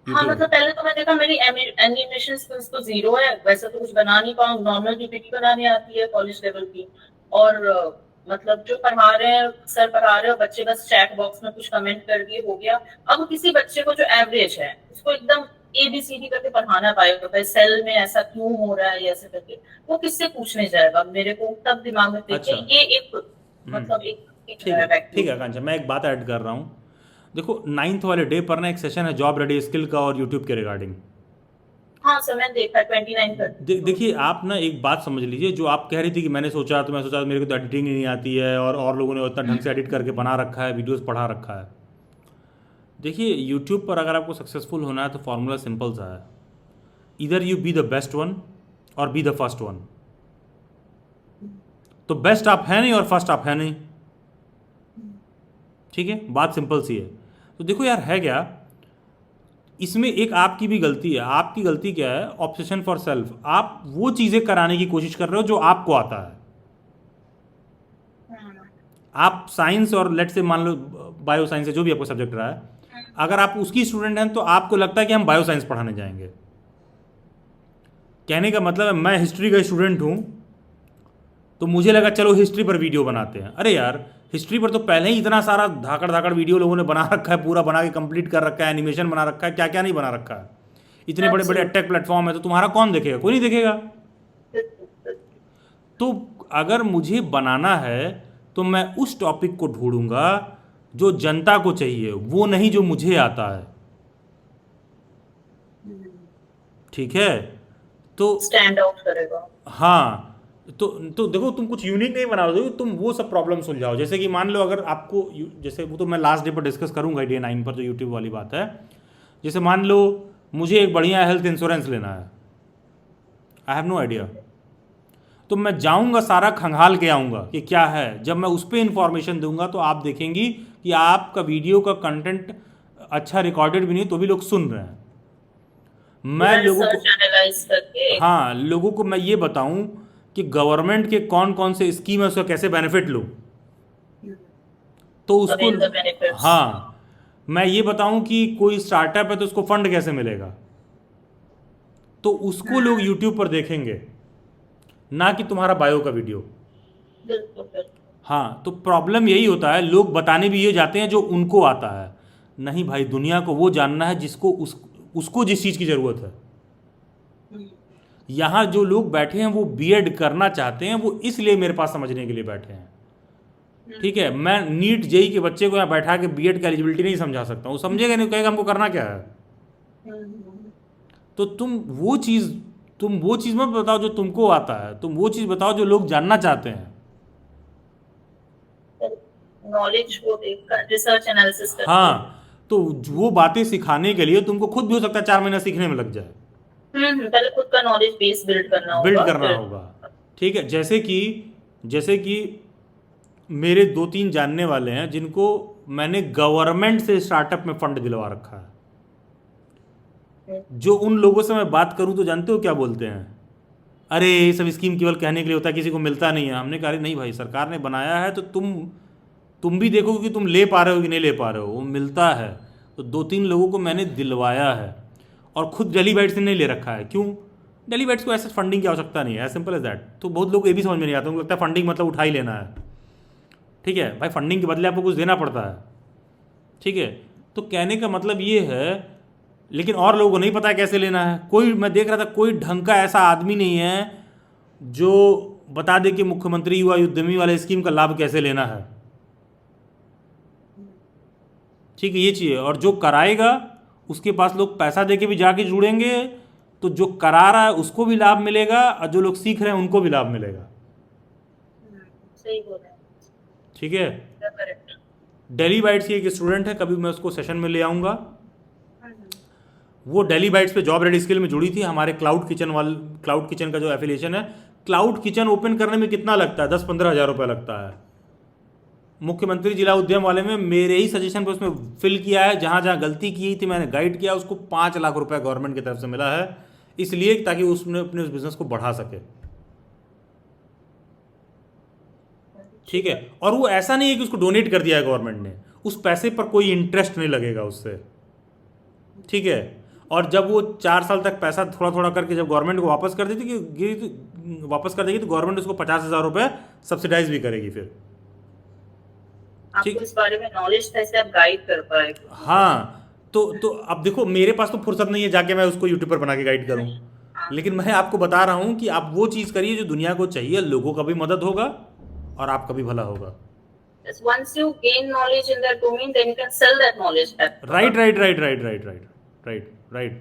[SPEAKER 5] हाँ, मतलब पहले तो मैं देखा मेरी एनिमेशन स्किल्स तो जीरो है, वैसे तो कुछ बना नहीं पाऊँ, नॉर्मल पीपीटी बनानी आती है कॉलेज लेवल की, और मतलब जो पढ़ा रहे हैं सर पढ़ा रहे हैं, बच्चे बस चैट बॉक्स में कुछ कमेंट कर दिए हो गया। अब किसी बच्चे को जो एवरेज है उसको एकदम ABCD करके पढ़ाना पाएगा, भाई सेल में ऐसा क्यों हो रहा है ऐसे करके, वो किससे पूछने जाएगा? मेरे को तब दिमाग में
[SPEAKER 1] अच्छा।
[SPEAKER 5] ये एक मतलब एक
[SPEAKER 1] ठीक है आकांक्षा, मैं एक बात ऐड कर रहा हूँ। देखो 9th वाले डे पर ना एक सेशन है जॉब रेडी स्किल का और यूट्यूब के रिगार्डिंग।
[SPEAKER 5] हाँ सर मैंने देखा 29 पर।
[SPEAKER 1] देखिए आप ना एक बात समझ लीजिए, जो आप कह रही थी कि मैंने सोचा तो मेरे को तो एडिटिंग नहीं आती है और लोगों ने उतना ढंग से एडिट करके बना रखा है, वीडियोस पढ़ा रखा है। देखिए यूट्यूब पर अगर आपको सक्सेसफुल होना है तो फॉर्मूला सिंपल सा है, इधर you be the best one और बी द फर्स्ट वन। तो बेस्ट आप है नहीं और फर्स्ट आप है नहीं, ठीक है, बात सिंपल सी है। तो देखो यार है क्या, इसमें एक आपकी भी गलती है। आपकी गलती क्या है? Obsession for self. आप वो चीज़ें कराने की कोशिश कर रहे हो जो आपको आता है। आप साइंस और लेट से मान लो बायो साइंस है, जो भी आपको सब्जेक्ट रहा है, अगर आप उसकी स्टूडेंट हैं तो आपको लगता है कि हम बायो साइंस पढ़ाने जाएंगे। कहने का मतलब है मैं हिस्ट्री का स्टूडेंट हूँ तो मुझे लगा चलो हिस्ट्री पर वीडियो बनाते हैं। अरे यार हिस्ट्री पर तो पहले ही इतना सारा धाकड़ धाकड़ वीडियो लोगों ने बना रखा है, पूरा बना के कंप्लीट कर रखा है, एनिमेशन बना रखा है, क्या क्या नहीं बना रखा है। इतने बड़े बड़े टेक प्लेटफॉर्म है, तो तुम्हारा कौन देखेगा? कोई नहीं देखेगा। तो अगर मुझे बनाना है तो मैं उस टॉपिक को ढूंढूंगा जो जनता को चाहिए, वो नहीं जो मुझे आता है। ठीक है, तो
[SPEAKER 5] स्टैंड आउट करेगा।
[SPEAKER 1] हाँ, तो देखो तुम कुछ यूनिक नहीं बनाओगे, तुम वो सब प्रॉब्लम सुलझाओ। जैसे कि मान लो अगर आपको जैसे वो तो मैं लास्ट डे पर डिस्कस करूंगा, डे 9 पर, जो यूट्यूब वाली बात है। जैसे मान लो मुझे एक बढ़िया हेल्थ इंश्योरेंस लेना है, आई हैव नो आइडिया, तो मैं जाऊंगा सारा खंगाल के आऊंगा कि क्या है। जब मैं उस पर इंफॉर्मेशन दूंगा तो आप देखेंगी कि आपका वीडियो का कंटेंट अच्छा रिकॉर्डेड भी नहीं तो भी लोग सुन रहे हैं। मैं लोगों को
[SPEAKER 5] एनालाइज करके
[SPEAKER 1] हाँ, लोगों को मैं ये बताऊं कि गवर्नमेंट के कौन कौन से स्कीम है, उसका कैसे बेनिफिट लो, तो उसको
[SPEAKER 5] avail the benefits।
[SPEAKER 1] हाँ, मैं ये बताऊं कि कोई स्टार्टअप है तो उसको फंड कैसे मिलेगा, तो उसको लोग यूट्यूब पर देखेंगे, ना कि तुम्हारा बायो का वीडियो।
[SPEAKER 5] बिल्कुल बिल्कुल।
[SPEAKER 1] हाँ, तो प्रॉब्लम यही होता है, लोग बताने भी ये जाते हैं जो उनको आता है। नहीं भाई, दुनिया को वो जानना है जिसको उसको जिस चीज़ की ज़रूरत है। यहाँ जो लोग बैठे हैं वो बीएड करना चाहते हैं, वो इसलिए मेरे पास समझने के लिए बैठे हैं। ठीक है, मैं नीट जेई के बच्चे को यहाँ बैठा के बीएड का एलिजिबिलिटी नहीं समझा सकता हूँ, समझेगा नहीं, कहेगा हमको करना क्या है। तो तुम वो चीज़ मत बताओ जो तुमको आता है, तुम वो चीज़ बताओ जो लोग जानना चाहते हैं।
[SPEAKER 5] नॉलेज को देखकर रिसर्च एनालिसिस करके।
[SPEAKER 1] हाँ, तो वो बातें सिखाने के लिए तुमको खुद भी हो सकता है 4 महीना सीखने में लग जाए।
[SPEAKER 5] पहले खुद का नॉलेज बेस बिल्ड करना
[SPEAKER 1] होगा। ठीक है, जैसे कि मेरे 2-3 जानने वाले हैं जिनको मैंने गवर्नमेंट से स्टार्टअप में फंड दिलवा रखा है। जो उन लोगों से मैं बात करूं तो जानते हो क्या बोलते हैं? अरे ये सब स्कीम केवल कहने के लिए होता है, किसी को मिलता नहीं है। हमने कहा नहीं भाई, सरकार ने बनाया है तो तुम भी देखो कि तुम ले पा रहे हो कि नहीं ले पा रहे हो, वो मिलता है। तो 2-3 लोगों को मैंने दिलवाया है और खुद डेली बाइट्स ने नहीं ले रखा है। क्यों? डेली बाइट्स को ऐसे फंडिंग की आवश्यकता नहीं है, एज सिंपल एज दैट। तो बहुत लोग ये भी समझ में नहीं आता, उनको लगता है फंडिंग मतलब उठा ही लेना है। ठीक है भाई, फंडिंग के बदले आपको कुछ देना पड़ता है। ठीक है, तो कहने का मतलब ये है, लेकिन और लोगों को नहीं पता है कैसे लेना है। मैं देख रहा था कोई ढंग का ऐसा आदमी नहीं है जो बता दे कि मुख्यमंत्री युवा उद्यमी वाले स्कीम का लाभ कैसे लेना है। ठीक है, ये चीज़ है। और जो कराएगा उसके पास लोग पैसा दे के भी जाके जुड़ेंगे, तो जो करा रहा है उसको भी लाभ मिलेगा और जो लोग सीख रहे हैं उनको भी लाभ मिलेगा।
[SPEAKER 5] सही बोल रहे हैं।
[SPEAKER 1] ठीक है, डेली बाइट्स की एक स्टूडेंट है, कभी मैं उसको सेशन में ले आऊँगा। वो डेली बाइट्स पे जॉब रेडी स्किल में जुड़ी थी। हमारे क्लाउड किचन का जो एफिलिएशन है, क्लाउड किचन ओपन करने में कितना लगता है? 10-15 हज़ार रुपये लगता है। मुख्यमंत्री जिला उद्यम वाले में मेरे ही सजेशन पे उसमें फिल किया है। जहाँ जहाँ गलती की थी मैंने गाइड किया, उसको 5 लाख रुपए गवर्नमेंट की तरफ से मिला है, इसलिए ताकि उसने अपने उस बिजनेस को बढ़ा सके। ठीक है, और वो ऐसा नहीं है कि उसको डोनेट कर दिया है गवर्नमेंट ने, उस पैसे पर कोई इंटरेस्ट नहीं लगेगा उससे। ठीक है, और जब वो 4 साल तक पैसा थोड़ा थोड़ा करके जब गवर्नमेंट को वापस कर देगी तो गवर्नमेंट उसको 50,000 रुपये सब्सिडाइज भी करेगी। फिर
[SPEAKER 5] आपको इस बारे में नॉलेज था, इसलिए आप गाइड कर पाए।
[SPEAKER 1] हाँ, तो अब देखो मेरे पास तो फुर्सत नहीं है जाके मैं उसको यूट्यूब पर बना के गाइड करूँ, लेकिन मैं आपको बता रहा हूँ कि आप वो चीज़ करिए जो दुनिया को चाहिए। लोगों का भी मदद होगा और आपका भी भला होगा।
[SPEAKER 5] Once you gain knowledge in that domain, then you can sell that knowledge back.
[SPEAKER 1] Right.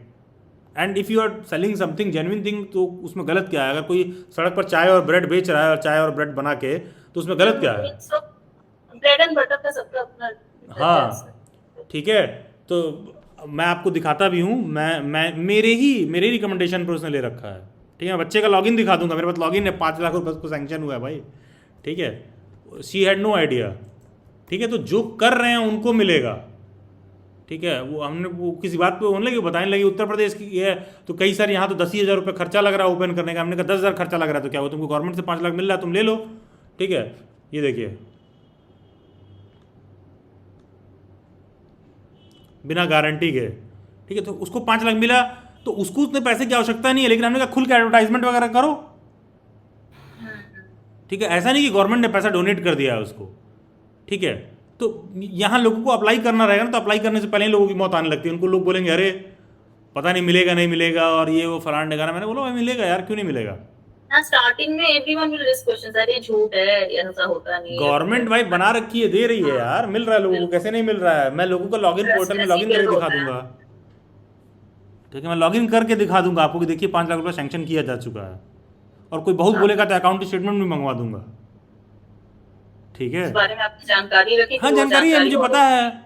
[SPEAKER 1] And if you are selling something genuine thing तो उसमें गलत क्या है? अगर कोई सड़क पर चाय और ब्रेड बेच रहा है और चाय और ब्रेड बना के, तो उसमें गलत क्या है?
[SPEAKER 5] ब्रेड एंड बटर का सबका अपना difference है।
[SPEAKER 1] हाँ, ठीक है। तो मैं आपको दिखाता भी हूँ, मैं मेरे रिकमेंडेशन पर उसने ले रखा है, ठीक है। बच्चे का लॉगिन दिखा दूंगा, मेरे पास लॉगिन है, 5 लाख रुपये को सैंक्शन हुआ है भाई, ठीक है। शी हैड नो आइडिया, ठीक है। तो जो कर रहे हैं उनको मिलेगा, ठीक है। वो हमने वो किसी बात पे होने लगी, बताने लगी उत्तर प्रदेश की ये है, तो कई सारे यहाँ तो 10,000 रुपये खर्चा लग रहा है ओपन करने का। हमने कहा 10,000 खर्चा लग रहा है तो क्या हो, तुमको गवर्नमेंट से 5 लाख मिल रहा है, तुम ले लो, ठीक है। ये देखिए, बिना गारंटी के, ठीक है। तो उसको 5 लाख मिला, तो उसको उतने पैसे की आवश्यकता नहीं है, लेकिन हमने कहा खुल के एडवर्टाइजमेंट वगैरह करो, ठीक है। ऐसा नहीं कि गवर्नमेंट ने पैसा डोनेट कर दिया है उसको, ठीक है। तो यहाँ लोगों को अप्लाई करना रहेगा ना, तो अप्लाई करने से पहले ही लोगों की मौत आने लगती है। उनको लोग बोलेंगे अरे पता नहीं मिलेगा नहीं मिलेगा, और ये वो फलान डेगाना। मैंने बोला भाई मिलेगा यार, क्यों नहीं मिलेगा?
[SPEAKER 5] स्टार्टिंग में एवरीवन विल रेज क्वेश्चंस, अरे झूठ है, ऐसा होता नहीं है।
[SPEAKER 1] गवर्नमेंट भाई बना रखी है, दे रही है यार, मिल रहा है लोगों को, कैसे नहीं मिल रहा है? मैं लोगों को लॉगिन पोर्टल में लॉगिन करके दिखा दूंगा, ठीक है। मैं लॉगिन करके दिखा दूंगा आपको कि देखिए 5 लाख रुपये सैंक्शन किया जा चुका है, और कोई बहुत बोलेगा तो अकाउंट स्टेटमेंट भी मंगवा दूंगा, ठीक है।
[SPEAKER 5] इस बारे में आपकी जानकारी रखी?
[SPEAKER 1] हाँ जानकारी है, मुझे पता है,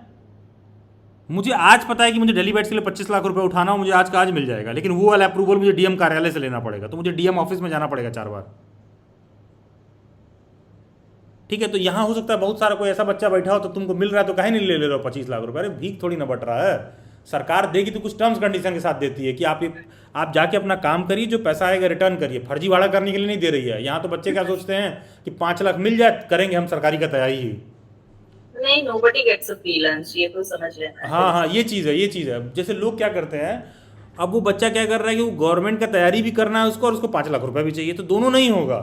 [SPEAKER 1] मुझे आज पता है कि मुझे डेली बाइट्स के लिए 25 लाख रुपए उठाना हो, मुझे आज का आज मिल जाएगा। लेकिन वो वाला अप्रूवल मुझे डीएम कार्यालय से लेना पड़ेगा, तो मुझे डीएम ऑफिस में जाना पड़ेगा 4 बार, ठीक है। तो यहाँ हो सकता है बहुत सारा कोई ऐसा बच्चा बैठा हो, तो तुमको मिल रहा है तो कहीं नहीं ले रहे हो 25 लाख रुपए। अरे भीख थोड़ी ना बट रहा है, सरकार देगी तो कुछ टर्म्स कंडीशन के साथ देती है कि आप जाके अपना काम करिए, जो पैसा आएगा रिटर्न करिए। फर्जीवाड़ा करने के लिए नहीं दे रही है। यहाँ तो बच्चे क्या सोचते हैं कि 5 लाख मिल जाए, करेंगे हम सरकारी का तैयारी ही
[SPEAKER 5] नहीं, nobody gets a free lunch, ये तो समझ लेना।
[SPEAKER 1] हाँ, ये चीज़ है। जैसे लोग क्या करते हैं, अब वो बच्चा क्या कर रहा है कि वो गवर्नमेंट का तैयारी भी करना है उसको, और उसको 5 लाख रुपए भी चाहिए, तो दोनों नहीं होगा।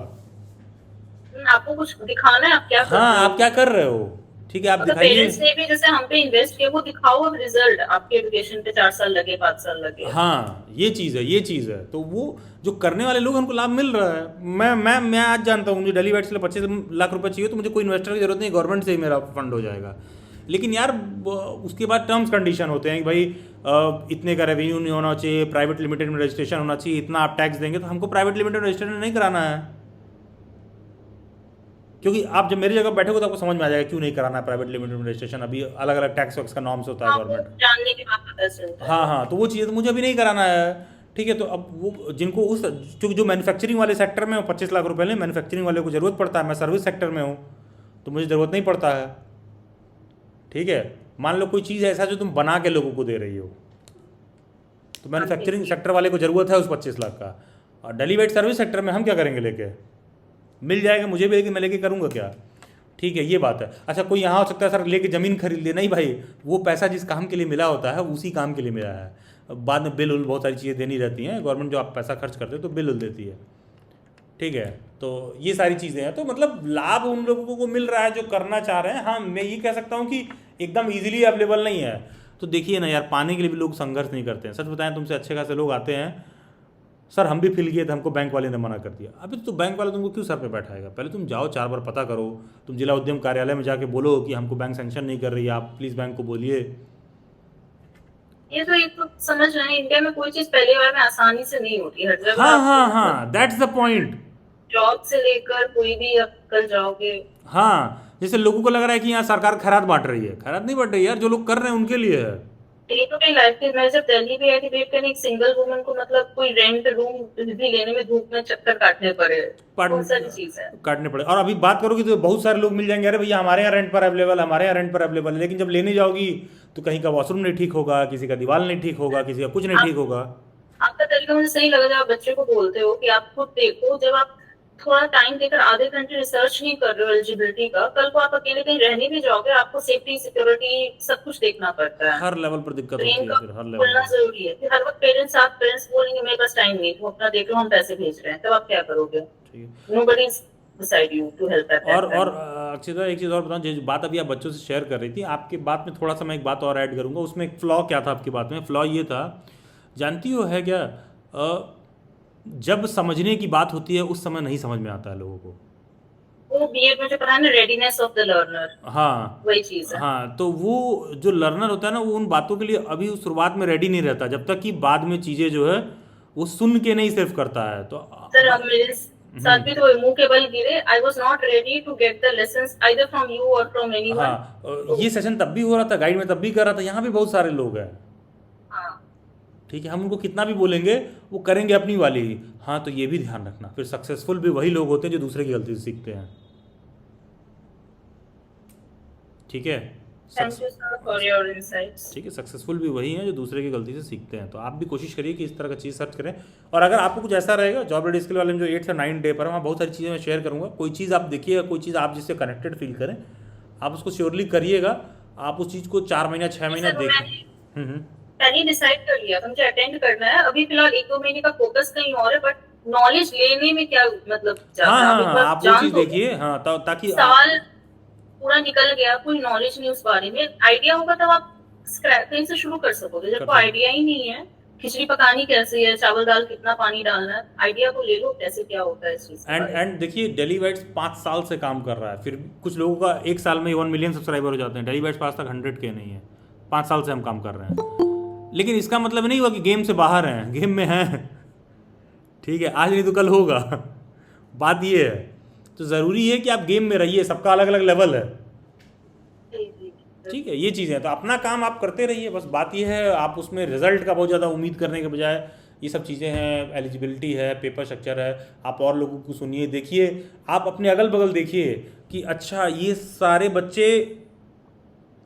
[SPEAKER 5] आपको कुछ दिखाना है, आप क्या कर रहे
[SPEAKER 1] हाँ,
[SPEAKER 5] हो?
[SPEAKER 1] आप क्या कर रहे हो, ठीक है, आप दिखाइए।
[SPEAKER 5] पेरेंट्स ने भी जैसे हम पे इन्वेस्ट किया, वो दिखाओ अब रिजल्ट। आपके एजुकेशन पे 4 साल लगे, 5 साल लगे।
[SPEAKER 1] हाँ, ये चीज़ है। तो वो जो करने वाले लोग हैं उनको लाभ मिल रहा है। मैं आज जानता हूँ, मुझे डेली बाइट्स के लिए 25 लाख रुपए चाहिए, तो मुझे कोई इन्वेस्टर की जरूरत नहीं, गवर्नमेंट से ही मेरा फंड हो जाएगा। लेकिन यार उसके बाद टर्म्स कंडीशन होते हैं कि भाई इतने का रेवेन्यू नहीं होना चाहिए, प्राइवेट लिमिटेड में रजिस्ट्रेशन होना चाहिए, इतना आप टैक्स देंगे। तो हमको प्राइवेट लिमिटेड में रजिस्ट्रेशन नहीं कराना है, क्योंकि आप जब मेरी जगह बैठोगे तो आपको समझ में आ जाएगा क्यों नहीं कराना है प्राइवेट लिमिटेड में रजिस्ट्रेशन। अभी अलग अलग टैक्स वैक्स का नॉर्म्स होता है गवर्नमेंट,
[SPEAKER 5] जानने के बाद पता चलता है।
[SPEAKER 1] हाँ, तो वो चीज़ें तो मुझे अभी नहीं कराना है, ठीक है। तो अब वो जिनको उस क्योंकि जो मैन्युफैक्चरिंग वाले सेक्टर में 25 लाख रुपए लें, मैन्युफैक्चरिंग वाले को ज़रूरत पड़ता है। मैं सर्विस सेक्टर में हूँ तो मुझे ज़रूरत नहीं पड़ता है, ठीक है। मान लो कोई चीज़ ऐसा जो तुम बना के लोगों को दे रही हो, तो मैन्युफैक्चरिंग सेक्टर वाले को ज़रूरत है उस 25 लाख का। और डेलीवेट सर्विस सेक्टर में हम क्या करेंगे लेके? मिल जाएगा मुझे भी, लेकिन मैं लेके करूँगा क्या? ठीक है, ये बात है। अच्छा, कोई यहाँ हो सकता है सर लेके ज़मीन खरीद ले, नहीं भाई, वो पैसा जिस काम के लिए मिला होता है उसी काम के लिए मिला है। बाद में बिल उल बहुत सारी चीज़ें देनी रहती हैं, गवर्नमेंट जो आप पैसा खर्च करते हो तो बिल उल देती है, ठीक है। तो ये सारी चीज़ें हैं, तो मतलब लाभ उन लोगों को मिल रहा है जो करना चाह रहे हैं। हाँ, मैं ये कह सकता हूँ कि एकदम ईजिली अवेलेबल नहीं है। तो देखिए ना यार, पाने के लिए भी लोग संघर्ष नहीं करते हैं। सच बताएं, तुमसे अच्छे खासे लोग आते हैं, सर हम भी फिल किए थे, हमको बैंक वाले ने मना कर दिया। अभी तो बैंक वाला तुमको क्यों सर पे बैठाएगा? पहले तुम जाओ 4 बार पता करो, तुम जिला उद्यम कार्यालय में जाके बोलो कि हमको बैंक सैंक्शन नहीं कर रही है, आप प्लीज़ बैंक को बोलिए।
[SPEAKER 5] ये तो समझ रहे हैं, इंडिया में कोई चीज पहली बार में आसानी से नहीं होती, हर जगह।
[SPEAKER 1] हाँ, दैट्स द पॉइंट।
[SPEAKER 5] जॉब से लेकर कोई भी आप कल जाओगे।
[SPEAKER 1] हाँ, जैसे लोगों को लग रहा है कि यहाँ सरकार खैरात बांट रही है, खैरात नहीं बांट रही यार, जो लोग कर रहे हैं उनके लिए है।
[SPEAKER 5] डे टू डे लाइफ में मैं जब दिल्ली भी आई थी, वेट करने, एक सिंगल वुमन को मतलब कोई रेंट रूम भी लेने में धूप में चक्कर काटने पड़े, बहुत सारी चीज है
[SPEAKER 1] काटने पड़े। और अभी बात करोगी तो बहुत सारे लोग मिल जाएंगे, अरे भैया हमारे यहाँ रेंट पर अवेलेबल, हमारे यहाँ रेंट पर अवेलेबल है। लेकिन जब लेने जाओगी तो कहीं का वॉशरूम नहीं ठीक होगा, किसी का दीवार नहीं ठीक होगा, किसी का कुछ नहीं ठीक होगा।
[SPEAKER 5] आपका तरीका मुझे सही लगा, जब आप बच्चे को बोलते हो कि आप खुद देखो, जब आप थोड़ा टाइम देकर आधे घंटे रिसर्च नहीं कर रहे हो एलिजिबिलिटी का, कल को आप अकेले कहीं रहने भी जाओगे, आपको सेफ्टी सिक्योरिटी सब कुछ देखना पड़ता है।
[SPEAKER 1] हर लेवल पर दिक्कत होती है, फिर हर लेवल
[SPEAKER 5] बोलना
[SPEAKER 1] पर।
[SPEAKER 5] जरूरी है। फिर हर वक्त पेरेंट्स बोलेंगे मेरे पास टाइम नहीं, तुम अपना देख लो, हम पैसे भेज रहे हैं, तब आप क्या करोगे? Nobody is beside you to help at that time.
[SPEAKER 1] और अक्षिता, एक चीज़ और बताऊं, जो बात अभी आप बच्चों से शेयर कर रही थी, आपकी बात में थोड़ा सा मैं एक बात और ऐड करूंगा। उसमें एक फ्लॉ क्या था आपकी बात में? फ्लॉ ये था, जानती हो है क्या, जब समझने की बात होती है उस समय नहीं समझ में आता है लोगों को।
[SPEAKER 5] वो बीएड में जो पढ़ा है ना, रेडीनेस ऑफ द लर्नर,
[SPEAKER 1] हाँ
[SPEAKER 5] वही चीज है।
[SPEAKER 1] हाँ, तो वो जो लर्नर होता है ना, वो उन बातों के लिए अभी शुरुआत में रेडी नहीं रहता, जब तक कि बाद में चीज़ें जो है वो सुन के नहीं सिर्फ करता है। तो
[SPEAKER 5] सर अब मेरे साथ भी तो मुंह के बल गिरे, I was not ready to get the lessons either from you or from anyone.
[SPEAKER 1] हाँ, ये सेशन तब भी हो रहा था, गाइड में तब भी कर रहा था, यहाँ भी बहुत सारे लोग हैं।
[SPEAKER 5] हाँ
[SPEAKER 1] ठीक है, हम उनको कितना भी बोलेंगे वो करेंगे अपनी वाली ही। हाँ, तो ये भी ध्यान रखना, फिर सक्सेसफुल भी वही लोग होते हैं जो दूसरे की गलती से सीखते हैं। ठीक है,
[SPEAKER 5] thank you sir for your insights.
[SPEAKER 1] ठीक है, सक्सेसफुल भी वही हैं जो दूसरे की गलती से सीखते हैं। तो आप भी कोशिश करिए कि इस तरह का चीज़ सर्च करें। और अगर आपको कुछ ऐसा रहेगा, जॉब रेडी स्किल वाले में जो 8 से 9 डे पर है, वहाँ बहुत सारी चीज़ें मैं शेयर करूँगा। कोई चीज़ आप देखिएगा, कोई चीज़ आप जिससे कनेक्टेड फील करें, आप उसको श्योरली करिएगा। आप उस चीज़ को 4 महीना 6 महीना
[SPEAKER 5] सर
[SPEAKER 1] देखें।
[SPEAKER 5] मैंने डिसाइड कर लिया था, मुझे अटेंड करना है। अभी फिलहाल 1-2 महीने का फोकस कहीं और है, बट नॉलेज लेने में क्या मतलब जाता
[SPEAKER 1] हाँ
[SPEAKER 5] है,
[SPEAKER 1] हाँ
[SPEAKER 5] आप एक
[SPEAKER 1] हाँ,
[SPEAKER 5] बार
[SPEAKER 1] आप वो
[SPEAKER 5] जान
[SPEAKER 1] चीज़
[SPEAKER 5] दो।
[SPEAKER 1] देखिए। हाँ, ताकि
[SPEAKER 5] साल पूरा निकल गया, कोई नॉलेज नहीं उस बारे में, आइडिया होगा तब आप कहीं से शुरू कर सकोगे। जब
[SPEAKER 1] कर
[SPEAKER 5] को
[SPEAKER 1] सकते।
[SPEAKER 5] आइडिया ही नहीं है, खिचड़ी पकानी कैसे है, चावल दाल कितना पानी डालना है, आइडिया तो ले लो कैसे क्या होता है इस चीज के बारे में।
[SPEAKER 1] एंड देखिए, डेली वाइट्स 5 साल से काम कर रहा है, फिर भी कुछ लोगों का 1 साल में 1 मिलियन सब्सक्राइबर हो जाते हैं। डेली वाइट्स पास तक 100 के नहीं है। 5 साल से हम काम कर रहे हैं, लेकिन इसका मतलब नहीं हुआ कि गेम से बाहर हैं, गेम में हैं। ठीक है, आज नहीं तो कल होगा। बात ये है, तो ज़रूरी है कि आप गेम में रहिए, सबका अलग अलग लेवल है।
[SPEAKER 5] जी, जी, जी।
[SPEAKER 1] ठीक है, ये चीज़ें तो अपना काम आप करते रहिए। बस बात ये है, आप उसमें रिजल्ट का बहुत ज़्यादा उम्मीद करने के बजाय, ये सब चीज़ें हैं, एलिजिबिलिटी है, पेपर स्ट्रक्चर है, आप और लोगों को सुनिए, देखिए। आप अपने अगल बगल देखिए कि अच्छा ये सारे बच्चे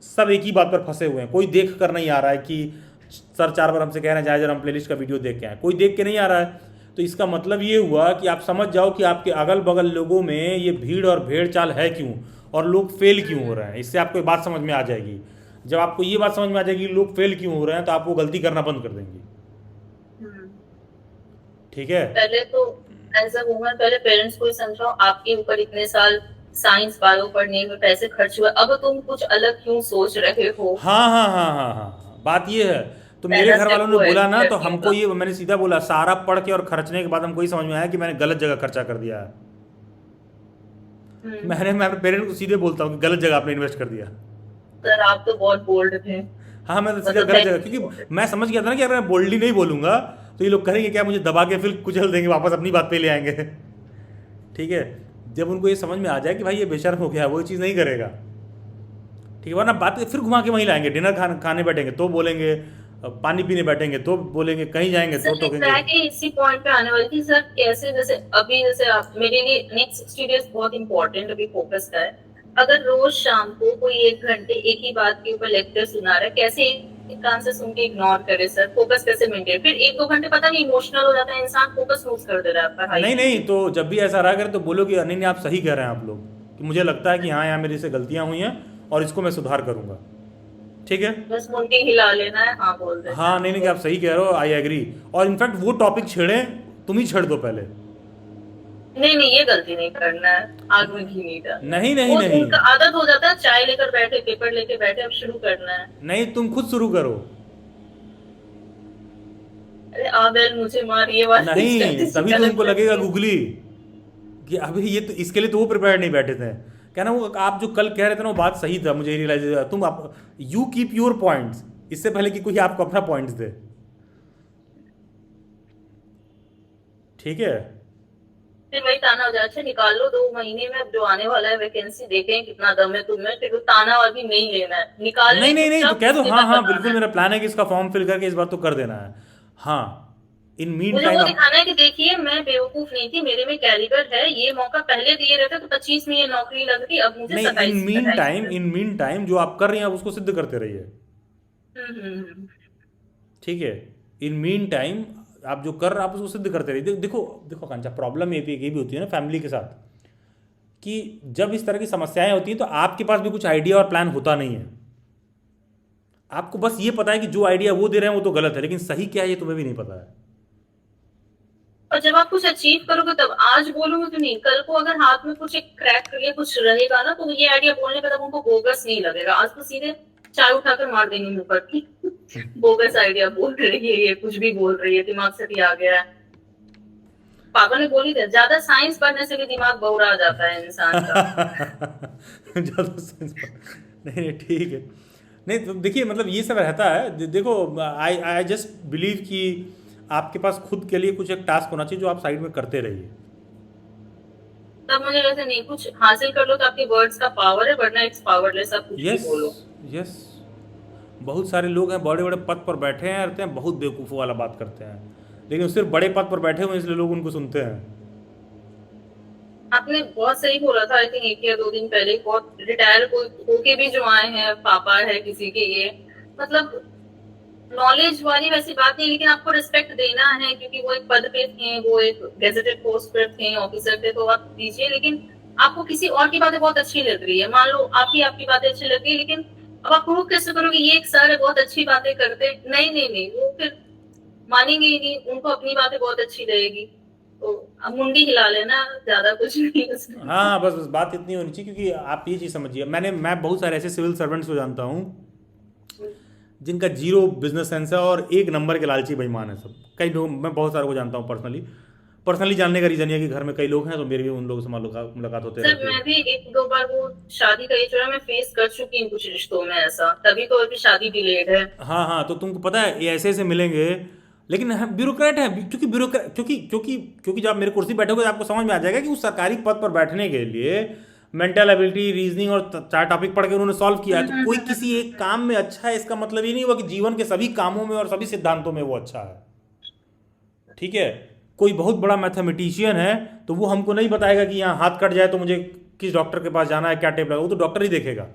[SPEAKER 1] सब एक ही बात पर फंसे हुए हैं। कोई देख कर नहीं आ रहा है कि सर 4 बार हमसे कह रहे हैं जाए जरा हम प्लेलिस्ट का वीडियो देख के आए, कोई देख के नहीं आ रहा है। तो इसका मतलब ये हुआ कि आप समझ जाओ कि आपके अगल बगल लोगों में ये भीड़ और भेड़ चाल है क्यों, और लोग फेल क्यों हो रहे हैं। इससे आपको एक बात समझ में आ जाएगी। जब आपको ये बात समझ में आ जाएगी कि लोग फेल क्यों हो रहे हैं, तो आप वो गलती करना बंद कर देंगे।
[SPEAKER 5] हम्म।
[SPEAKER 1] ठीक है,
[SPEAKER 5] पहले तो एज अ वुमन पहले पेरेंट्स को ही समझाओ, आपके ऊपर इतने साल साइंस बायो पढ़ने में पैसे खर्च हुए, अब तुम कुछ अलग क्यों सोच रहे हो।
[SPEAKER 1] हाँ हाँ हाँ हाँ हाँ, बात ये है। तो मेरे
[SPEAKER 5] पहला
[SPEAKER 1] घर वालों
[SPEAKER 5] step
[SPEAKER 1] ने
[SPEAKER 5] वो है
[SPEAKER 1] बोला ना, तो
[SPEAKER 5] लड़कियों
[SPEAKER 1] हमको
[SPEAKER 5] का।
[SPEAKER 1] ये, मैंने सीधा बोला, सारा पढ़ के और खर्चने के बाद हमको ये समझ में आया कि मैंने गलत जगह खर्चा कर दिया है। मैं अपने पेरेंट्स को सीधे बोलता हूँ कि गलत जगह आपने इन्वेस्ट कर दिया।
[SPEAKER 5] सर आप तो बहुत बोल्ड थे।
[SPEAKER 1] हाँ, मैं तो सीधा
[SPEAKER 5] मतलब
[SPEAKER 1] गलत जगह,
[SPEAKER 5] मैं-
[SPEAKER 1] क्योंकि मैं समझ गया था ना कि अगर मैं बोल्डली नहीं बोलूंगा तो ये लोग करेंगे क्या, मुझे दबा के फिर कुचल देंगे, वापस अपनी बात पे ले आएंगे। ठीक है, जब उनको ये समझ में आ जाए कि भाई ये बेशर्म हो गया, वो चीज़ नहीं करेगा। ठीक है, वरना बात फिर घुमा के वहीं लाएंगे। डिनर खाने बैठेंगे तो बोलेंगे, पानी पीने बैठेंगे तो बोलेंगे, कहीं जाएंगे तो
[SPEAKER 5] सर
[SPEAKER 1] टोकेंगे।
[SPEAKER 5] एग्जैक्टली इसी पॉइंट पे आने वाली थी सर। कैसे जैसे अभी जैसे आप मेरे लिए नेक्स्ट 60 डेज बहुत इंपॉर्टेंट अभी फोकस का है। अगर रोज शाम को कोई 1 घंटे एक ही बात के ऊपर लेक्चर सुना रहा है, कैसे एक कान से सुन के इग्नोर करे सर, फोकस कैसे मेंटेन। फिर 1-2 घंटे पता नहीं इमोशनल हो जाता है इंसान, फोकस लूज कर दे रहा है पढ़ाई
[SPEAKER 1] नहीं
[SPEAKER 5] में।
[SPEAKER 1] नहीं, तो जब भी ऐसा रहा करे तो बोलो कि नहीं नहीं आप सही कह रहे हैं आप लोग, कि मुझे लगता है कि हाँ यहाँ मेरी से गलतियाँ हुई हैं और इसको मैं सुधार करूँगा। ठीक है,
[SPEAKER 5] बस मुंडी हिला लेना है, हाँ बोल देना है।
[SPEAKER 1] हाँ, नहीं नहीं कि आप सही कह रहे हो, आई एग्री। और इनफैक्ट वो टॉपिक छेड़ें, तुम ही छेड़ दो पहले।
[SPEAKER 5] नहीं नहीं, ये गलती नहीं करना है, आग में घी नहीं डालना।
[SPEAKER 1] नहीं नहीं
[SPEAKER 5] वो
[SPEAKER 1] नहीं
[SPEAKER 5] उनका आदत हो जाता है, चाय लेकर बैठे, पेपर लेके बैठे, अब शुरू करना है।
[SPEAKER 1] नहीं, तुम खुद शुरू करो।
[SPEAKER 5] अरे आबेल मुझे मार, ये वाली
[SPEAKER 1] नहीं,
[SPEAKER 5] strategy
[SPEAKER 1] तभी तो
[SPEAKER 5] गलत
[SPEAKER 1] तुमको लगेगा
[SPEAKER 5] है।
[SPEAKER 1] गूगली कि अभी ये तो, इसके लिए तो वो प्रिपेयर नहीं बैठे थे। क्या ना, वो आप जो कल कह रहे थे ना, वो बात सही था, मुझे रियलाइज हुआ। तुम आप यू कीप योर पॉइंट्स, इससे पहले कि कोई आपको अपना पॉइंट्स दे। ठीक है,
[SPEAKER 5] फिर वही ताना हो जाए, अच्छा निकाल लो 2 महीने में, अब जो आने वाला है वैकेंसी देखें कितना दम है तुम्हें, फिर वो ताना और भी नहीं लेना है, निकाल
[SPEAKER 1] नहीं नहीं नहीं, तो कह दो
[SPEAKER 5] उसके
[SPEAKER 1] हाँ
[SPEAKER 5] बाद
[SPEAKER 1] हाँ
[SPEAKER 5] बताना
[SPEAKER 1] बिल्कुल,
[SPEAKER 5] है।
[SPEAKER 1] मेरा प्लान है कि इसका फॉर्म फिल करके इस बार तो कर देना है। हाँ, इन मीन
[SPEAKER 5] मुझे
[SPEAKER 1] टाइम
[SPEAKER 5] वो दिखाना है कि देखिए मैं बेवकूफ नहीं थी, मेरे में कैलिबर है, ये मौका पहले दिए रहते तो 25 में ये नौकरी लगती, अब मुझे
[SPEAKER 1] नहीं,
[SPEAKER 5] 27
[SPEAKER 1] इन मीन टाइम जो आप कर रही हैं आप उसको सिद्ध करते रहिए।
[SPEAKER 5] हम्म।
[SPEAKER 1] ठीक है, इन मीन टाइम आप जो कर रहे हैं आप उसको सिद्ध करते रहिए। देखो देखो कांचा, प्रॉब्लम ये भी होती है ना फैमिली के साथ, कि जब इस तरह की समस्याएं होती हैं तो आपके पास भी कुछ आइडिया और प्लान होता नहीं है। आपको बस ये पता है कि जो आइडिया वो दे रहे हैं वो तो गलत है, लेकिन सही क्या है ये तुम्हें भी नहीं पता है।
[SPEAKER 5] और जब आप कुछ अचीव करोगे तब आज बोलोगे तो नहीं, कल को अगर हाथ में कुछ एक क्रैक करके कुछ रहेगा ना, तो ये आइडिया बोलने का तब उनको बोगस नहीं लगेगा। आज तो सीधे चाय उठाकर मार देंगे मुंह पर कि बोगस आइडिया बोल रही है, ये कुछ भी बोल रही है, दिमाग से भी आ गया है। पापा ने बोल ही दिया, ज्यादा साइंस पढ़ने से भी दिमाग बौरा जाता है इंसान का।
[SPEAKER 1] ज़्यादा सेंस नहीं नहीं ठीक है। नहीं तो देखिए मतलब ये सब रहता है। देखो आई आई जस्ट बिलीव कि आपके पास खुद के लिए कुछ एक टास्क होना चाहिए जो आप साइड में करते रहिए।
[SPEAKER 5] तब मुझे वैसे नहीं, कुछ हासिल कर लो तो आपके वर्ड्स का पावर है, वरना इट्स पावरलेस, आप कुछ भी
[SPEAKER 1] यस
[SPEAKER 5] बोलो।
[SPEAKER 1] यस, बहुत सारे लोग हैं बड़े बड़े पद पर बैठे हैं, रहते हैं बहुत बेवकूफ़ों वाला बात करते हैं, लेकिन सिर्फ बड़े पद पर बैठे हुए हैं इसलिए लोग उनको सुनते हैं।
[SPEAKER 5] आपने बहुत सही बोला था, आई थिंक 1 या 2 दिन पहले, बहुत रिटायर होके भी जो आए हैं, पापा है किसी के, ये मतलब नॉलेज वाली वैसी बात नहीं, लेकिन आपको रिस्पेक्ट देना है क्योंकि वो एक पद पे थे, वो एक गेजेटेड पोस्ट पर थे, ऑफिसर थे, तो आप दीजिए। लेकिन आपको किसी और की बातें बहुत अच्छी लग रही है, मान लो आपकी बातें अच्छी लग रही है, लेकिन अब आप प्रूव कैसे करोगे ये एक सर है बहुत अच्छी बातें करते हैं? नहीं, वो फिर मानेंगे ही नहीं, उनको अपनी बातें बहुत अच्छी लगेगी, तो अब मुंडी हिला लेना, ज्यादा कुछ नहीं उसमें।
[SPEAKER 1] हाँ बस बात इतनी होनी चाहिए, क्योंकि आप ये चीज़ समझिए, मैं बहुत सारे ऐसे सिविल सर्वेंट्स को जानता हूँ जिनका जीरो बिजनेस सेंस है और एक नंबर के लालची बेईमान है सब। कई लोग, मैं बहुत सारे को जानता हूँ पर्सनली जानने का रीज़न ये है कि घर में कई लोग हैं, तो मेरी भी उन लोगों से मुलाकात होते
[SPEAKER 5] सर
[SPEAKER 1] रहती है।
[SPEAKER 5] मैं भी 1-2 बार वो शादी का ये छोड़ा, मैं फेस कर चुकी हूँ कुछ रिश्तों में ऐसा, तभी तो अभी शादी डिलेड है।
[SPEAKER 1] हाँ हाँ, तो तुमको पता है ये ऐसे ऐसे मिलेंगे, लेकिन ब्यूरोक्रेट है, क्योंकि ब्यूरोक्रेट क्योंकि जब आप मेरे कुर्सी बैठोगे तो आपको समझ में आ जाएगा कि उस सरकारी पद पर बैठने के लिए मेंटल एबिलिटी, रीजनिंग और 4 टॉपिक पढ़ के उन्होंने सॉल्व किया है। तो कोई किसी एक काम में अच्छा है इसका मतलब ये नहीं हुआ कि जीवन के सभी कामों में और सभी सिद्धांतों में वो अच्छा है। ठीक है, कोई बहुत बड़ा मैथमेटिशियन है तो वो हमको नहीं बताएगा कि यहाँ हाथ कट जाए तो मुझे किस डॉक्टर के पास जाना है, क्या टेप लगा, वो तो डॉक्टर ही देखेगा।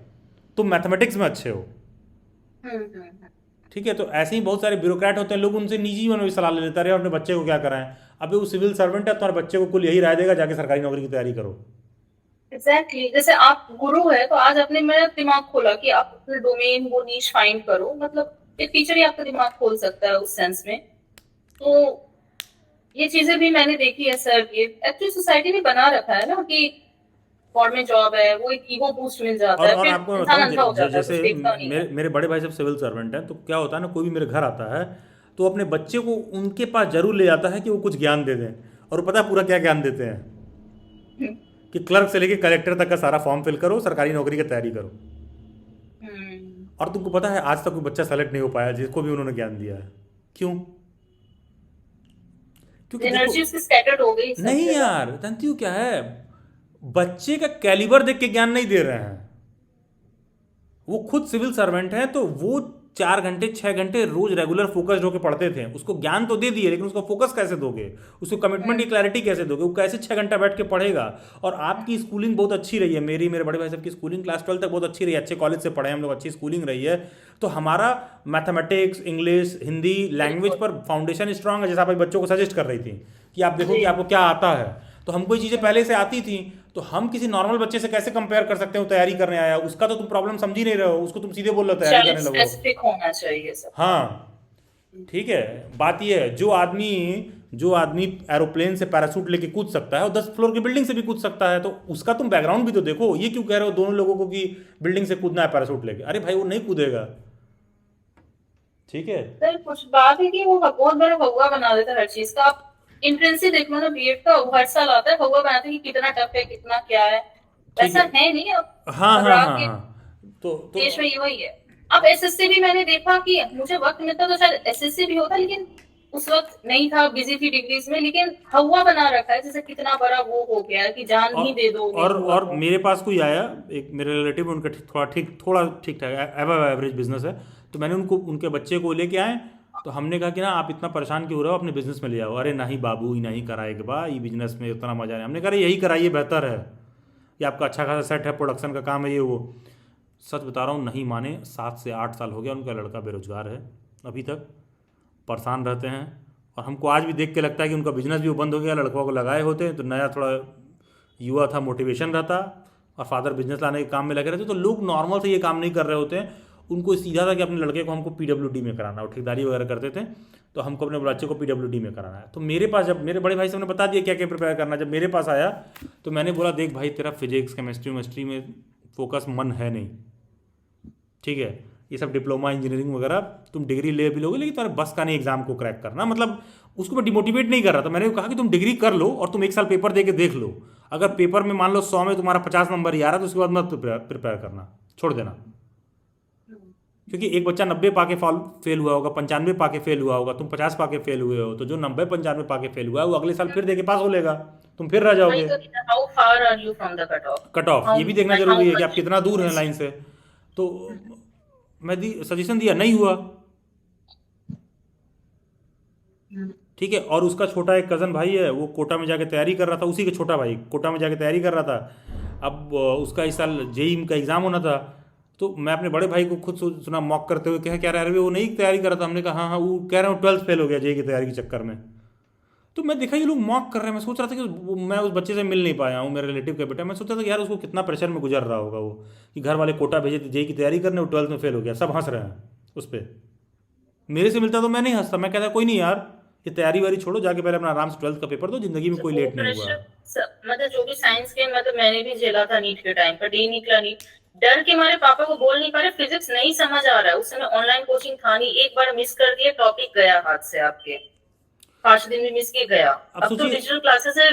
[SPEAKER 1] तुम मैथमेटिक्स में अच्छे हो, ठीक है। तो ऐसे ही बहुत सारे ब्यूरोक्रेट होते हैं, लोग उनसे निजी जीवन में सलाह ले लेते हैं, अपने बच्चे को क्या कराएं। अभी वो सिविल सर्वेंट है, तुम्हारे बच्चे को कुल यही राय देगा जाके सरकारी नौकरी की तैयारी करो।
[SPEAKER 5] एग्जैक्टली जैसे आप गुरु है तो आज आपने मेरा दिमाग खोला कि आप अपने डोमेन वो नीश फाइंड करो, मतलब एक टीचर ही आपका दिमाग खोल सकता है उस सेंस में। तो ये चीजें भी मैंने देखी है सर, ये एक्चुअली सोसाइटी ने बना रखा है ना कि गवर्नमेंट जॉब है, वो एक ईगो बूस्ट मिल जाता है,
[SPEAKER 1] और
[SPEAKER 5] फिर
[SPEAKER 1] आपको मैं
[SPEAKER 5] इंसान अंधा हो
[SPEAKER 1] बताऊं,
[SPEAKER 5] जाता है,
[SPEAKER 1] जैसे
[SPEAKER 5] कुछ देखता नहीं है।
[SPEAKER 1] मेरे बड़े भाई सब सिविल सर्वेंट हैं, तो क्या होता है ना, कोई भी मेरे घर आता है तो अपने बच्चे को उनके पास जरूर ले जाता है कि वो कुछ ज्ञान दे दें। और पता है पूरा क्या ज्ञान देते हैं कि क्लर्क से लेके कलेक्टर तक का सारा फॉर्म फिल करो, सरकारी नौकरी की तैयारी करो। और तुमको पता है आज तक कोई बच्चा सेलेक्ट नहीं हो पाया जिसको भी उन्होंने ज्ञान दिया है। क्यों? क्योंकि
[SPEAKER 5] एनर्जी उसकी स्कैटर्ड हो गई सब
[SPEAKER 1] नहीं
[SPEAKER 5] जगह।
[SPEAKER 1] यार, जानती हो क्या है, बच्चे का कैलिबर देख के ज्ञान नहीं दे रहे हैं। वो खुद सिविल सर्वेंट हैं, तो वो 4 घंटे 6 घंटे रोज रेगुलर फोकस्ड होकर पढ़ते थे। उसको ज्ञान तो दे दिए, लेकिन उसको फोकस कैसे दोगे, उसको कमिटमेंट की क्लैरिटी कैसे दोगे, वो कैसे 6 घंटा बैठ के पढ़ेगा। और आपकी स्कूलिंग बहुत अच्छी रही है, मेरे बड़े भाई साहब की स्कूलिंग क्लास 12 तक बहुत अच्छी रही है, अच्छे कॉलेज से पढ़े हम लोग, अच्छी स्कूलिंग रही है। तो हमारा मैथमेटिक्स, इंग्लिश, हिंदी लैंग्वेज पर फाउंडेशन स्ट्रांग है। जैसा आप बच्चों को सजेस्ट कर रही थी कि आप देखो कि आपको क्या आता है, तो हमको ये चीज़ें पहले से आती थी, तो हम किसी नॉर्मल बच्चे से कैसे कंपेयर कर सकते हो तैयारी करने आया। उसका तो तुम प्रॉब्लम समझ ही नहीं रहे हो, उसको तुम सीधे बोल रहे हो तैयारी करने लगो।
[SPEAKER 5] स्पेसिफिक होना चाहिए सब।
[SPEAKER 1] हाँ ठीक है, बात ये है, जो आदमी एरोप्लेन से पैराशूट लेके कूद सकता है और 10 फ्लोर की बिल्डिंग से भी कूद सकता है, तो उसका तुम बैकग्राउंड भी तो देखो। ये क्यों कह रहे हो दोनों लोगों को कि बिल्डिंग से कूदना है पैराशूट लेके? अरे भाई वो नहीं कूदेगा, ठीक है।
[SPEAKER 5] सर कुछ बात है कि वो बहुत बड़ा हवा बना देता है हर चीज का। आप एंट्रेंस ही देख लो ना, बीएड का हर साल आता है, हवा बनाते हैं कि कितना टफ है, कितना क्या है, वैसा है नहीं। अब
[SPEAKER 1] हाँ हाँ हाँ
[SPEAKER 5] के
[SPEAKER 1] हाँ, तो
[SPEAKER 5] देश में ये वही है। अब एसएससी भी मैंने देखा कि मुझे वक्त मिलता तो शायद एसएससी भी होता, लेकिन उस वक्त नहीं था, बिजी थी डिग्रीज में, लेकिन हवा बना रखा है जैसे कितना बड़ा वो हो गया है कि जान ही दे दो।
[SPEAKER 1] और मेरे पास कोई आया, एक मेरे रिलेटिव, उनका थोड़ा ठीक ठाक एवरेज बिजनेस है, तो मैंने उनके बच्चे को लेके आए, तो हमने कहा कि ना आप इतना परेशान क्यों हो रहे हो, अपने बिजनेस में ले आओ। अरे नहीं बाबू, ही नहीं कराएगा बा, ये बिजनेस में उतना मजा नहीं। हमने कहा यही कराइए, बेहतर है, ये आपका अच्छा खासा सेट है, प्रोडक्शन का काम है ये वो। सच बता रहा हूँ, नहीं माने, 7 से 8 साल हो गया उनका लड़का बेरोजगार है, अभी तक परेशान रहते हैं। और हमको आज भी देख के लगता है कि उनका बिजनेस भी बंद हो गया, लड़कों को लगाए होते हैं तो नया थोड़ा युवा था, मोटिवेशन रहता, और फादर बिजनेस लाने के काम में लगे रहते। तो लोग नॉर्मल से ये काम नहीं कर रहे होते हैं, उनको सीधा था कि अपने लड़के को हमको पीडब्ल्यूडी में कराना, और ठेकेदारी वगैरह करते थे, तो हमको अपने बच्चे को पीडब्ल्यूडी में कराना है। तो मेरे पास, जब मेरे बड़े भाई साहब ने बता दिया क्या क्या प्रिपेयर करना, जब मेरे पास आया तो मैंने बोला देख भाई, तेरा फिजिक्स केमिस्ट्री में फोकस मन है नहीं, ठीक है, ये सब डिप्लोमा इंजीनियरिंग वगैरह तुम डिग्री ले भी लोगे, लेकिन तुम्हारे बस का नहीं एग्जाम को क्रैक करना। मतलब उसको मैं डिमोटिवेट नहीं कर रहा था, मैंने कहा कि तुम डिग्री कर लो और तुम 1 साल पेपर दे के देख लो, अगर पेपर में मान लो 100 में तुम्हारा 50 नंबर ही आ रहा है तो उसके बाद मत प्रिपेयर करना, छोड़ देना। क्योंकि एक बच्चा 90 पाके फेल हुआ होगा, 95 पाके फेल हुआ होगा, तुम 50 पाके फेल हुए हो, तो जो 90 95 पाके फेल हुआ है वो अगले साल फिर दे के पास हो लेगा, तुम फिर रह जाओगे।
[SPEAKER 5] How far are you from the
[SPEAKER 1] cut off ये भी देखना जरूरी है कि आप कितना दूर हैं लाइन से। तो मैं सजेशन दिया, नहीं हुआ, ठीक है। और उसका छोटा एक कज़न भाई है, वो कोटा में जाके तैयारी कर रहा था, उसी का छोटा भाई कोटा में जाके तैयारी कर रहा था। अब उसका इस साल जेईई का एग्ज़ाम होना था, तो मैं अपने बड़े भाई को खुद सुना मॉक करते हुए, कह रहा है वो नहीं तैयारी कर रहा था। हमने कहा हाँ वो कह रहा हूँ 12th फेल हो गया जेईई की तैयारी के चक्कर में। तो मैं देखा ये लोग मॉक कर रहे हैं, मैं सोच रहा था कि मैं उस बच्चे से मिल नहीं पाया हूँ, मेरे रिलेटिव का बेटा। मैं सोचा था कि यार उसको कितना प्रेशर में गुजर रहा होगा वो, कि घर वाले कोटा भेजे थे जेईई की तैयारी करने, वो 12th में फेल हो गया, सब हंस रहे हैं उस पर। मेरे से मिलता तो मैं नहीं हंसता, मैं कहता कोई नहीं यार, ये तैयारी वारी छोड़ो, जाके पहले अपना आराम से 12th का पेपर दो, जिंदगी में कोई लेट नहीं हुआ।
[SPEAKER 5] मतलब जो भी साइंस के, मतलब मैंने भी झेला था नीट के टाइम पर, डी निकला नीट, डर के हमारे पापा को बोल नहीं पा रहे, फिजिक्स नहीं समझ आ रहा है, उस समय ऑनलाइन कोचिंग था नहीं, एक बार मिस कर दिए टॉपिक गया हाथ से, आपके 5 दिन में मिस के गया। अब तो डिजिटल क्लासेस है,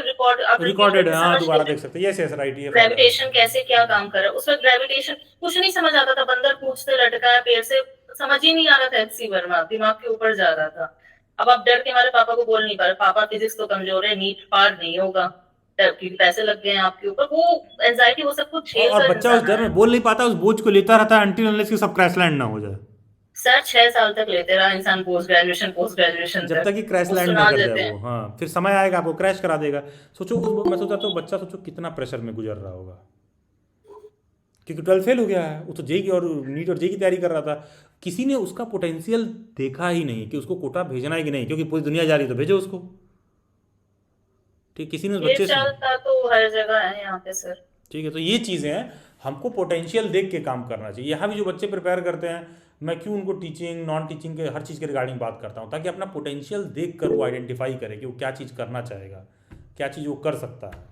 [SPEAKER 1] रिकॉर्डेड है, हाँ दोबारा देख सकते हैं। Yes right. ये
[SPEAKER 5] ग्रेविटेशन कैसे क्या काम कर रहा है, उस वक्त ग्रेविटेशन कुछ नहीं समझ आता था, बंदर पूंछ से लटकाया पेड़ से, समझ ही नहीं आ रहा था, एचसी वर्मा दिमाग के ऊपर जा रहा था। अब आप डर के हमारे पापा को बोल नहीं पा रहे, पापा फिजिक्स तो कमजोर है, नीट पार नहीं होगा क्योंकि पैसे लग गए हैं आपके ऊपर, वो एंजाइटी वो सब कुछ झेल,
[SPEAKER 1] और बच्चा उस डर में बोल नहीं पाता, उस बोझ को लेता रहता है until unless कि सब क्रैश लैंड ना हो जाए।
[SPEAKER 5] सर 6 साल तक लेते रहा इंसान पोस्ट ग्रेजुएशन
[SPEAKER 1] जब तक कि क्रैश लैंड ना कर जाए वो, हाँ फिर समय आएगा आपको क्रैश करा देगा। सोचो मैं सोचा तो बच्चा सोचो कितना प्रेशर में गुजर रहा होगा, क्योंकि 12th फेल हो गया है, वो तो जेईई और नीट और जेईई की तैयारी कर रहा था। किसी ने उसका पोटेंशियल देखा ही नहीं कि उसको कोटा भेजना है कि नहीं, क्योंकि पूरी दुनिया जा रही है तो भेजो उसको, ठीक। किसी ने उस बच्चे से
[SPEAKER 5] तो हर जगह है यहाँ पे सर,
[SPEAKER 1] ठीक है। तो ये चीज़ें हैं, हमको पोटेंशियल देख के काम करना चाहिए। यहाँ भी जो बच्चे प्रिपेयर करते हैं, मैं क्यों उनको टीचिंग नॉन टीचिंग के हर चीज़ के रिगार्डिंग बात करता हूँ, ताकि अपना पोटेंशियल देख कर वो आइडेंटिफाई करे कि वो क्या चीज़ करना चाहेगा, क्या चीज़ वो कर सकता है।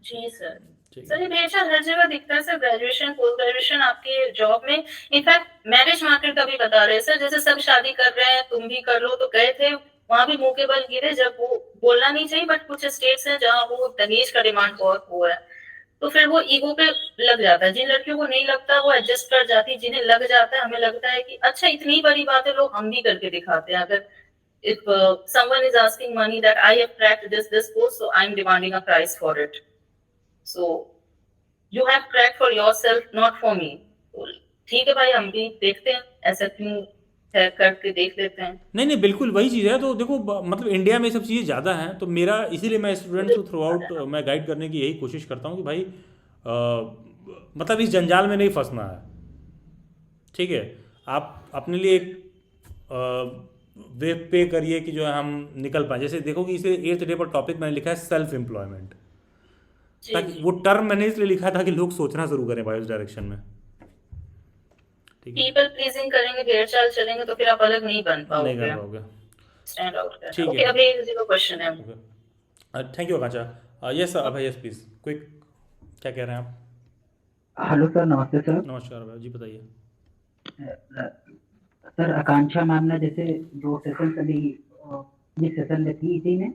[SPEAKER 5] जी सर। सर ये बेशक हर जगह दिखता है सर, ग्रेजुएशन पोस्ट ग्रेजुएशन आपके जॉब में। इनफैक्ट मैरिज मार्केट का भी बता रहे हैं सर, जैसे सब शादी कर रहे हैं तुम भी कर लो, तो गए थे वहां भी मुंह के बल गिरे, जब वो बोलना नहीं चाहिए, बट कुछ स्टेट्स हैं जहाँ वो दहेज का डिमांड बहुत हुआ है, तो फिर वो ईगो पे लग जाता है। जिन लड़कियों को नहीं लगता वो एडजस्ट कर जाती है, जिन्हें लग जाता है हमें लगता है कि अच्छा इतनी बड़ी बात है, लोग हम भी करके दिखाते हैं। अगर if someone is asking money that I have cracked this course, so I'm demanding a price for it. So you have cracked for yourself, not for me. ठीक है भाई, हम भी देखते हैं, ऐसा क्यों करके देख लेते हैं।
[SPEAKER 1] नहीं बिल्कुल वही चीज़ है। तो देखो मतलब इंडिया में ये सब चीज़ें ज़्यादा हैं, तो मेरा इसीलिए मैं स्टूडेंट्स को थ्रू आउट मैं गाइड करने की यही कोशिश करता हूँ कि भाई मतलब इस जंजाल में नहीं फंसना है, ठीक है। आप अपने लिए एक वे पे करिए कि जो है हम निकल पाए। जैसे देखो कि इसे 8th डे पर टॉपिक मैंने लिखा है सेल्फ एम्प्लॉयमेंट, ताकि वो टर्म मैंने इसलिए लिखा था कि लोग सोचना शुरू करें भाई उस डायरेक्शन में।
[SPEAKER 5] पीपल प्लीजिंग करेंगे, देर चाल चलेंगे तो फिर आप अलग नहीं बन पाओगे, स्टैंड आउट करना।
[SPEAKER 1] ठीक
[SPEAKER 5] ओके,
[SPEAKER 1] है,
[SPEAKER 5] अभी जीरो क्वेश्चन है।
[SPEAKER 1] Thank you Akanksha. Yes Abhay, yes please, quick, क्या कह रहे हैं आप?
[SPEAKER 8] हेलो सर, नमस्ते सर।
[SPEAKER 1] नमस्कार अभय जी, बताइए।
[SPEAKER 8] सर आकांक्षा मैम ने जैसे जो सेशन अभी जिस सेशन में थी इसी में,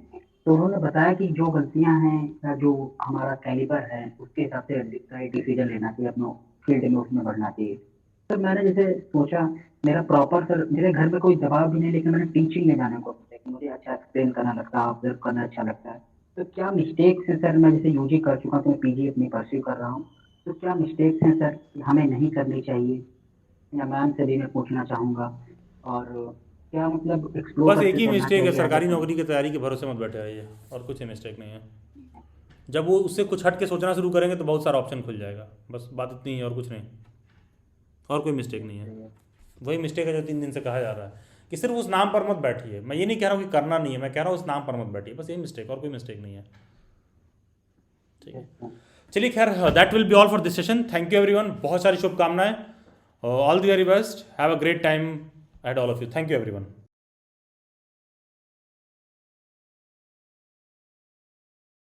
[SPEAKER 8] तो उन्होंने बताया कि जो गलतियां हैं या जो हमारा कैलिबर है उसके हिसाब से डिसीजन लेना चाहिए, अपने फील्ड में उसमें बढ़ना चाहिए। सर मैंने जैसे सोचा, मेरा प्रॉपर सर मेरे घर में कोई दबाव भी नहीं, लेकिन मैंने टीचिंग में जाने को सोचा कि मुझे अच्छा एक्सप्लेन करना लगता है, ऑब्जर्व करना अच्छा लगता है। तो क्या मिस्टेक्स है सर? मैं जैसे यूजी कर चुका हूँ तो मैं पीजी अपनी परस्यू कर रहा हूँ, तो क्या मिस्टेक्स हैं सर हमें नहीं करनी चाहिए, या मैम से भी मैं पूछना चाहूँगा। और क्या मतलब एक्सप्लोर,
[SPEAKER 1] बस एक ही मिस्टेक है, सरकारी नौकरी की तैयारी के भरोसे मत बैठे आइए, और कुछ मिस्टेक नहीं है। जब वो उससे कुछ हट के सोचना शुरू करेंगे तो बहुत सारा ऑप्शन खुल जाएगा, बस बात इतनी है और कुछ नहीं, और कोई मिस्टेक नहीं है। वही मिस्टेक है जो 3 दिन से कहा जा रहा है कि सिर्फ उस नाम पर मत बैठिए। मैं ये नहीं कह रहा हूँ कि करना नहीं है, मैं कह रहा हूँ उस नाम पर मत बैठिए, बस यही मिस्टेक, और कोई मिस्टेक नहीं है, ठीक है। चलिए खैर, that will be all for this session. Thank you everyone, बहुत सारी शुभकामनाएं, all the very best, have a great time at all of you. Thank you everyone.